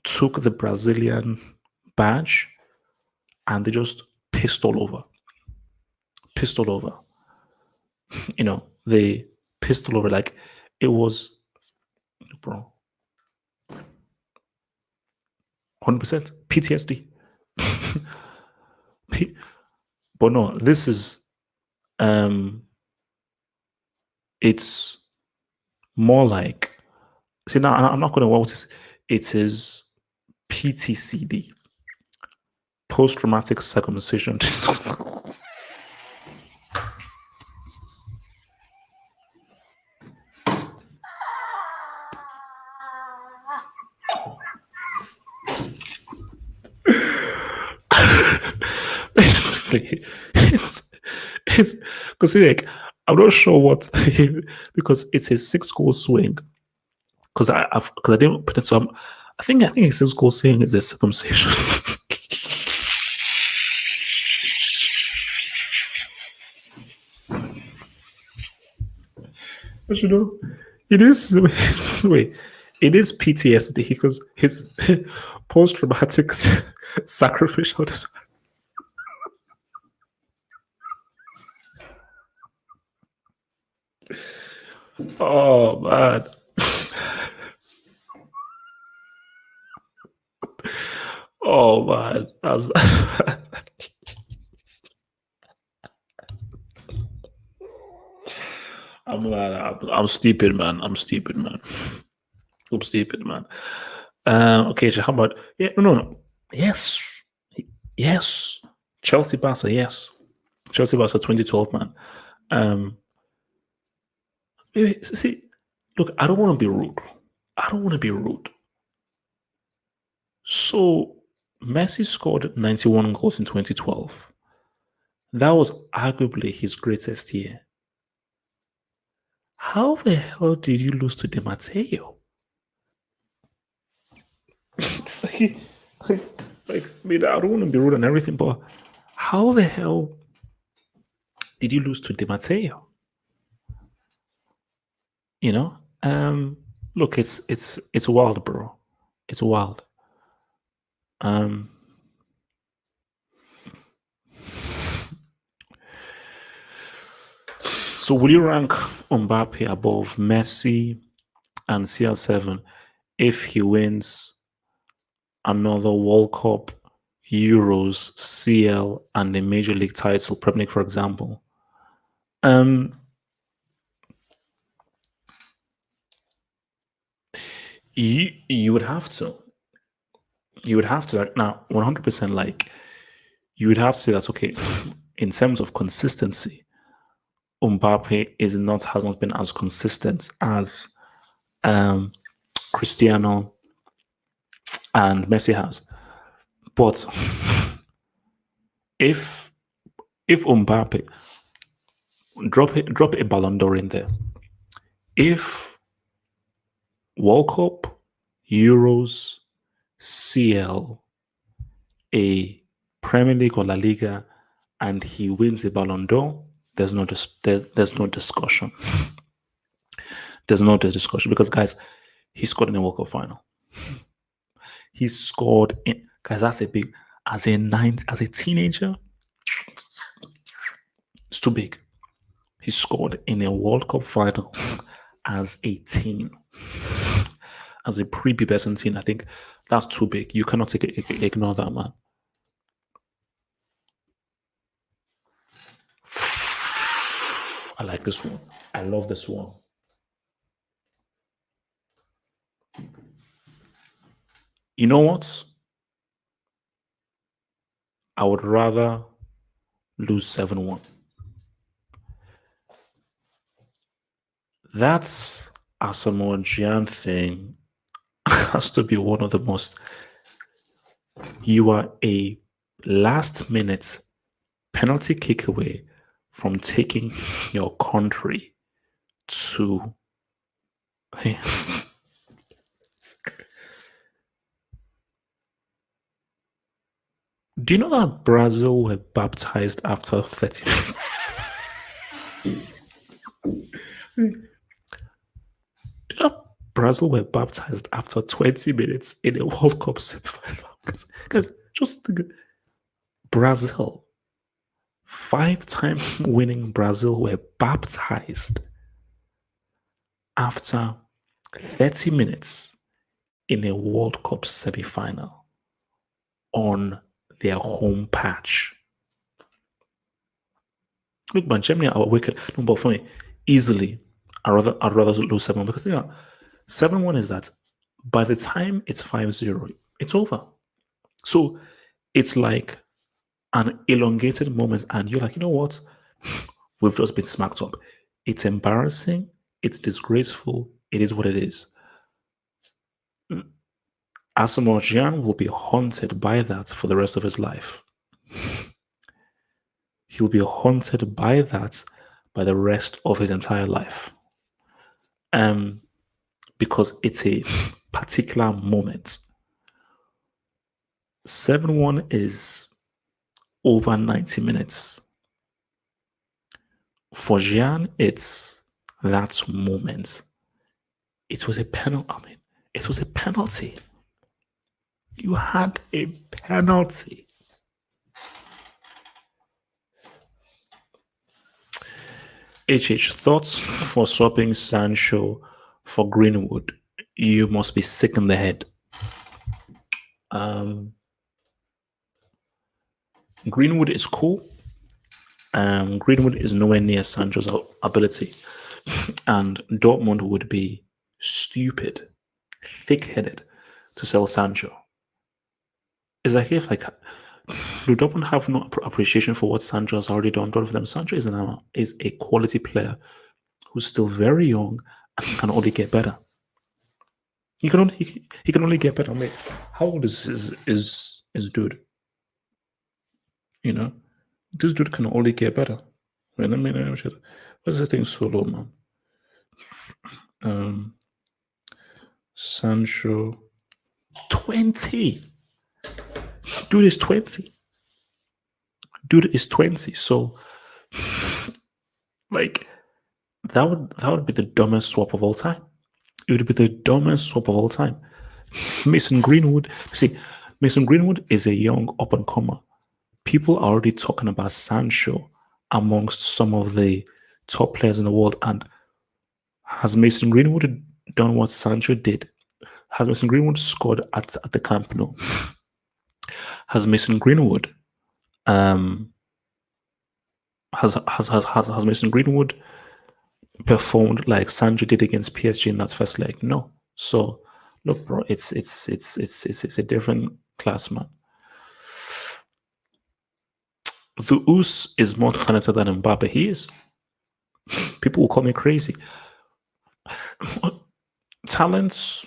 took the Brazilian badge and they just pissed all over. Pissed all over. They pissed all over. Like it was, bro, 100% PTSD. But no, this is it's more like, see, now I'm not gonna what this. It is PTCD, post-traumatic circumcision. it's because like I'm not sure what because it's a 6-goal swing. Because I didn't put it some. I think a 6-goal swing is a circumcision. But it is wait, it is PTSD because his post-traumatic sacrificial disorder. Oh man. Oh man. I'm stupid, man. I'm stupid, man. I'm stupid, man. Okay, so how about no. Yes. Yes. Chelsea Barca, yes. Chelsea Barca 2012, man. See, look, I don't want to be rude. I don't want to be rude. So Messi scored 91 goals in 2012. That was arguably his greatest year. How the hell did you lose to Di Matteo? It's like, I mean, I don't want to be rude and everything, but how the hell did you lose to Di Matteo? Look, it's wild, bro. It's wild. So will you rank Mbappe above Messi and CR7 if he wins another World Cup, Euros, CL, and a Major League title, Premier League, for example? You would have to. You would have to now 100% like you would have to say that's okay. In terms of consistency, Mbappe has not been as consistent as Cristiano and Messi has. But if Mbappe drop a Ballon d'Or in there, if World Cup, Euros, CL, a Premier League or La Liga, and he wins a Ballon d'Or, there's no discussion. There's no discussion because, guys, he scored in a World Cup final. He scored in, guys. That's a big. As a teenager, it's too big. He scored in a World Cup final as a teen, as a pre-pubescent teen. I think that's too big. You cannot ignore that, man. I like this one. I love this one. You know what? I would rather lose 7-1. That's a Samoa thing has to be one of the most. You are a last minute penalty kick away from taking your country to Do you know that Brazil were baptized after 30 minutes? Do you know Brazil were baptized after 20 minutes in a World Cup semi-final? Because just think, Brazil, 5-time winning Brazil were baptized after 30 minutes in a World Cup semi-final on their home patch. Look, man, Germany are wicked. No, but for me, easily, I'd rather lose 7-1 because 7-1 is that by the time it's 5-0, it's over. So it's like an elongated moment, and you're like, you know what? We've just been smacked up. It's embarrassing. It's disgraceful. It is what it is. Asamoah Gyan will be haunted by that for the rest of his life. He will be haunted by that by the rest of his entire life. Because it's a particular moment. 7-1 is over 90 minutes. For Gyan, it's that moment. It was a penalty. I mean, it was a penalty. You had a penalty. Thoughts for swapping Sancho for Greenwood? You must be sick in the head. Greenwood is cool. Greenwood is nowhere near Sancho's ability. And Dortmund would be stupid, thick-headed to sell Sancho. It's like if do Dortmund have no appreciation for what Sancho has already done? For them, Sancho is a quality player who's still very young and can only get better. He can only get better. I mean, how old is dude? You know, this dude can only get better. Wait, let me check. What's the thing solo, man? Sancho 20. Dude is 20. Dude is 20. So like that would be the dumbest swap of all time. It would be the dumbest swap of all time. Mason Greenwood is a young up and comer. People are already talking about Sancho amongst some of the top players in the world. And has Mason Greenwood done what Sancho did? Has Mason Greenwood scored at the Camp Nou? Has Mason Greenwood has Mason Greenwood performed like Sancho did against PSG in that first leg? No. So look, bro, it's a different class, man. The Us is more talented than Mbappe. He is. People will call me crazy. Talents,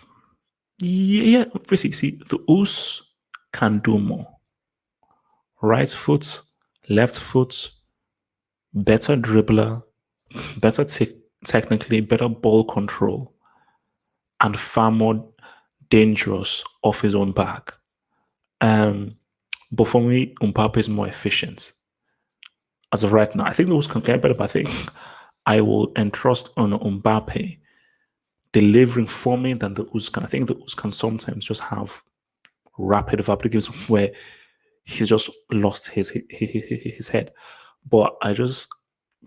yeah. See, the Us can do more. Right foot, left foot, better dribbler, better technically, better ball control, and far more dangerous off his own back. But for me, Mbappe is more efficient. As of right now, I think those can get better, but I think I will entrust on Mbappe delivering for me than the Us can. I think the Us can sometimes just have rapid games where he's just lost his head. But I just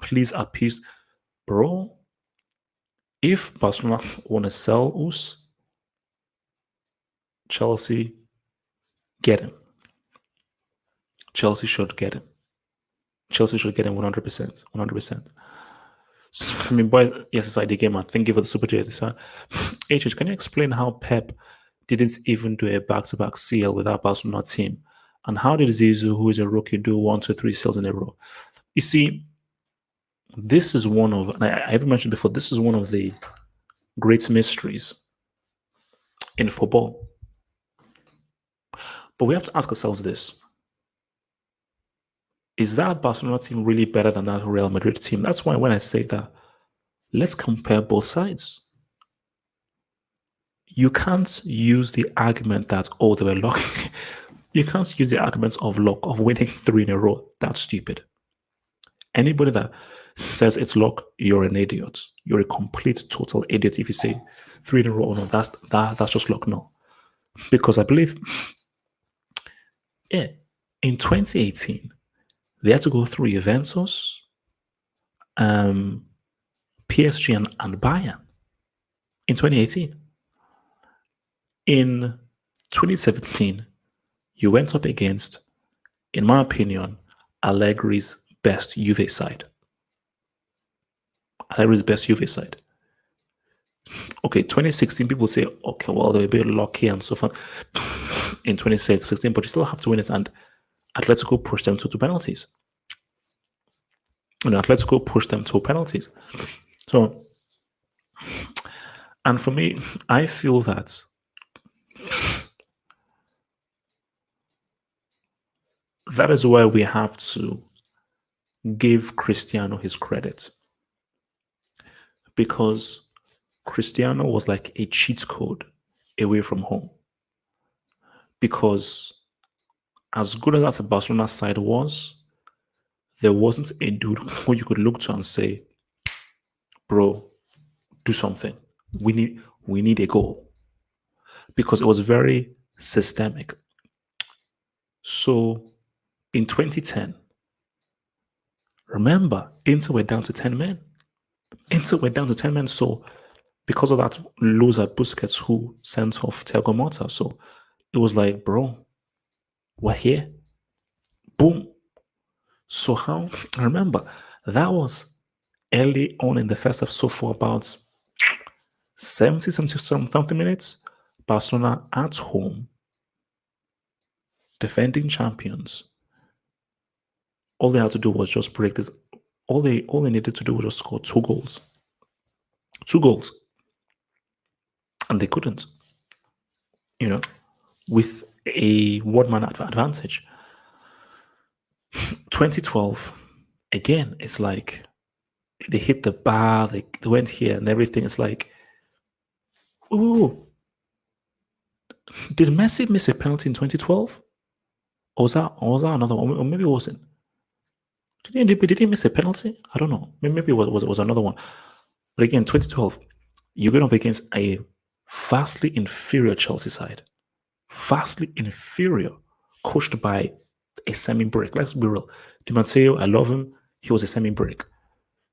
please appease, bro. If Barcelona want to sell Us, Chelsea get him. Chelsea should get him. Chelsea should get him 100%. 100%. So, I mean, boy, yes, it's like the game. Thank you for the super chat. HH, can you explain how Pep didn't even do a back-to-back CL without Barcelona team? And how did Zizou, who is a rookie, do 1, 2, 3 CLs in a row? You see, this is one of, and I even mentioned before, this is one of the great mysteries in football. But we have to ask ourselves this. Is that Barcelona team really better than that Real Madrid team? That's why when I say that, let's compare both sides. You can't use the argument that, oh, they were lucky. You can't use the arguments of luck of winning 3 in a row. That's stupid. Anybody that says it's luck, you're an idiot. You're a complete total idiot if you say 3 in a row. Oh, no, that's just luck. No, because I believe, yeah, in 2018 they had to go through Juventus, PSG, and Bayern in 2018. In 2017, you went up against, in my opinion, Allegri's best Juve side. Allegri's best Juve side. Okay, 2016, people say, okay, well, they were a bit lucky and so forth in 2016, but you still have to win it. And Atletico pushed them to 2 penalties. Atletico pushed them to penalties. So, and for me, I feel that that is why we have to give Cristiano his credit. Because Cristiano was like a cheat code away from home. Because as good as that Barcelona side was, there wasn't a dude who you could look to and say, bro, do something. We need a goal. Because it was very systemic. So in 2010, remember, Inter were down to 10 men. So because of that loser Busquets who sent off Thiago Motta. So it was like, bro, we're here. Boom. So how, remember, that was early on in the first half. So for about 70 something minutes, Barcelona at home, defending champions, all they had to do was just break this. All they needed to do was just score 2 goals. 2 goals. And they couldn't. With a one-man advantage. 2012, again, it's like they hit the bar, they went here and everything. It's like, ooh, did Messi miss a penalty in 2012? Or was that another one? Or maybe it wasn't. Did he miss a penalty? I don't know. Maybe it was another one. But again, 2012, you're going up against a vastly inferior Chelsea side. Vastly inferior, coached by a semi-break. Let's be real. Di Matteo, I love him. He was a semi-break.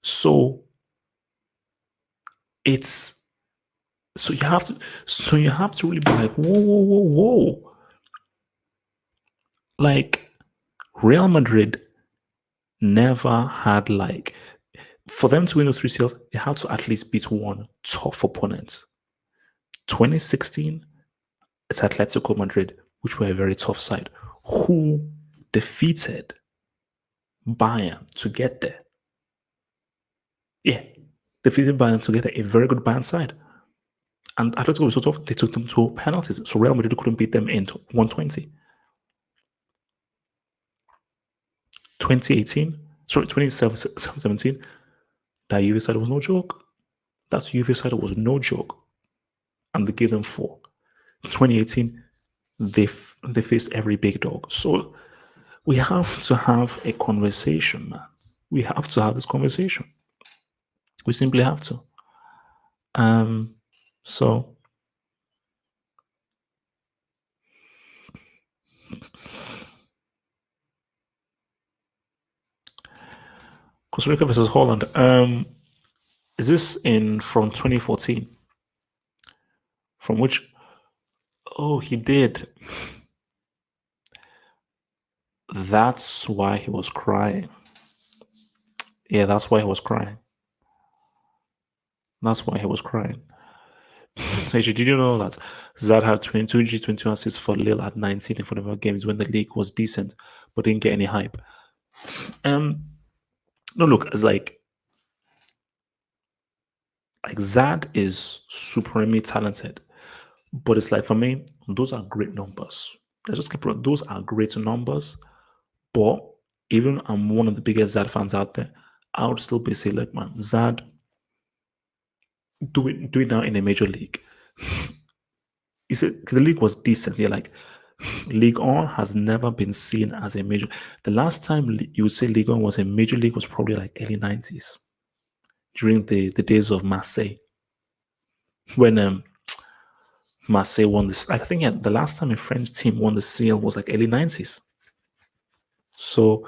So you have to really be like, whoa. Like, Real Madrid never had, like, for them to win those 3 seals, they had to at least beat one tough opponent. 2016, it's Atletico Madrid, which were a very tough side, who defeated Bayern to get there. Yeah, defeated Bayern to get there, a very good Bayern side. And Atletico was so tough, they took them to penalties. So Real Madrid couldn't beat them in 120. 2017, that Juve side was no joke. That Juve side was no joke. And they gave them 4. 2018, they faced every big dog. So we have to have a conversation, man. We have to have this conversation. We simply have to. So Costa Rica versus Holland. Is this from 2014? From which? Oh, he did. That's why he was crying. Yeah, that's why he was crying. So did you know that Zad had 22 G22 assists for Lille at 19 in front of our games when the league was decent, but didn't get any hype? No, look, it's like Zad is supremely talented, but it's like, for me, those are great numbers. Let's just keep it. Those are great numbers, but even I'm one of the biggest Zad fans out there, I would still be saying, like, man, Zad, do it now in a major league. You said the league was decent. Yeah, like League On has never been seen as a major. The last time you would say League On was a major league was probably like early 90s during the days of Marseille. When Marseille won this, I think the last time a French team won the CL was like early 90s. So,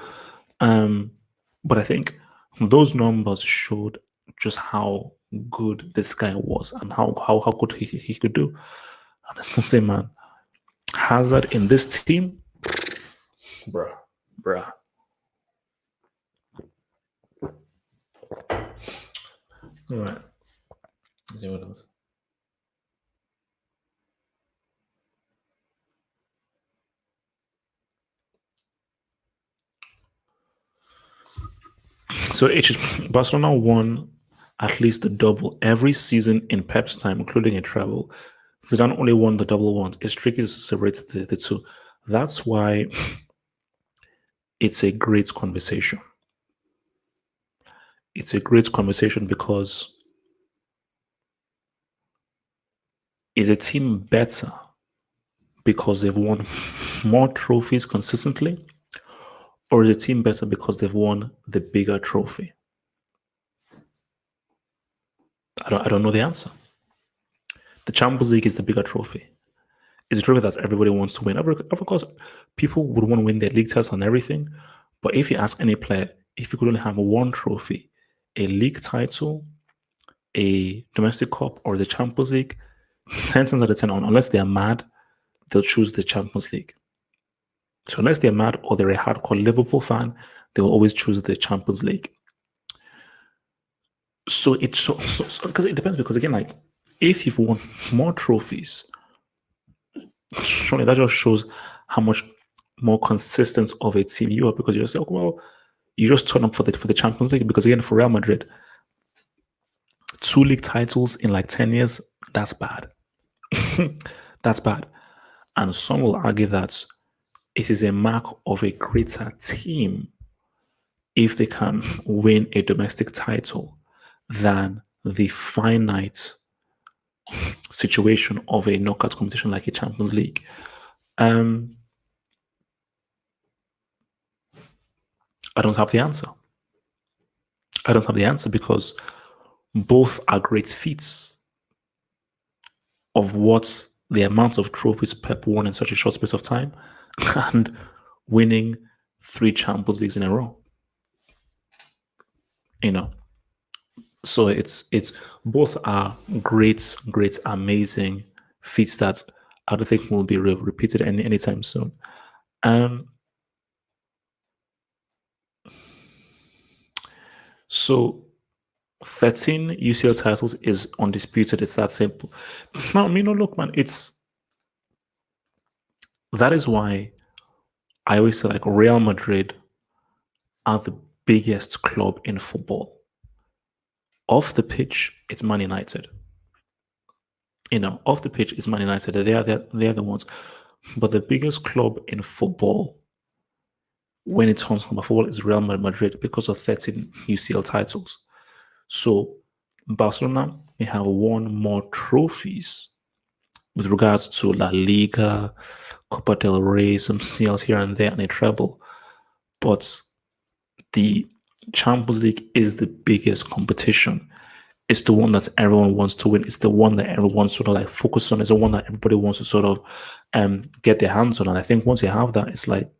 but I think those numbers showed just how good this guy was and how good he could do. And it's the same, man. Hazard in this team, bruh. All right. Let's see what else. So Barcelona won at least a double every season in Pep's time, including a treble. Zidane only won the double once. It's tricky to separate the two. That's why it's a great conversation. It's a great conversation because is a team better because they've won more trophies consistently, or is a team better because they've won the bigger trophy? I don't know the answer. The Champions League is the bigger trophy. It's a trophy that everybody wants to win. Of course, people would want to win their league titles and everything. But if you ask any player, if you could only have one trophy, a league title, a domestic cup, or the Champions League, 10 times out of 10, unless they're mad, they'll choose the Champions League. So unless they're mad or they're a hardcore Liverpool fan, they will always choose the Champions League. So it's because it depends. Because again, like if you've won more trophies, surely that just shows how much more consistent of a team you are. Because you just say, oh, well, you just turn up for the Champions League. Because again, for Real Madrid, 2 league titles in like 10 years, that's bad. That's bad. And some will argue that it is a mark of a greater team if they can win a domestic title than the finite situation of a knockout competition like a Champions League. I don't have the answer. I don't have the answer because both are great feats of what the amount of trophies Pep won in such a short space of time and winning 3 Champions Leagues in a row. So it's both are great, amazing feats that I don't think will be repeated anytime soon. So 13 UCL titles is undisputed. It's that simple. No, look, man, that is why I always say like Real Madrid are the biggest club in football. Off the pitch, it's Man United. Off the pitch, it's Man United. They are the ones. But the biggest club in football, when it comes to football, is Real Madrid because of 13 UCL titles. So Barcelona may have won more trophies with regards to La Liga, Copa del Rey, some CLs here and there, and a treble. But the Champions League is the biggest competition. It's the one that everyone wants to win. It's the one that everyone sort of like focus on. It's the one that everybody wants to sort of get their hands on. And I think once you have that, it's like,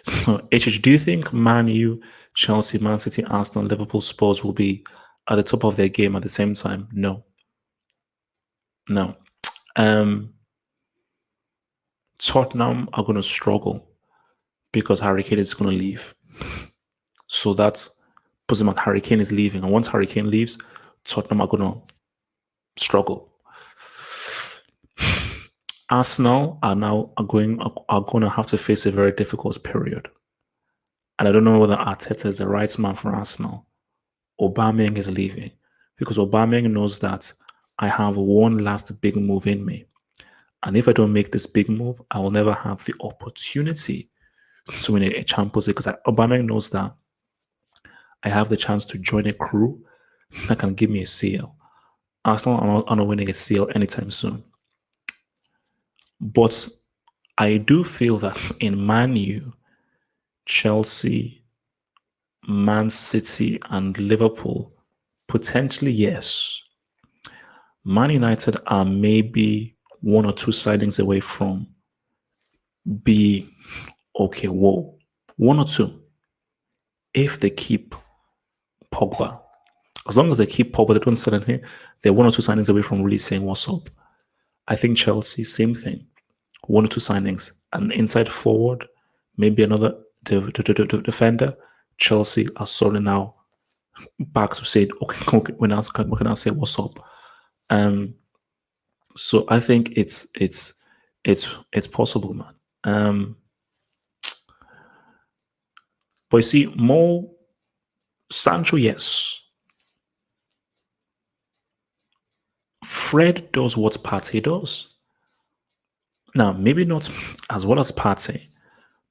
So, HH, do you think Man U, Chelsea, Man City, Arsenal, Liverpool, Spurs will be at the top of their game at the same time? No. Tottenham are going to struggle because Harry Kane is going to leave. So that's puts Harry Kane is leaving. And once Harry Kane leaves, Tottenham are going to struggle. Arsenal are going to have to face a very difficult period. And I don't know whether Arteta is the right man for Arsenal. Aubameyang is leaving because Aubameyang knows that I have one last big move in me. And if I don't make this big move, I will never have the opportunity to win a Champions League because Aubameyang knows that I have the chance to join a crew that can give me a CL. Arsenal are not winning a seal anytime soon. But I do feel that in Man U, Chelsea, Man City, and Liverpool, potentially yes. Man United are maybe one or two signings away from be okay. Whoa, one or two. If they keep Pogba, as long as they keep Pogba, they don't sell anything. They're one or two signings away from really saying what's up. I think Chelsea, same thing. One or two signings, an inside forward, maybe another defender. Chelsea are sort of now back to say, okay, we can now say what's up. So I think it's possible, man. But you see, more Sancho, yes. Fred does what Partey does. Now, maybe not as well as Partey,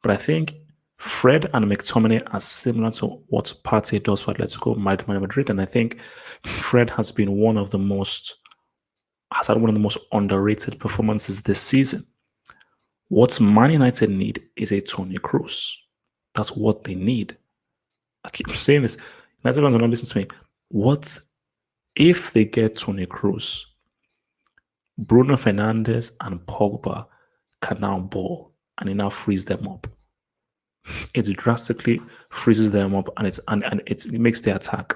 but I think Fred and McTominay are similar to what Partey does for Atletico Madrid, and I think Fred has had one of the most underrated performances this season. What Man United need is a Toni Kroos. That's what they need. I keep saying this. United fans are not listening to me. What if they get Toni Kroos? Bruno Fernandes and Pogba can now ball, and it now frees them up. It drastically freezes them up, and it makes the attack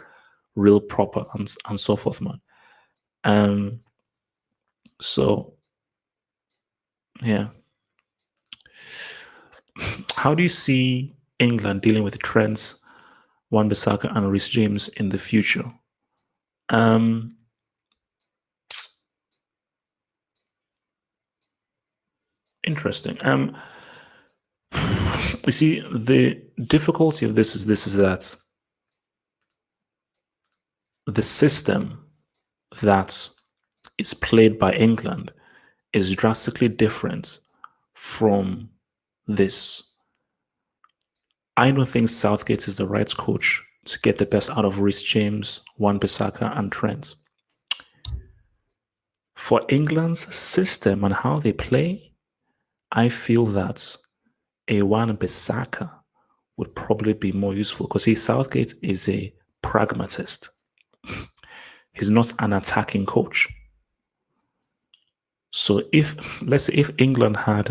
real proper and so forth, man. So yeah. How do you see England dealing with Trent, Wan-Bissaka, and Reece James in the future? Interesting. You see, the difficulty of this is that the system that is played by England is drastically different from this. I don't think Southgate is the right coach to get the best out of Reece James, Wan-Bissaka, and Trent. For England's system and how they play, I feel that a Wan-Bissaka would probably be more useful because Southgate is a pragmatist. He's not an attacking coach. So let's say if England had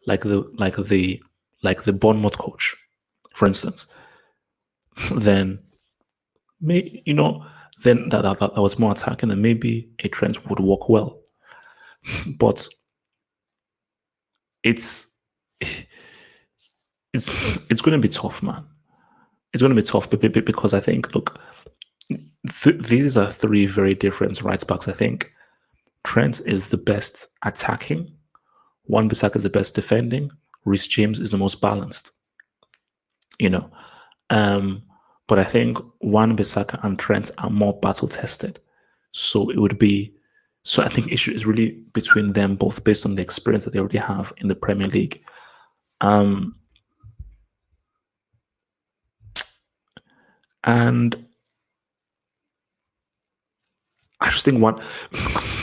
like the Bournemouth coach, for instance, then then that was more attacking, and maybe a Trent would work well. But it's going to be tough, man. It's going to be tough because I think, look, these are three very different right backs. I think Trent is the best attacking, Wan-Bissaka is the best defending, Reece James is the most balanced. But I think Wan-Bissaka and Trent are more battle tested. So it would be. So I think issue is really between them both based on the experience that they already have in the Premier League. And I just think one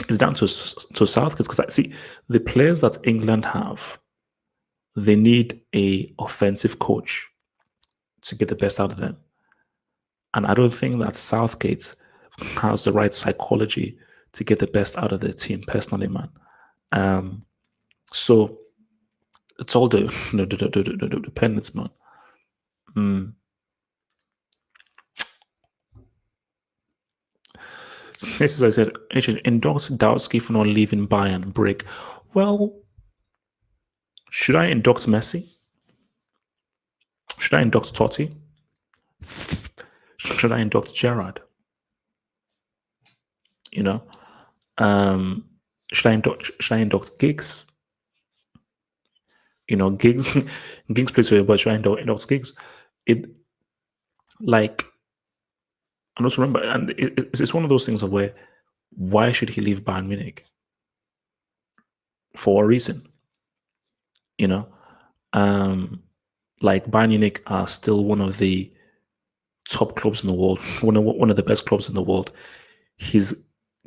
is down to Southgate because I see the players that England have, they need a offensive coach to get the best out of them. And I don't think that Southgate has the right psychology to get the best out of the team, personally, man. So it's all the dependence, man. This is, I said, endorse Dowski for not leaving Bayern break. Well, should I endorse Messi? Should I endorse Totti? Should I endorse Gerrard? Should I endorse Giggs? Giggs plays for you, but should I endorse Giggs? I don't remember, and it's one of those things of where, why should he leave Bayern Munich? For a reason, like Bayern Munich are still one of the top clubs in the world, one of the best clubs in the world. he's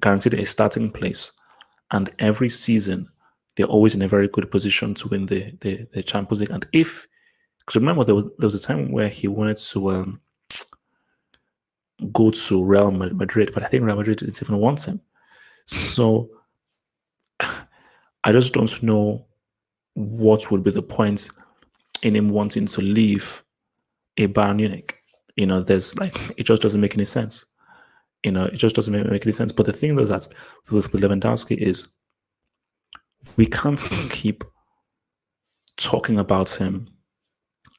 guaranteed a starting place, and every season they're always in a very good position to win the Champions League. And because remember, there was a time where he wanted to go to Real Madrid, but I think Real Madrid didn't even want him. So I just don't know what would be the point in him wanting to leave a Bayern Munich. There's it just doesn't make any sense. It just doesn't make any sense. But the thing is that with Lewandowski is we can't keep talking about him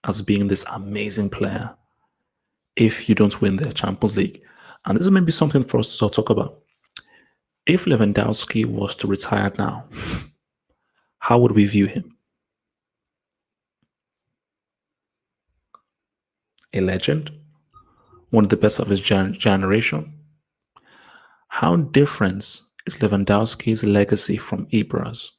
as being this amazing player if you don't win the Champions League. And this may be something for us to talk about. If Lewandowski was to retire now, how would we view him? A legend? One of the best of his generation? How different is Lewandowski's legacy from Ibra's?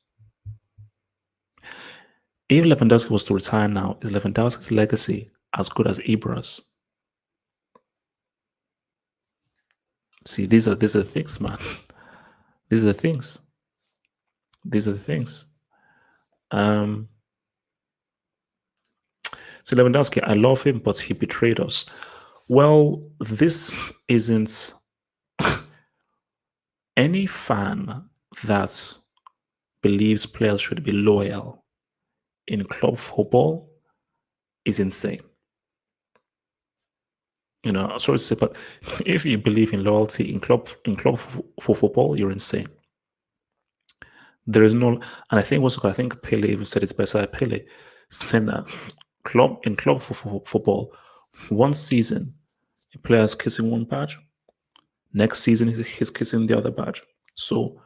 If Lewandowski was to retire now, is Lewandowski's legacy as good as Ibra's? See, these are the things, man. These are the things. These are the things. So Lewandowski, I love him, but he betrayed us. Well, this isn't any fan that believes players should be loyal in club football is insane. Sorry to say, but if you believe in loyalty in club for football, you're insane. There is no, and I think I think Pele even said it better. Pele said that club for football, one season a player is kissing one badge, next season he's kissing the other badge. So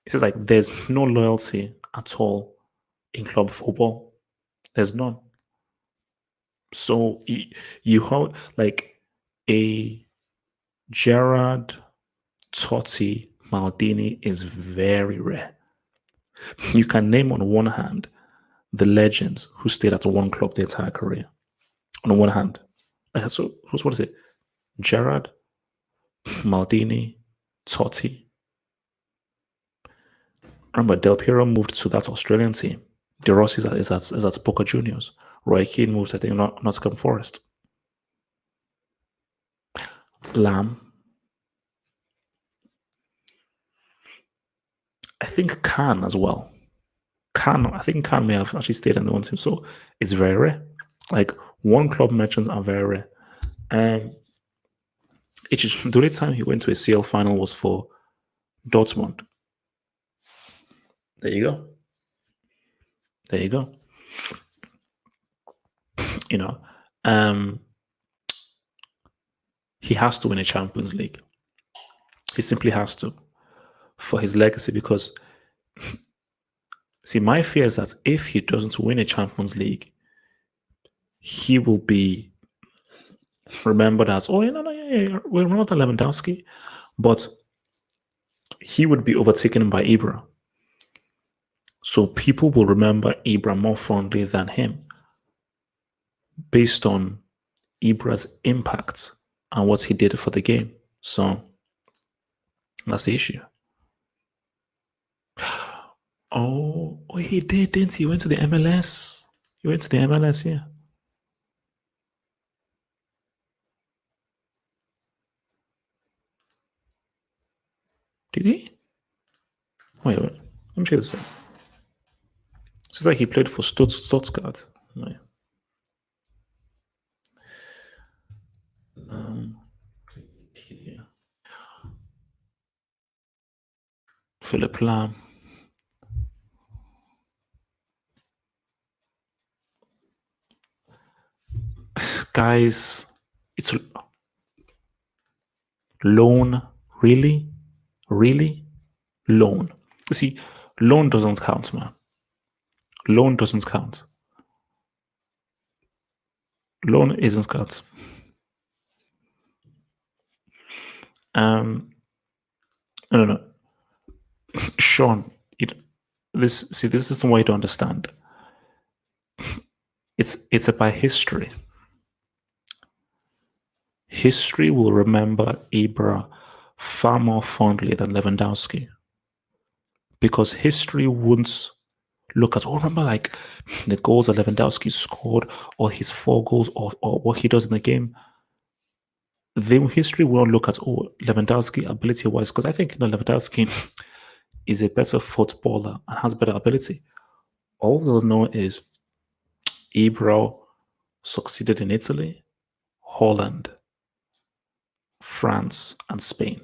it's just like there's no loyalty at all in club football. There's none. So you have like a Gerrard, Totti, Maldini is very rare. You can name on one hand the legends who stayed at one club their entire career. On one hand. So what is it? Gerrard, Maldini, Totti. Remember, Del Piero moved to that Australian team. De Rossi is at Boca Juniors. Roy Keane moves, I think, Nottingham Forest. Lamb. I think Khan as well. I think Khan may have actually stayed in the one team. So it's very rare. Like one club mentions are very rare. The only time he went to a CL final was for Dortmund. There you go. There you go. He has to win a Champions League. He simply has to for his legacy because see, my fear is that if he doesn't win a Champions League, he will be remembered as, we're not Lewandowski, but he would be overtaken by Ibra. So people will remember Ibra more fondly than him based on Ibra's impact and what he did for the game. So that's the issue. Oh, he did, didn't he? He went to the MLS. He went to the MLS, yeah. Did he? Wait. Let me check this out. It's like he played for Stuttgart. Wait. Philip Lam. Guys, it's loan. Really? Loan. You see, loan doesn't count, man. Loan doesn't count. Loan isn't count. No. Sean, this is what you don't understand. It's about history. History will remember Ibra far more fondly than Lewandowski because history won't look at, oh, remember like the goals that Lewandowski scored or his 4 goals or what he does in the game. The history won't look at, oh, Lewandowski ability wise, because I think Lewandowski is a better footballer and has better ability. All they'll know is Ibra succeeded in Italy, Holland, France, and Spain,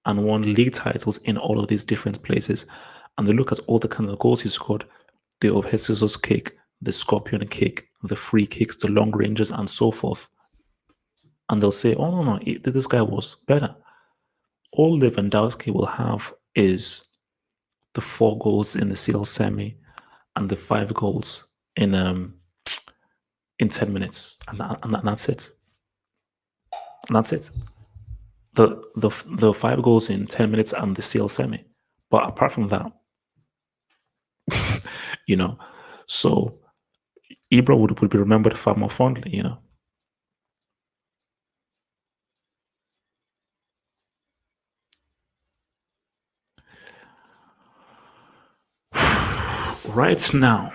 and won league titles in all of these different places. And they look at all the kinds of goals he scored, the Ovieso's kick, the scorpion kick, the free kicks, the long ranges, and so forth. And they'll say, oh, no, this guy was better. All Lewandowski will have is the 4 goals in the CL semi and the 5 goals in 10 minutes. And that's it. And that's it. The 5 goals in 10 minutes and the CL semi. But apart from that, so Ibra would be remembered far more fondly, Right now,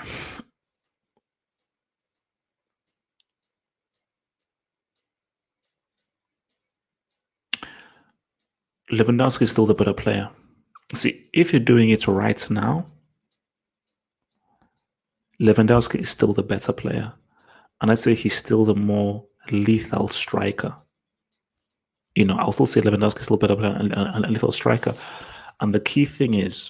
Lewandowski is still the better player. See, if you're doing it right now, Lewandowski is still the better player. And I'd say he's still the more lethal striker. I'll still say Lewandowski is still a better player and a lethal striker. And the key thing is,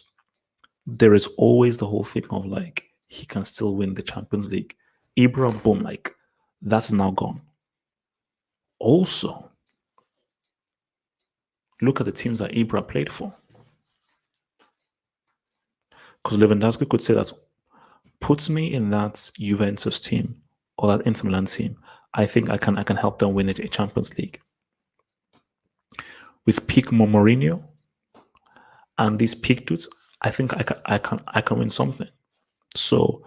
there is always the whole thing of like, he can still win the Champions League. Ibra, boom, like, that's now gone. Also, look at the teams that Ibra played for. Because Lewandowski could say that, puts me in that Juventus team or that Inter Milan team, I think I can help them win a Champions League. With peak Mourinho and these peak dudes, I think I can win something. So,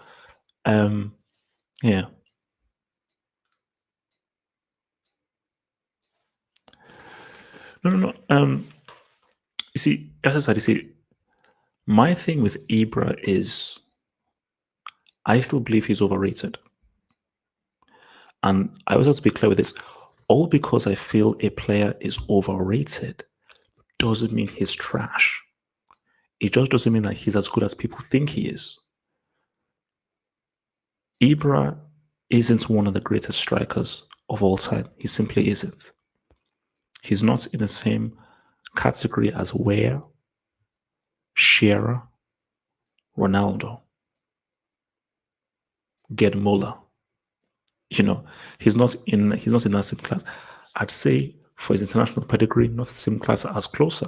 yeah. No. You see, as I said, my thing with Ibra is I still believe he's overrated. And I always have to be clear with this. All because I feel a player is overrated doesn't mean he's trash. It just doesn't mean that he's as good as people think he is. Ibra isn't one of the greatest strikers of all time. He simply isn't. He's not in the same category as Weah, Shearer, Ronaldo, Gerd Muller. He's not in that same class. I'd say for his international pedigree, not the same class as Closer.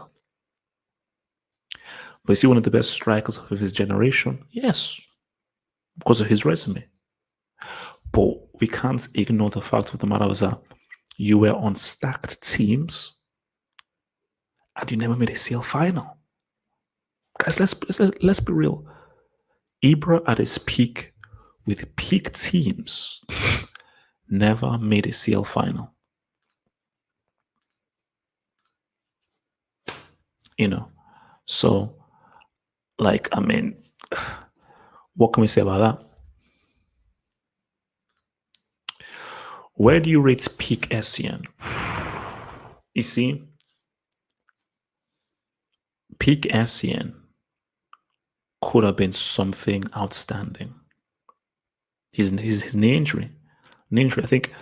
But is he one of the best strikers of his generation? Yes, because of his resume. But we can't ignore the fact of the matter is that you were on stacked teams and you never made a CL final. Guys, let's be real. Ibra at his peak with peak teams never made a CL final. So, like, I mean, what can we say about that? Where do you rate peak Essien? You see, peak Essien could have been something outstanding. His knee injury. I think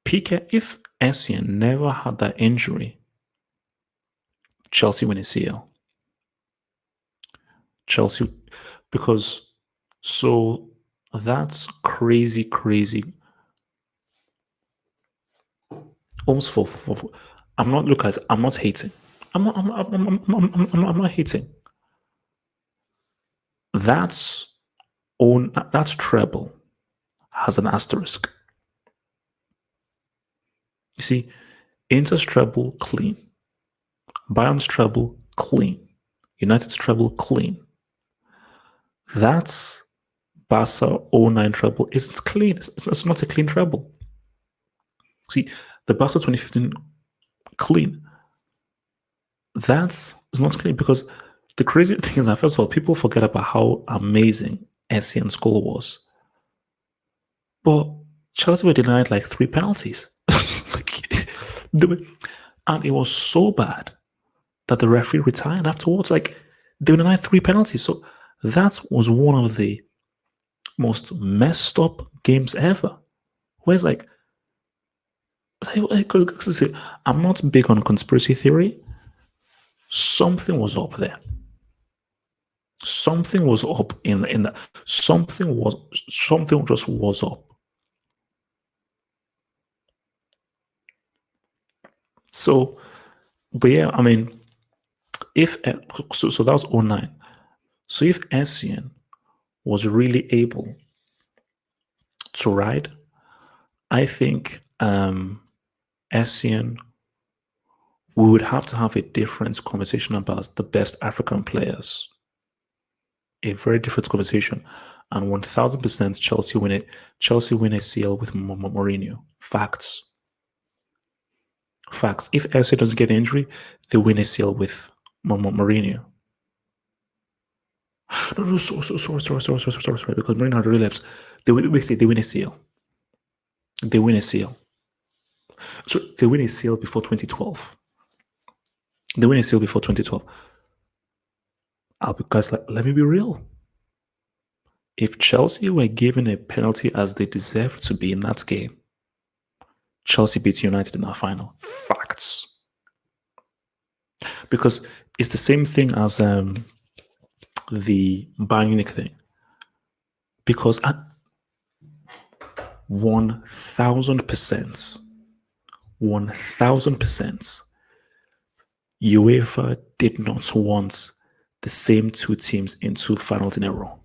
if Essien never had that injury, Chelsea win a CL. Chelsea, because so that's crazy. Almost for I'm not hating. I'm not hating. That treble has an asterisk. You see, Inter's treble clean, Bayern's treble clean, United's treble clean. That's Barca 09 treble isn't clean. It's not a clean treble. See, the Barca 2015 clean. That's it's not clean because the crazy thing is that first of all, people forget about how amazing Essien goal was. But Chelsea were denied like 3 penalties. It's like, and it was so bad that the referee retired afterwards. Like they were denied 3 penalties. So that was one of the most messed up games ever. Whereas like I'm not big on conspiracy theory. Something was up there. Something was up in that. Something just was up. So, but yeah, I mean, if so that was 09. So if Essien was really able to ride, I think Essien, we would have to have a different conversation about the best African players. A very different conversation. And 1000% Chelsea win it. Chelsea win a CL with Mourinho. Facts. Facts. If Essien doesn't get injury, they win a CL with Mourinho. No, sorry, because Mourinho had relapsed. They win a CL. They win a CL. So they win a CL before 2012. They win a CL before 2012. Because let me be real. If Chelsea were given a penalty as they deserved to be in that game, Chelsea beats United in that final. Facts. Because it's the same thing as the Bayern Munich thing. Because at 1000%, 1000%, UEFA did not want the same two teams in two finals in a row.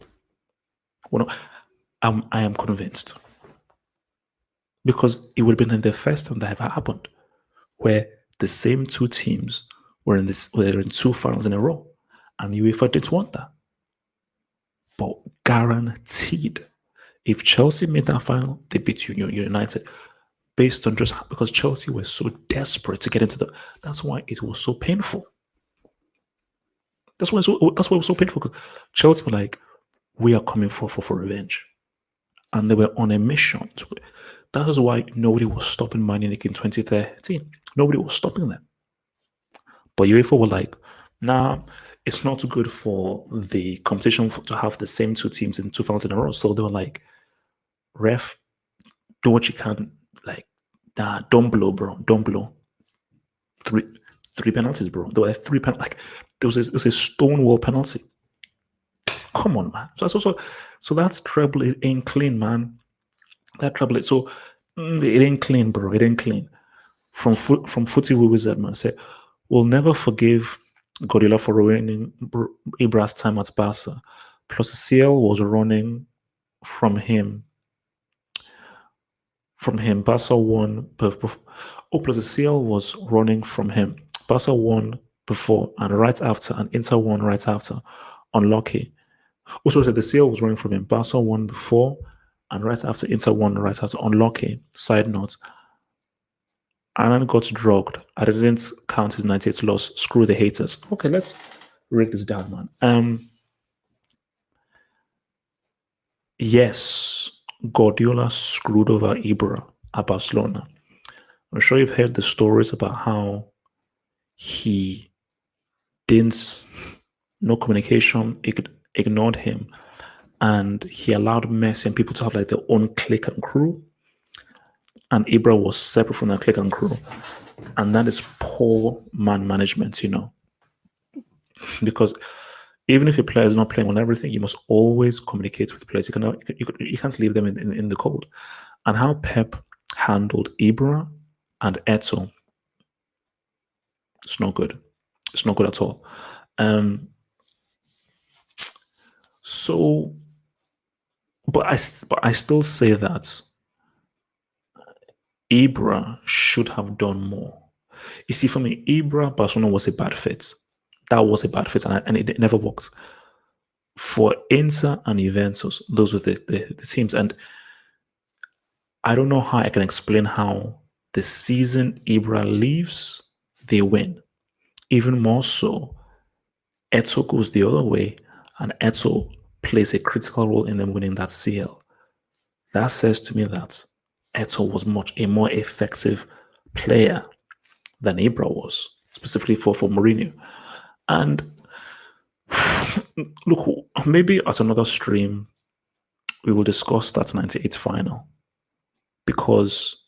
Well, I am convinced. Because it would have been the first time that ever happened, where the same two teams were in two finals in a row, and UEFA didn't want that. But guaranteed, if Chelsea made that final, they beat United, based on just because Chelsea were so desperate to get into the. That's why it was so painful. That's why it was so painful, because Chelsea were like, we are coming for revenge, and they were on a mission. That is why nobody was stopping Man United in 2013. Nobody was stopping them. But UEFA were like, nah, it's not good for the competition to have the same two teams in 2 finals in a row. So they were like, ref, do what you can. Like, nah, don't blow, bro. Don't blow. Three penalties, bro. There were 3 penalties. Like, there was a stonewall penalty. Come on, man. So that's treble. It ain't clean, man. That treble. So it ain't clean, bro. It ain't clean. From Footy Wizard, man. Say, we'll never forgive Guardiola for ruining Ibra's time at Barca. Plus, the CL was running from him. Barca won. Plus the CL was running from him. Barca won before and right after, and Inter won right after. Unlucky. Also, the CL was running from him. Barca won before and right after. Inter won right after. Unlucky. Side note. Alan got drugged. I didn't count his 98 loss. Screw the haters. Okay, let's break this down, man. Yes, Guardiola screwed over Ibra at Barcelona. I'm sure you've heard the stories about how he didn't, no communication, ignored him, and he allowed Messi and people to have like their own clique and crew. And Ibra was separate from that clique and crew. And that is poor man management, because even if a player is not playing on everything, you must always communicate with players. You can't leave them in the cold. And how Pep handled Ibra and Eto, it's not good. It's not good at all. So, but I still say that Ibra should have done more. You see, for me, Ibra Barcelona was a bad fit. That was a bad fit, and it never worked. For Inter and Juventus, those were the teams. And I don't know how I can explain how the season Ibra leaves, they win. Even more so, Eto goes the other way, and Eto plays a critical role in them winning that CL. That says to me that Eto was much a more effective player than Ibra was, specifically for Mourinho. And look, maybe at another stream we will discuss that 98 final, because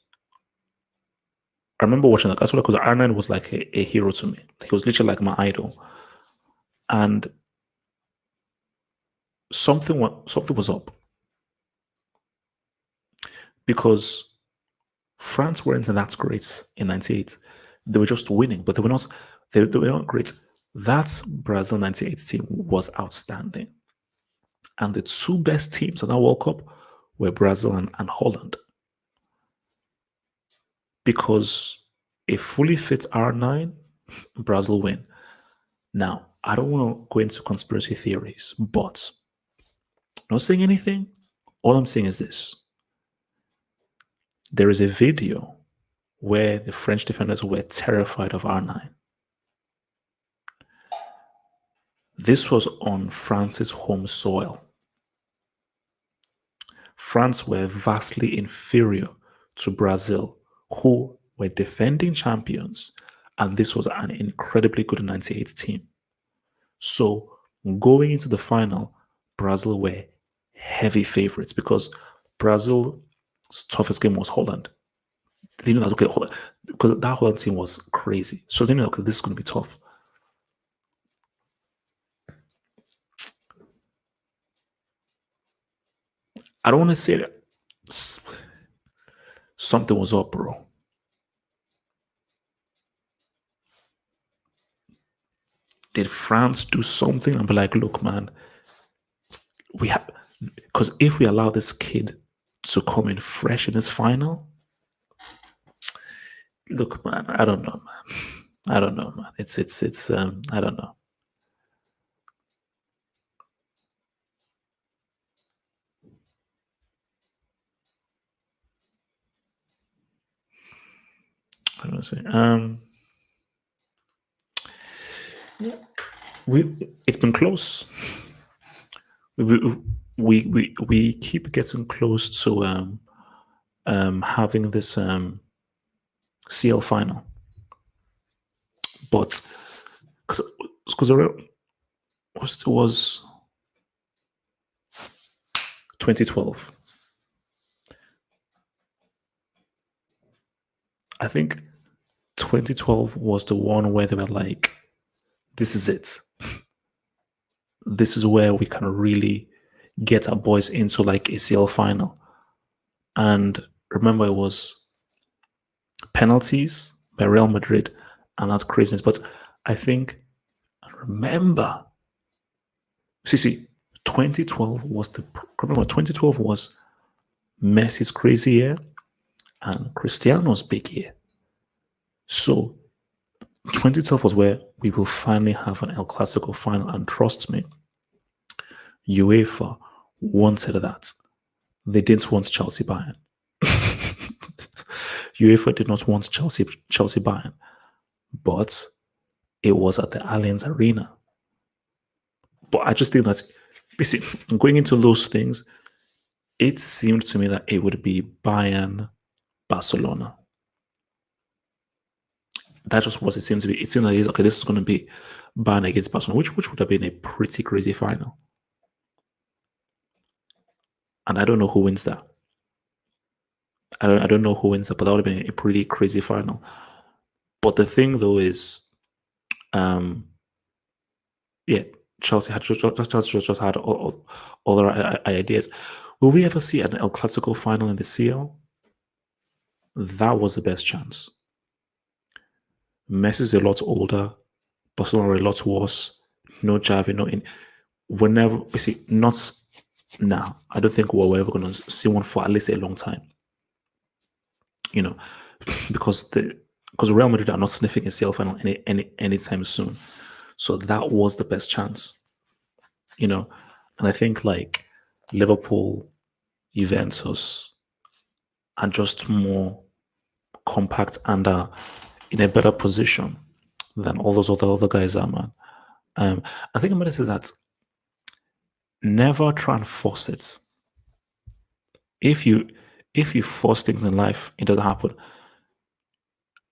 I remember watching that. That's what, because R9 was like a hero to me. He was literally like my idol. And something was up, because France weren't that great in '98. They were just winning, but they were not great. That Brazil '98 team was outstanding, and the two best teams of that World Cup were Brazil and Holland, because a fully fit R9, Brazil win. Now, I don't want to go into conspiracy theories, but not saying anything. All I'm saying is this: there is a video where the French defenders were terrified of R9. This was on France's home soil. France were vastly inferior to Brazil, who were defending champions, and this was an incredibly good 98 team. So going into the final, Brazil were heavy favorites, because Brazil's toughest game was Holland. They knew that, okay, Holland, because that Holland team was crazy. So they knew, okay, this is going to be tough. I don't want to say that something was up, bro. Did France do something and be like, look, man, we have, because if we allow this kid to come in fresh in this final, look, man, I don't know, man. I don't know, man. It's I don't know. I don't say. It's been close. We keep getting close to having this CL final, but because it was 2012. I think 2012 was the one where they were like, this is it. This is where we can really get our boys into like a CL final. And remember, it was penalties by Real Madrid and that craziness. But I think, remember, see, 2012 was 2012 was Messi's crazy year and Cristiano's big year. So 2012 was where we will finally have an El Clasico final, and trust me, UEFA wanted that. They didn't want Chelsea Bayern. UEFA did not want Chelsea Bayern, but it was at the Allianz Arena. But I just think that, basically, going into those things, it seemed to me that it would be Bayern, Barcelona. That's just what it seems to be. It seems like, okay, this is going to be Bayern against Barcelona, which would have been a pretty crazy final. And I don't know who wins that. I don't know who wins that, but that would have been a pretty crazy final. But the thing though is, yeah, Chelsea just had all their ideas. Will we ever see an El Clasico final in the CL? That was the best chance. Messi's a lot older, Barcelona are a lot worse. No Javi, no in. Whenever we see, not now. I don't think we're ever going to see one for at least a long time. You know, because Real Madrid are not sniffing a CL final anytime soon. So that was the best chance. You know, and I think like Liverpool, Juventus are just more compact and are in a better position. than all those other guys are, man. I think I'm gonna say that never try and force it. If you force things in life, it doesn't happen.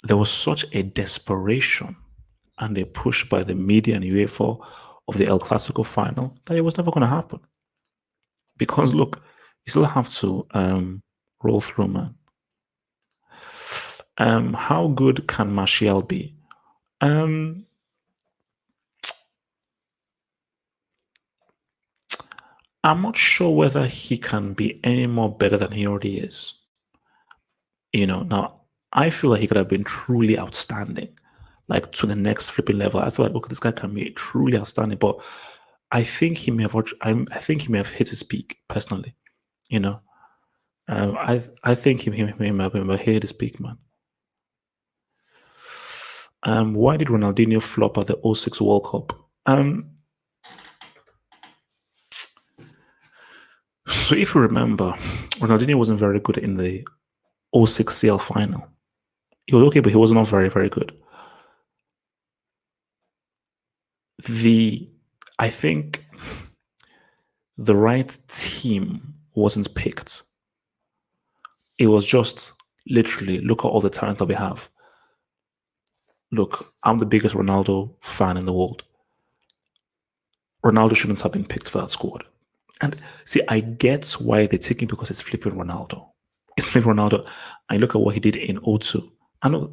There was such a desperation and a push by the media and UEFA of the El Clasico final that it was never going to happen. Because look, you still have to roll through, man. How good can Martial be? I'm not sure whether he can be any more better than he already is. Now I feel like he could have been truly outstanding, like to the next flipping level. I thought, like, okay, this guy can be truly outstanding, but I think he may have. I think he may have hit his peak personally. I think he may have hit his peak, man. Why did Ronaldinho flop at the 06 World Cup? So if you remember, Ronaldinho wasn't very good in the 06 CL final. He was okay, but he was not very, very good. I think the right team wasn't picked. It was just literally, look at all the talent that we have. Look, I'm the biggest Ronaldo fan in the world. Ronaldo shouldn't have been picked for that squad. And see, I get why they're taking, because it's flipping Ronaldo. It's flipping Ronaldo. I look at what he did in 02.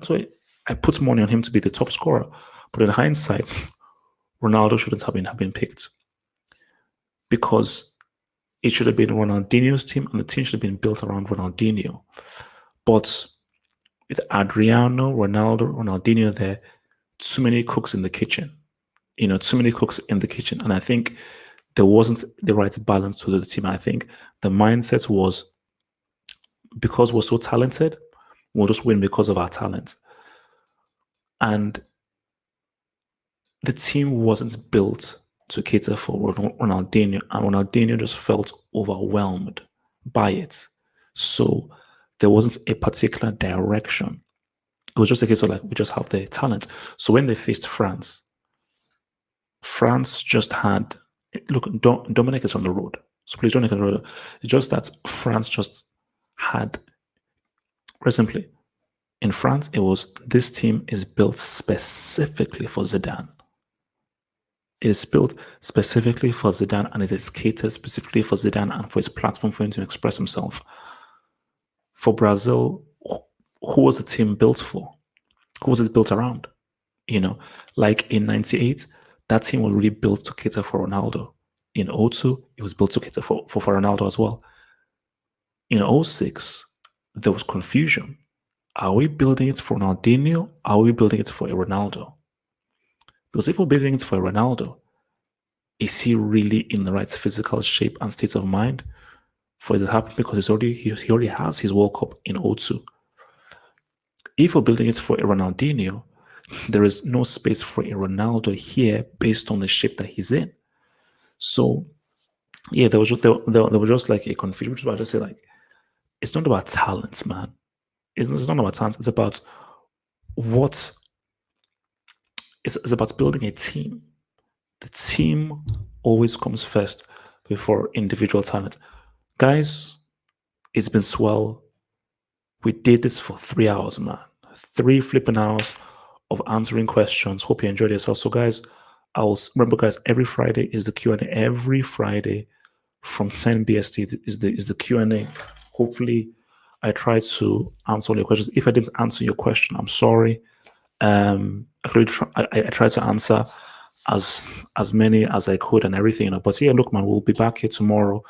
So I put money on him to be the top scorer. But in hindsight, Ronaldo shouldn't have been picked, because it should have been Ronaldinho's team, and the team should have been built around Ronaldinho. But with Adriano, Ronaldo, Ronaldinho there, too many cooks in the kitchen. Too many cooks in the kitchen. And I think there wasn't the right balance to the team. I think the mindset was, because we're so talented, we'll just win because of our talent. And the team wasn't built to cater for Ronaldinho, and Ronaldinho just felt overwhelmed by it. So there wasn't a particular direction. It was just a case of, like, we just have the talent. So when they faced France just had, look, Dominic is on the road. So please don't make it road. It's just that France just had, very simply, in France, it was, this team is built specifically for Zidane. It is built specifically for Zidane, and it is catered specifically for Zidane and for his platform for him to express himself. For Brazil, who was the team built for? Who was it built around? Like in 98, that team was really built to cater for Ronaldo. In 02, it was built to cater for Ronaldo as well. In 06, there was confusion. Are we building it for Ronaldinho? Are we building it for a Ronaldo? Because if we're building it for a Ronaldo, is he really in the right physical shape and state of mind for it to happen? Because he already has his World Cup in 02. If we're building it for a Ronaldinho, there is no space for a Ronaldo here based on the shape that he's in. So, yeah, there was just like a confusion. Which I just say, like, it's not about talent, man. It's not about talent. It's about what. It's about building a team. The team always comes first before individual talent. Guys, it's been swell. We did this for 3 hours, man. 3 flipping hours of answering questions. Hope you enjoyed yourself. So, guys, remember, guys, every Friday is the Q&A. Every Friday from 10 BST is the Q&A. Hopefully, I tried to answer all your questions. If I didn't answer your question, I'm sorry. I tried to answer as many as I could and everything, But yeah, look, man, we'll be back here tomorrow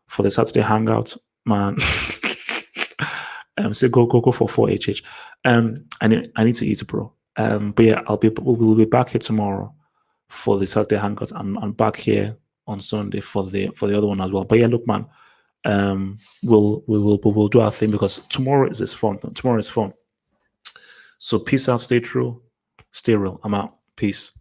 for the Saturday hangout, man. So go for 4HH. I need to eat, bro. But yeah, we'll be back here tomorrow for the Saturday hangout. I'm back here on Sunday for the other one as well. But yeah, look, man, we'll do our thing, because tomorrow is fun. Tomorrow is fun. So peace out, stay true, stay real. I'm out. Peace.